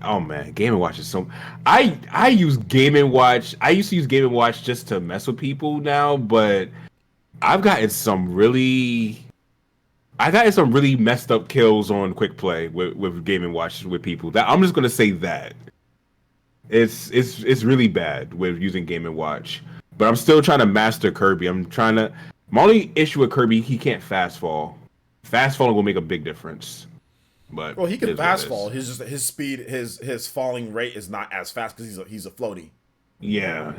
Oh man, Game & Watch is so. I use Game & Watch. I used to use Game & Watch just to mess with people now, but I've gotten some really messed up kills on quick play with Game & Watch with people. That I'm just gonna say that. It's really bad with using Game & Watch, but I'm still trying to master Kirby. My only issue with Kirby, he can't fast fall. Fast falling will make a big difference. But he can fast fall. His speed, his falling rate is not as fast because he's a floaty. Yeah,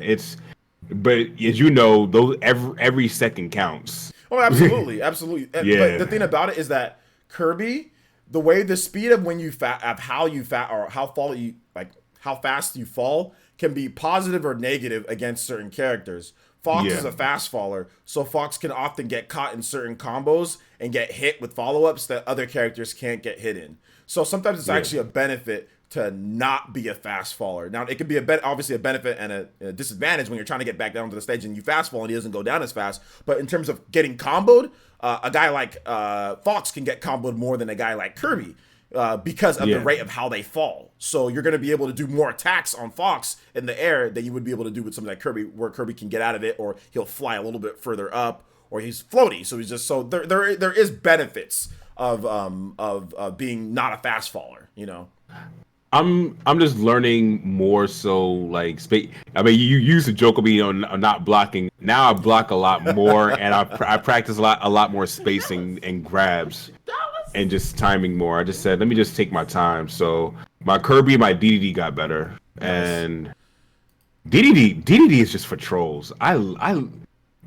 but as you know, those every second counts. Oh, absolutely. Yeah. But the thing about it is that Kirby, the way the speed of when you how fast you fall can be positive or negative against certain characters. Fox is a fast faller, so Fox can often get caught in certain combos and get hit with follow-ups that other characters can't get hit in. So sometimes it's actually a benefit to not be a fast faller. Now, it could be obviously a benefit and a disadvantage when you're trying to get back down to the stage and you fast fall and he doesn't go down as fast. But in terms of getting comboed, a guy like Fox can get comboed more than a guy like Kirby. Because of the rate of how they fall. So you're going to be able to do more attacks on Fox in the air than you would be able to do with something like Kirby, where Kirby can get out of it, or he'll fly a little bit further up, or he's floaty. So there is benefits of being not a fast faller, you know. I'm just learning more so like space. I mean, you used to joke with me on not blocking. Now I block a lot more, and I practice a lot more spacing and grabs and just timing more. I just said let me just take my time. So my Kirby, my DDD got better, Nice. and DDD is just for trolls. I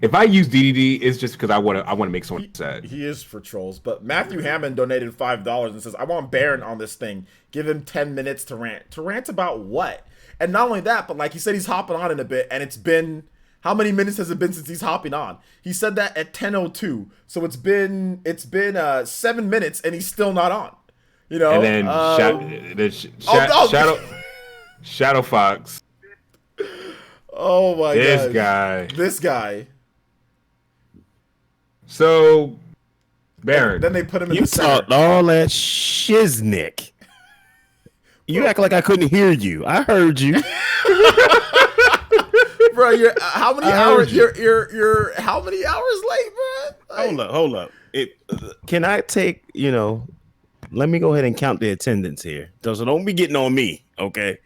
if I use DDD, it's just because I want to make someone sad. He is for trolls, but Matthew Hammond donated $5 and says, "I want Baron on this thing. Give him 10 minutes to rant. To rant about what? And not only that, but like he said, he's hopping on in a bit, and it's been how many minutes has it been since he's hopping on? He said that at 10:02, so it's been 7 minutes, and he's still not on. You know, And then Shadow Fox. oh my god, This guy. this guy. So Baron. Then they put him in You the center. talked all that shiznick. You act like I couldn't hear you. I heard you. Bro, you're how many I hours? heard you. You're how many hours late, bro? Like, Hold up. Can I take, let me go ahead and count the attendance here. So don't be getting on me, okay?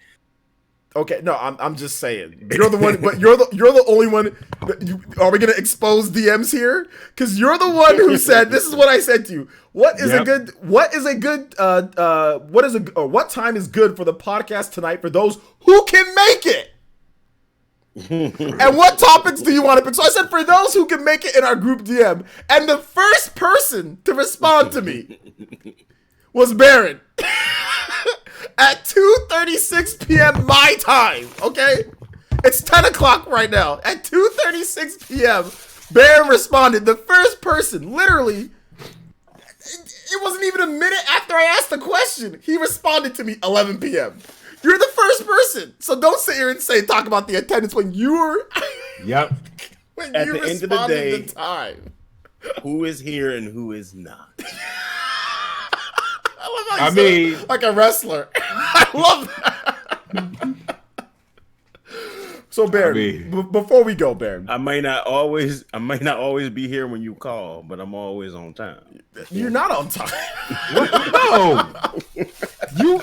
okay, no, I'm just saying. You're the one, but you're the only one. Are we gonna expose DMs here? Because you're the one who said this is what I said to you. What is what time is good for the podcast tonight for those who can make it? And what topics do you want to pick? So I said for those who can make it in our group DM, and the first person to respond to me was Baron at 2:36 p.m. my time. Okay, it's 10 o'clock right now. At 2:36 p.m., Baron responded. The first person, literally, it wasn't even a minute after I asked the question. He responded to me 11 p.m. You're the first person, so don't sit here and talk about the attendance when you're. Yep. When At you the end of the responded day, to time. Who is here and who is not? I love how I you mean- said it like a wrestler. I love that. So Baron, before we go, Baron, I might not always be here when you call, but I'm always on time. you're not on time. No. You.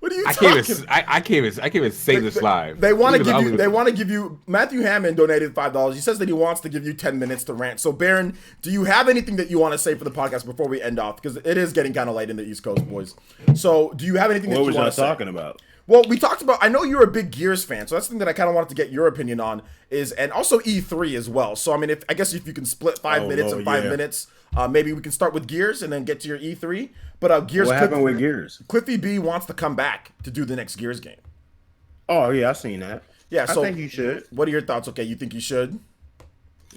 What are you I talking? can't even say this live. They want to Because give I'll you. leave it- They want to give you. Matthew Hammond donated $5. He says that he wants to give you 10 minutes to rant. So Baron, do you have anything that you want to say for the podcast before we end off? Because it is getting kind of late in the East Coast, boys. So do you have anything that What you was want y'all to say? talking about? Well, we talked about. I know you're a big Gears fan, so that's the thing that I kind of wanted to get your opinion on. And also E3 as well. So I mean, I guess if you can split 5 minutes and 5 minutes, maybe we can start with Gears and then get to your E3. But Gears. What happened with Gears? Cliffy B wants to come back to do the next Gears game. Oh yeah, I seen that. Yeah, so I think you should. What are your thoughts? Okay, you think you should?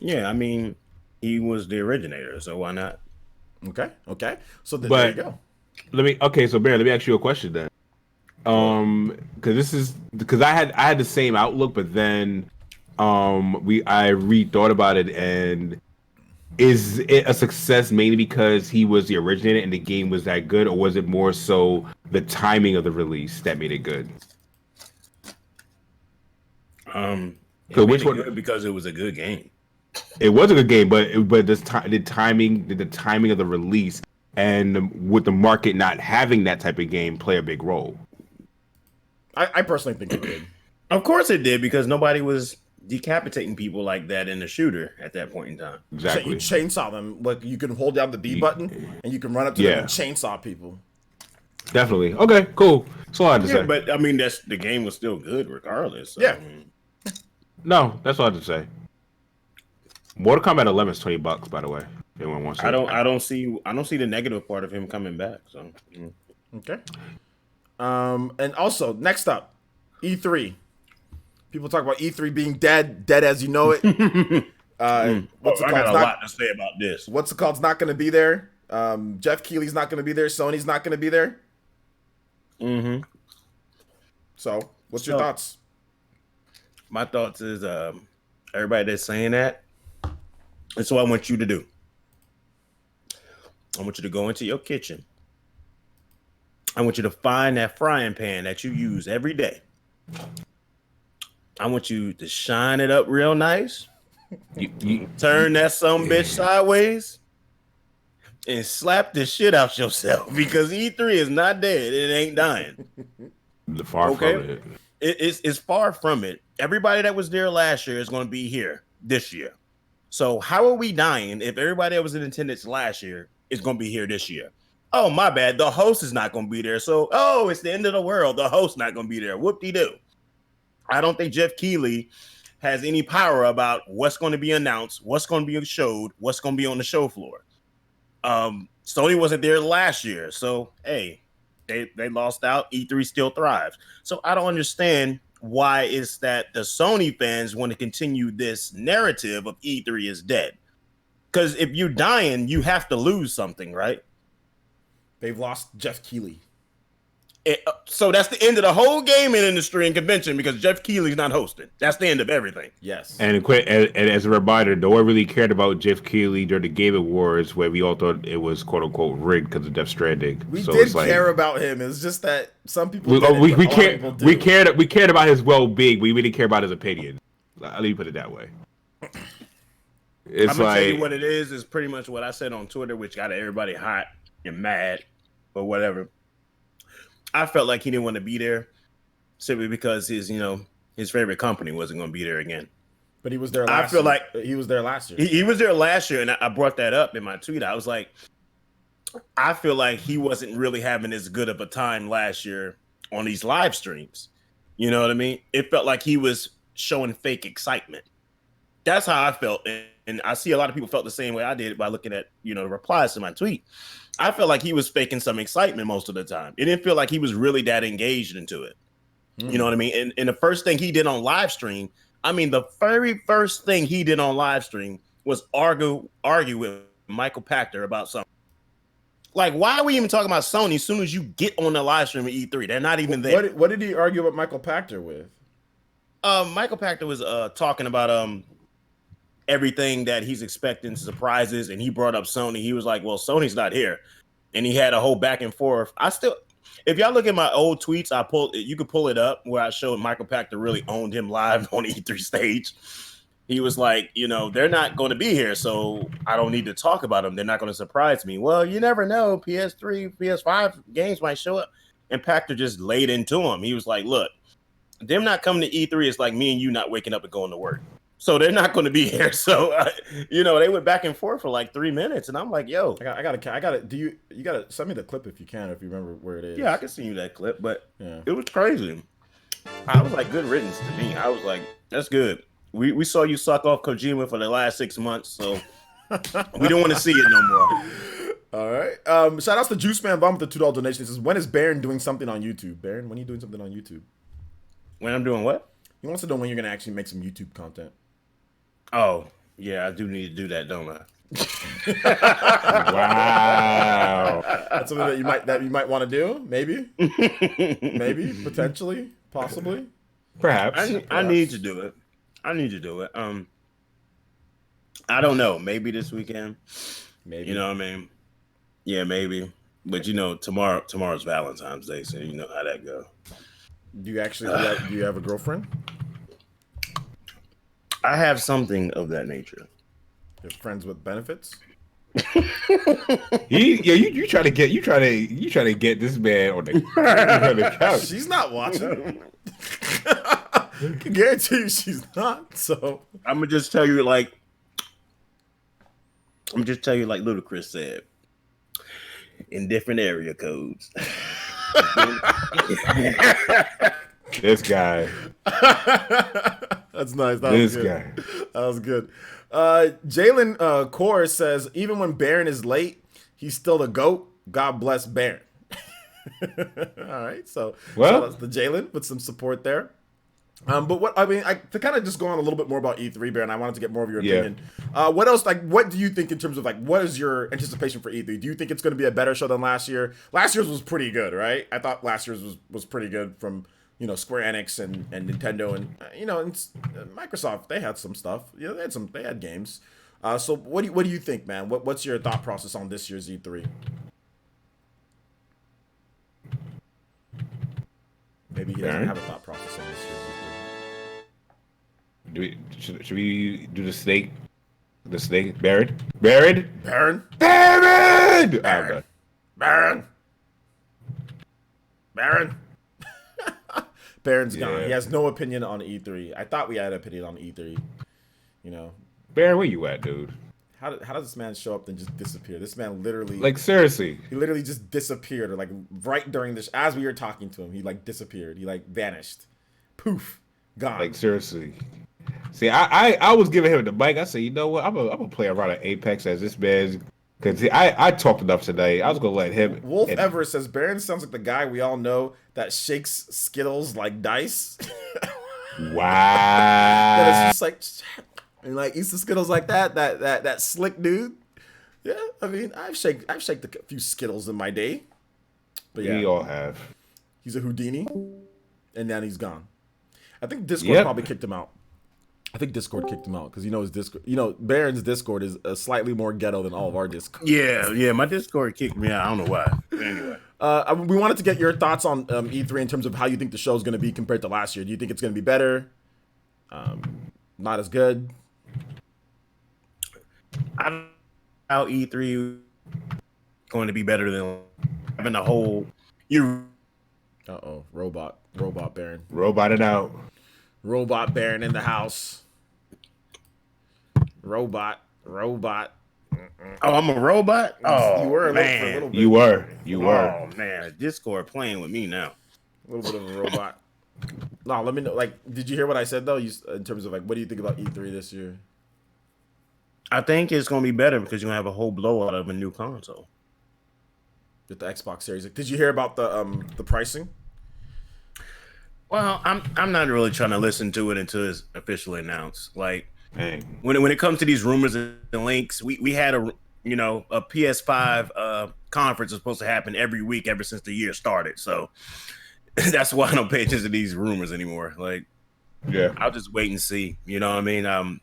Yeah, I mean, he was the originator, so why not? Okay. So there you go. So Baron, let me ask you a question then. Because I had the same outlook, but then I rethought about it, and is it a success mainly because he was the originator and the game was that good, or was it more so the timing of the release that made it good? Which one? Good because it was a good game. It was a good game, but the timing of the release and with the market not having that type of game play a big role. I personally think it did. Of course it did, because nobody was decapitating people like that in the shooter at that point in time. Exactly. You chainsaw them. Like you can hold down the B button and you can run up to them and chainsaw people. Definitely. Okay, cool. That's all I had to say. But I mean, the game was still good regardless. So, Yeah. I mean, No, that's all I had to say. Mortal Kombat 11 is $20, by the way. If anyone wants to. I don't see the negative part of him coming back. So Okay. And also next up, E3. People talk about E3 being dead as you know it. I got a lot to say about this. What's it called? It's not going to be there. Jeff Keighley's not going to be there. Sony's not going to be there. Mm-hmm. So, what's your thoughts? My thoughts is everybody that's saying that. That's what I want you to do. I want you to go into your kitchen. I want you to find that frying pan that you use every day. I want you to shine it up real nice. You turn that sumbitch sideways and slap the shit out yourself because E3 is not dead. It ain't dying. Far from it. It's far from it. Everybody that was there last year is going to be here this year. So how are we dying if everybody that was in attendance last year is going to be here this year? Oh, my bad. The host is not going to be there. So, it's the end of the world. The host's not going to be there. Whoop-de-doo. I don't think Jeff Keighley has any power about what's going to be announced, what's going to be showed, what's going to be on the show floor. Sony wasn't there last year. So, hey, they lost out. E3 still thrives. So I don't understand why it's that the Sony fans want to continue this narrative of E3 is dead. Because if you're dying, you have to lose something, right? They've lost Jeff Keighley. So that's the end of the whole gaming industry and convention because Jeff Keighley's not hosting. That's the end of everything. Yes. And as a reminder, no one really cared about Jeff Keighley during the Game Awards, where we all thought it was "quote unquote" rigged because of Death Stranding. We did care about him. It's just that some people we cared about his well-being. We didn't care about his opinion. Let me put it that way. It's I'm gonna tell you what it is. Is pretty much what I said on Twitter, which got everybody hot and mad, but whatever. I felt like he didn't want to be there simply because his favorite company wasn't going to be there again. But he was there last year. I feel like he was there last year. He was there last year, and I brought that up in my tweet. I was like, I feel like he wasn't really having as good of a time last year on these live streams. You know what I mean? It felt like he was showing fake excitement. That's how I felt. And I see a lot of people felt the same way I did by looking at, the replies to my tweet. I felt like he was faking some excitement most of the time. It didn't feel like he was really that engaged into it. You know what I mean? And the first thing he did on live stream, the very first thing he did on live stream was argue with Michael Pachter about something. Like, why are we even talking about Sony as soon as you get on the live stream at E3? They're not even there. What did he argue with Michael Pachter with? Michael Pachter was talking about everything that he's expecting, surprises, and he brought up Sony. He was like, well, Sony's not here. And he had a whole back and forth. If y'all look at my old tweets, you could pull it up where I showed Michael Pachter really owned him live on the E3 stage. He was like, they're not going to be here, so I don't need to talk about them. They're not going to surprise me. Well, you never know. PS3, PS5 games might show up. And Pachter just laid into him. He was like, look, them not coming to E3 is like me and you not waking up and going to work. So they're not going to be here. So, they went back and forth for like 3 minutes. And I'm like, yo. I got to, you got to send me the clip if you can, if you remember where it is. Yeah, I can send you that clip, but It was crazy. I was like, good riddance to me. I was like, that's good. We saw you suck off Kojima for the last 6 months, so we don't want to see it no more. All right. Shout outs to Juice Man Bum with the $2 donation. He says, when is Baron doing something on YouTube? Baron, when are you doing something on YouTube? When I'm doing what? He wants to know when you're going to actually make some YouTube content. Oh, yeah, I do need to do that, don't I? Wow. That's something that you might want to do? Maybe? Maybe? Potentially? Possibly? Perhaps. I need to do it. I don't know. Maybe this weekend. Maybe. You know what I mean? Yeah, maybe. But tomorrow's Valentine's Day, so you know how that goes. Do you have a girlfriend? I have something of that nature. You're friends with benefits? You try to get this man on the couch. She's not watching. I can guarantee you she's not. So I'm gonna just tell you like Ludacris said, in different area codes. This guy. That's nice. Guy. That was good. Jalen Core says, even when Baron is late, he's still the GOAT. God bless Baron. All right. So shout outs to Jalen with some support there. But to kind of just go on a little bit more about E3, Baron, I wanted to get more of your opinion. What else, what do you think in terms of what is your anticipation for E3? Do you think it's going to be a better show than last year? Last year's was pretty good, right? I thought last year's was pretty good from, Square Enix and Nintendo and, Microsoft. They had some stuff. They had games. So what do you think, man? What's your thought process on this year's E3? Maybe he doesn't have a thought process on this year's E3. Should we do the snake This thing, Baron, Baron, Baron, Baron, Baron, Baron, Baron. Baron's gone. He has no opinion on E3. I thought we had an opinion on E3. You know, Baron, where you at, dude? how does this man show up and just disappear? This man literally, Like seriously, he literally just disappeared. Or like right during this, as we were talking to him, he like disappeared. He like vanished. Poof, gone. like seriously. See, I was giving him the mic. I said, you know what? I'm gonna play around at Apex as this man's. Because I talked enough today. I was going to let him. Wolf Everest says, Baron sounds like the guy we all know that shakes Skittles like dice. Wow. That is just like, and like eats the Skittles like that slick dude. Yeah, I mean, I've shaked a few Skittles in my day. But yeah. We all have. He's a Houdini, and now he's gone. I think Discord probably kicked him out. I think Discord kicked him out because his Discord. Baron's Discord is slightly more ghetto than all of our Discord. Yeah, my Discord kicked me out. I don't know why. Anyway, we wanted to get your thoughts on E3 in terms of how you think the show is going to be compared to last year. Do you think it's going to be better? Not as good? I don't know how E3 going to be better than having a whole. Robot Baron. Robot it out. Robot Baron in the house. Robot. Oh, I'm a robot? Oh, you were man. For a little bit. You were. Oh, man. Discord playing with me now. A little bit of a robot. No, let me know. Like, did you hear what I said, though? In terms of, like, what do you think about E3 this year? I think it's going to be better because you're going to have a whole blowout of a new console. With the Xbox Series. Did you hear about the pricing? Well, I'm not really trying to listen to it until it's officially announced. Like, Dang. when it comes to these rumors and links, we had a PS5 conference is supposed to happen every week ever since the year started. So that's why I don't pay attention to these rumors anymore. Like, yeah, I'll just wait and see. You know what I mean?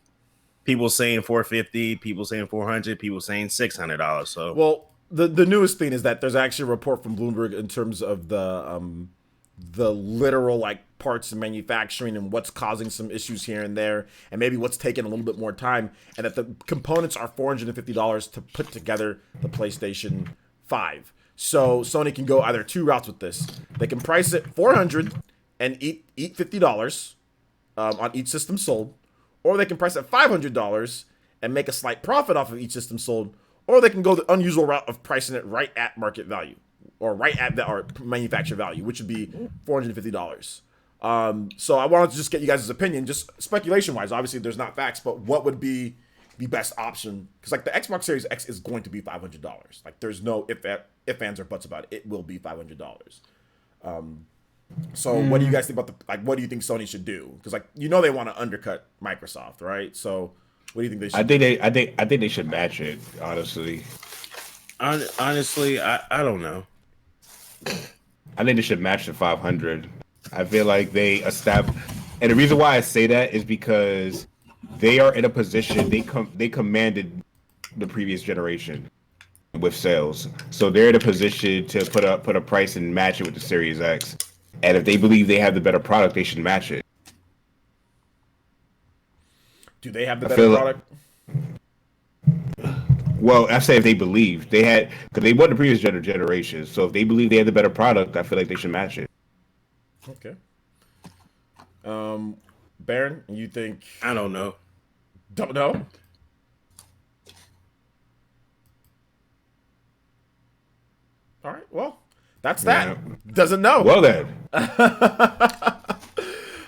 People saying $450, people saying $400, people saying $600. So the newest thing is that there's actually a report from Bloomberg in terms of the literal like parts and manufacturing and what's causing some issues here and there, and maybe what's taking a little bit more time, and that the components are $450 to put together the PlayStation 5. So Sony can go either two routes with this. They can price it $400 and eat $50 on each system sold, or they can price it $500 and make a slight profit off of each system sold, or they can go the unusual route of pricing it right at market value. Or right at our manufacturer value, which would be $450. So I wanted to just get you guys' opinion, just speculation-wise. Obviously, there's not facts, but what would be the best option? Because like the Xbox Series X is going to be $500. Like there's no if ands or buts about it. It will be $500. So what do you guys think about what do you think Sony should do? Because they want to undercut Microsoft, right? So what do you think they should? I think they should match it. Honestly, I don't know. I think they should match the 500. I feel like they established, and the reason why I say that is because they are in a position they commanded the previous generation with sales, so they're in a position to put a price and match it with the Series X. And if they believe they have the better product, they should match it. Do they have the better product? Well, I say if they believe they had, because they won the previous generation. So if they believe they have the better product, I feel like they should match it. Okay. Baron, you think? I don't know. Don't know? All right. Well, that's that. Doesn't know. Well then.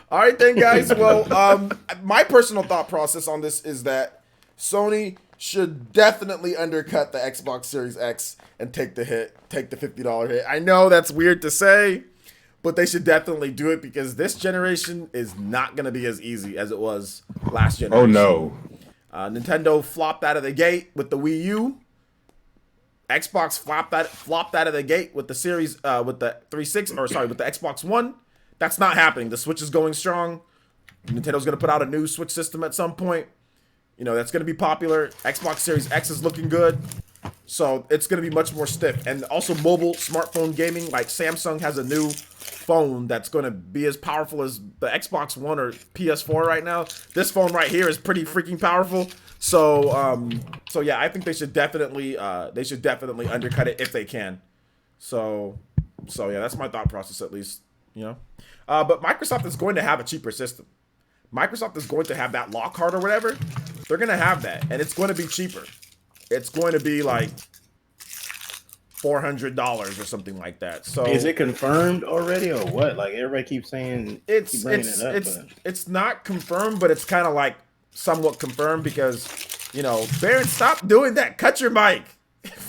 All right then, guys. Well, my personal thought process on this is that Sony should definitely undercut the Xbox Series X and take the $50 hit. I know that's weird to say, but they should definitely do it because this generation is not going to be as easy as it was last generation. Oh no. Nintendo flopped out of the gate with the Wii U. Xbox flopped out of the gate with the Series with the with the Xbox One. That's not happening. The Switch is going strong. Nintendo's going to put out a new Switch system at some point. That's going to be popular. Xbox Series X is looking good. So it's going to be much more stiff. And also mobile smartphone gaming, like Samsung has a new phone that's going to be as powerful as the Xbox One or PS4 right now. This phone right here is pretty freaking powerful. So yeah, I think they should definitely undercut it if they can. So yeah, that's my thought process at least. You know, but Microsoft is going to have a cheaper system. Microsoft is going to have that lock card or whatever. They're going to have that, and it's going to be cheaper. It's going to be like $400 or something like that. So is it confirmed already or what? Like everybody keeps saying, it's not confirmed, but it's kind of like somewhat confirmed because Baron, stop doing that. Cut your mic.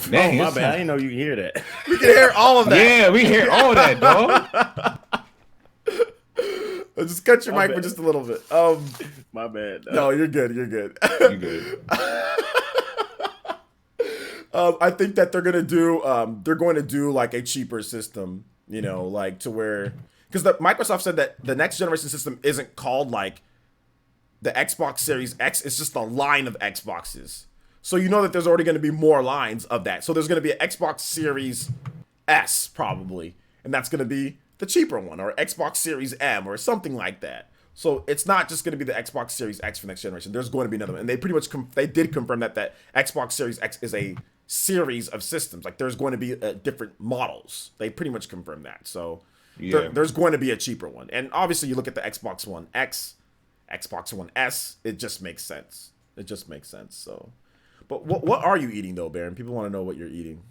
Man, my bad. I didn't know you could hear that. We can hear all of that. Yeah, we hear all that, dog. Just cut your mic for just a little bit. My bad. Dog. No, you're good. You're good. You good. I think that they're going to do like a cheaper system, like to where, because Microsoft said that the next generation system isn't called like the Xbox Series X. It's just a line of Xboxes. So you know that there's already going to be more lines of that. So there's going to be an Xbox Series S probably, and that's going to be the cheaper one, or Xbox Series M or something like that. So it's not just going to be the Xbox Series X for next generation. There's going to be another one. And they pretty much they did confirm that Xbox Series X is a series of systems. Like there's going to be different models. They pretty much confirmed that. So there's going to be a cheaper one. And obviously you look at the Xbox One X, Xbox One S, it just makes sense. It just makes sense. So, but what are you eating though, Baron? People want to know what you're eating.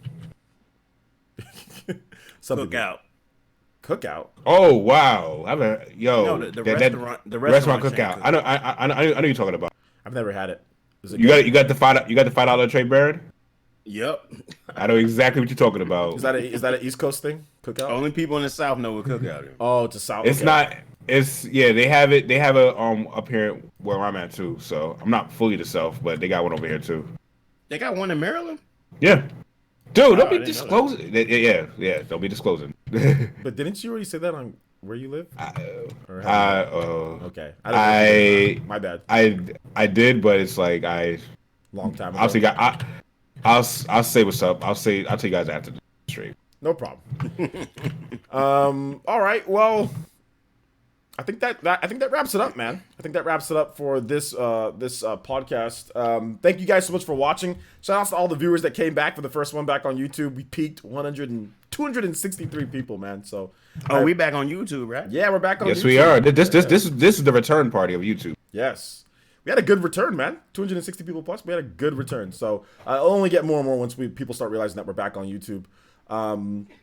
Cookout. Oh wow! The restaurant cookout. I know you're talking about. I've never had it. You got the $5 tray, Baron? Yep. I know exactly what you're talking about. Is that an East Coast thing? Cookout. Only people in the South know what cookout is. Oh, it's a South. It's not. It's They have it. They have a up here where I'm at too. So I'm not fully the South, but they got one over here too. They got one in Maryland. Yeah. Dude, don't be disclosing. Yeah, don't be disclosing. But didn't you already say that on where you live? Okay. My bad. I did, but it's like long time ago. Obviously, I'll say what's up. I'll tell you guys after the stream. No problem. All right. Well, I think that wraps it up, man. I think that wraps it up for this podcast. Thank you guys so much for watching. Shout out to all the viewers that came back for the first one back on YouTube. We peaked 263 people, man. So we back on YouTube, right? Yeah, we're back on. Yes, YouTube. we are. This is the return party of YouTube. Yes. We had a good return, man. 260 people plus. We had a good return. So I'll only get more and more once people start realizing that we're back on YouTube.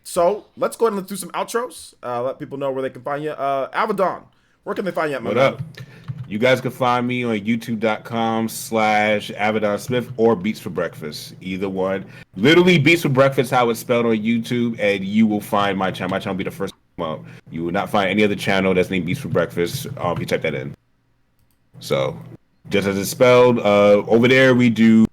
So let's go ahead and do some outros. Let people know where they can find you. Avedon, where can they find you at, What up? You guys can find me on youtube.com/Avedon Smith or Beats for Breakfast. Either one. Literally Beats for Breakfast, how it's spelled on YouTube, and you will find my channel. My channel will be the first one up. You will not find any other channel that's named Beats for Breakfast if you type that in. So just as it's spelled, over there we do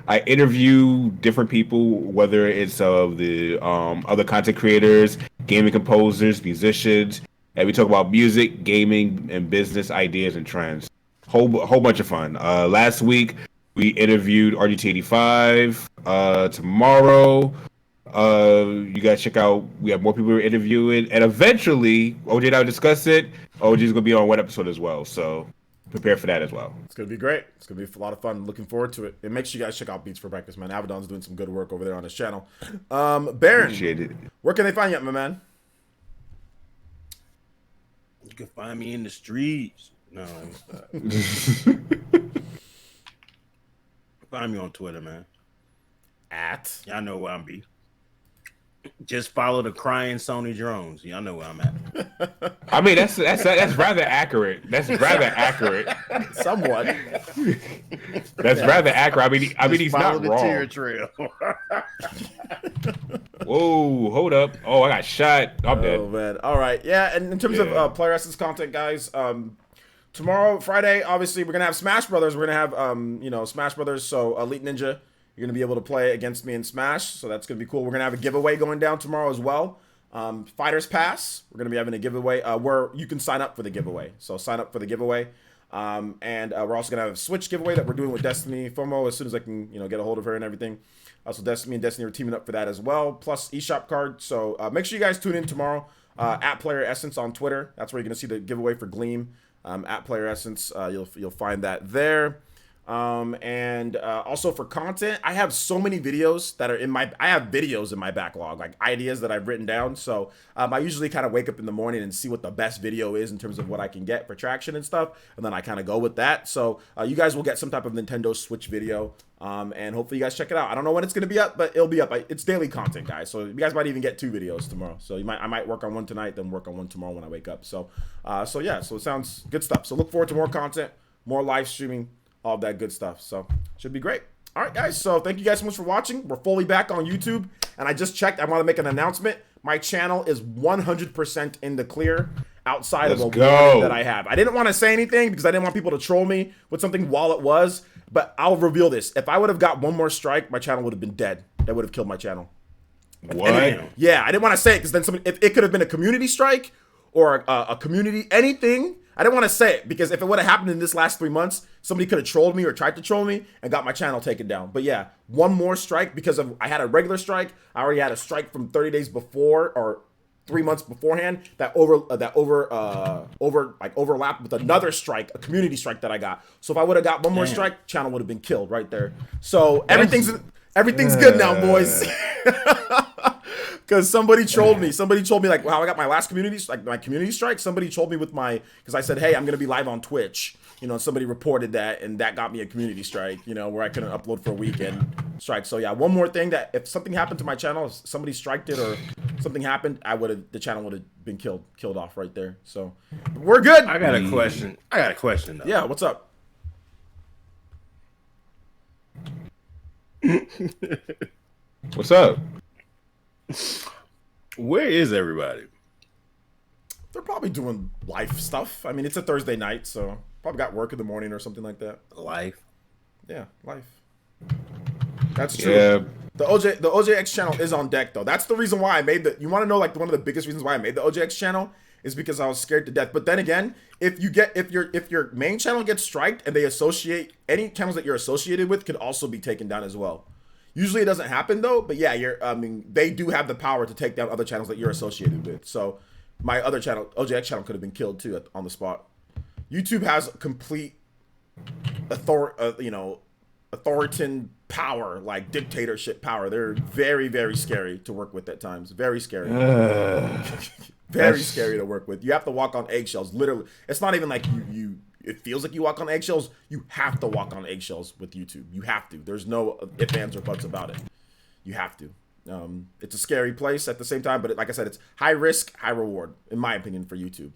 I interview different people, whether it's the other content creators, gaming composers, musicians, and we talk about music, gaming, and business ideas and trends. Whole bunch of fun. Last week we interviewed RGT85. Tomorrow, you guys check out. We have more people we're interviewing, and eventually OJ and I will discuss it. OJ's gonna be on one episode as well, so prepare for that as well. It's going to be great. It's going to be a lot of fun. Looking forward to it. And make sure you guys check out Beats for Breakfast, man. Avedon's doing some good work over there on his channel. Baron, where can they find you at, my man? You can find me in the streets. No. Find me on Twitter, man. Y'all know where I'm be. Just follow the crying Sony drones. Y'all know where I'm at. I mean, that's rather accurate. That's rather accurate. Somewhat. That's rather accurate. I mean, he's not the wrong. Tear trail. Whoa, hold up. Oh, I got shot. I'm dead. Oh man. All right. Yeah. And in terms of player essence content, guys, tomorrow, Friday, obviously we're gonna have Smash Brothers. We're gonna have Smash Brothers. So Elite Ninja, you're going to be able to play against me in Smash, so that's going to be cool. We're going to have a giveaway going down tomorrow as well. Fighters Pass, we're going to be having a giveaway where you can sign up for the giveaway. So sign up for the giveaway. And we're also going to have a Switch giveaway that we're doing with Destiny FOMO as soon as I can get a hold of her and everything. Also, Destiny and Destiny are teaming up for that as well, plus eShop card. So make sure you guys tune in tomorrow at Player Essence on Twitter. That's where you're going to see the giveaway for Gleam at Player Essence. You'll find that there. And also for content, I have so many videos that are I have videos in my backlog, like ideas that I've written down. So I usually kind of wake up in the morning and see what the best video is in terms of what I can get for traction and stuff. And then I kind of go with that. So you guys will get some type of Nintendo Switch video. And hopefully you guys check it out. I don't know when it's going to be up, but it'll be up. It's daily content, guys. So you guys might even get 2 videos tomorrow. So I might work on one tonight, then work on one tomorrow when I wake up. So yeah, so it sounds good stuff. So look forward to more content, more live streaming, all that good stuff. So should be great. All right, guys. So thank you guys so much for watching. We're fully back on YouTube, and I just checked. I want to make an announcement. My channel is 100% in the clear outside of a warning that I have. I didn't want to say anything because I didn't want people to troll me with something while it was, but I'll reveal this. If I would have got one more strike, my channel would have been dead. That would have killed my channel. What? Yeah, I didn't want to say it because then if it could have been a community strike or a community, anything. I didn't want to say it because if it would have happened in this last 3 months, somebody could have trolled me or tried to troll me and got my channel taken down. But yeah, one more strike because I had a regular strike. I already had a strike from 30 days before or 3 months beforehand that overlapped with another strike, a community strike that I got. So if I would have got one more strike, channel would have been killed right there. So everything's good now, boys. Because somebody trolled me. Somebody told me like how I got my last community strike. Somebody told me because I said, hey, I'm gonna be live on Twitch. Somebody reported that, and that got me a community strike. Where I couldn't upload for a weekend strike. So yeah, one more thing that if something happened to my channel, if somebody striked it or something happened, the channel would have been killed off right there. So we're good. I got a question. Though. Yeah, what's up? What's up? Where is everybody? They're probably doing life stuff. I mean, it's a Thursday night, so probably got work in the morning or something like that. Life. Yeah, life. That's true. Yeah. The OJX channel is on deck though. That's the reason why I made you want to know like one of the biggest reasons why I made the OJX channel is because I was scared to death. But then again, if your main channel gets striked and they associate any channels that you're associated with could also be taken down as well. Usually it doesn't happen though, but yeah, they do have the power to take down other channels that you're associated with. So my other channel, OJX channel, could have been killed too on the spot. YouTube has complete authoritarian power, like dictatorship power. They're very, very scary to work with at times. Very scary. Very scary to work with. You have to walk on eggshells. Literally, it's not even like it feels like you walk on eggshells. You have to walk on eggshells with YouTube. You have to. There's no ifs, ands, or buts about it. You have to. It's a scary place at the same time, but like I said, it's high risk, high reward, in my opinion, for YouTube.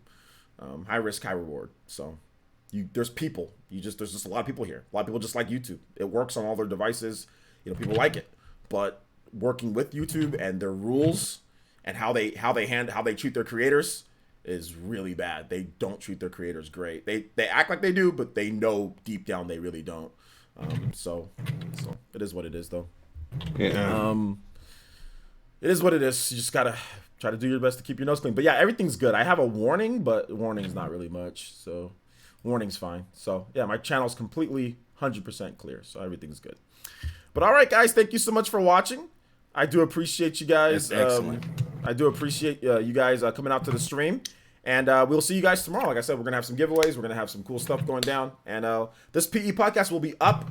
High risk, high reward. So there's people. There's just a lot of people here. A lot of people just like YouTube. It works on all their devices. People like it. But working with YouTube and their rules and how they treat their creators is really bad. They don't treat their creators great. They act like they do, but they know deep down they really don't. So it is what it is, though. Yeah. It is what it is. You just gotta try to do your best to keep your nose clean. But yeah, everything's good. I have a warning, but warning's not really much. So warning's fine. So yeah, my channel's completely 100% clear. So everything's good. But all right, guys, thank you so much for watching. I do appreciate you guys. That's excellent. I do appreciate you guys coming out to the stream. And we'll see you guys tomorrow. Like I said, we're going to have some giveaways. We're going to have some cool stuff going down. And this PE podcast will be up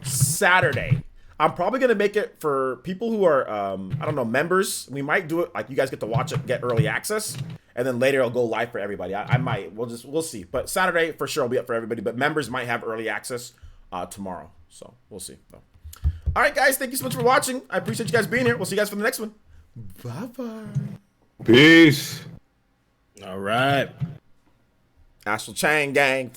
Saturday. I'm probably going to make it for people who are, I don't know, members. We might do it like you guys get to watch it, get early access. And then later it'll go live for everybody. I might. We'll see. But Saturday, for sure, will be up for everybody. But members might have early access tomorrow. So we'll see. All right, guys. Thank you so much for watching. I appreciate you guys being here. We'll see you guys for the next one. Bye-bye. Peace. All right. Astral Chain Gang.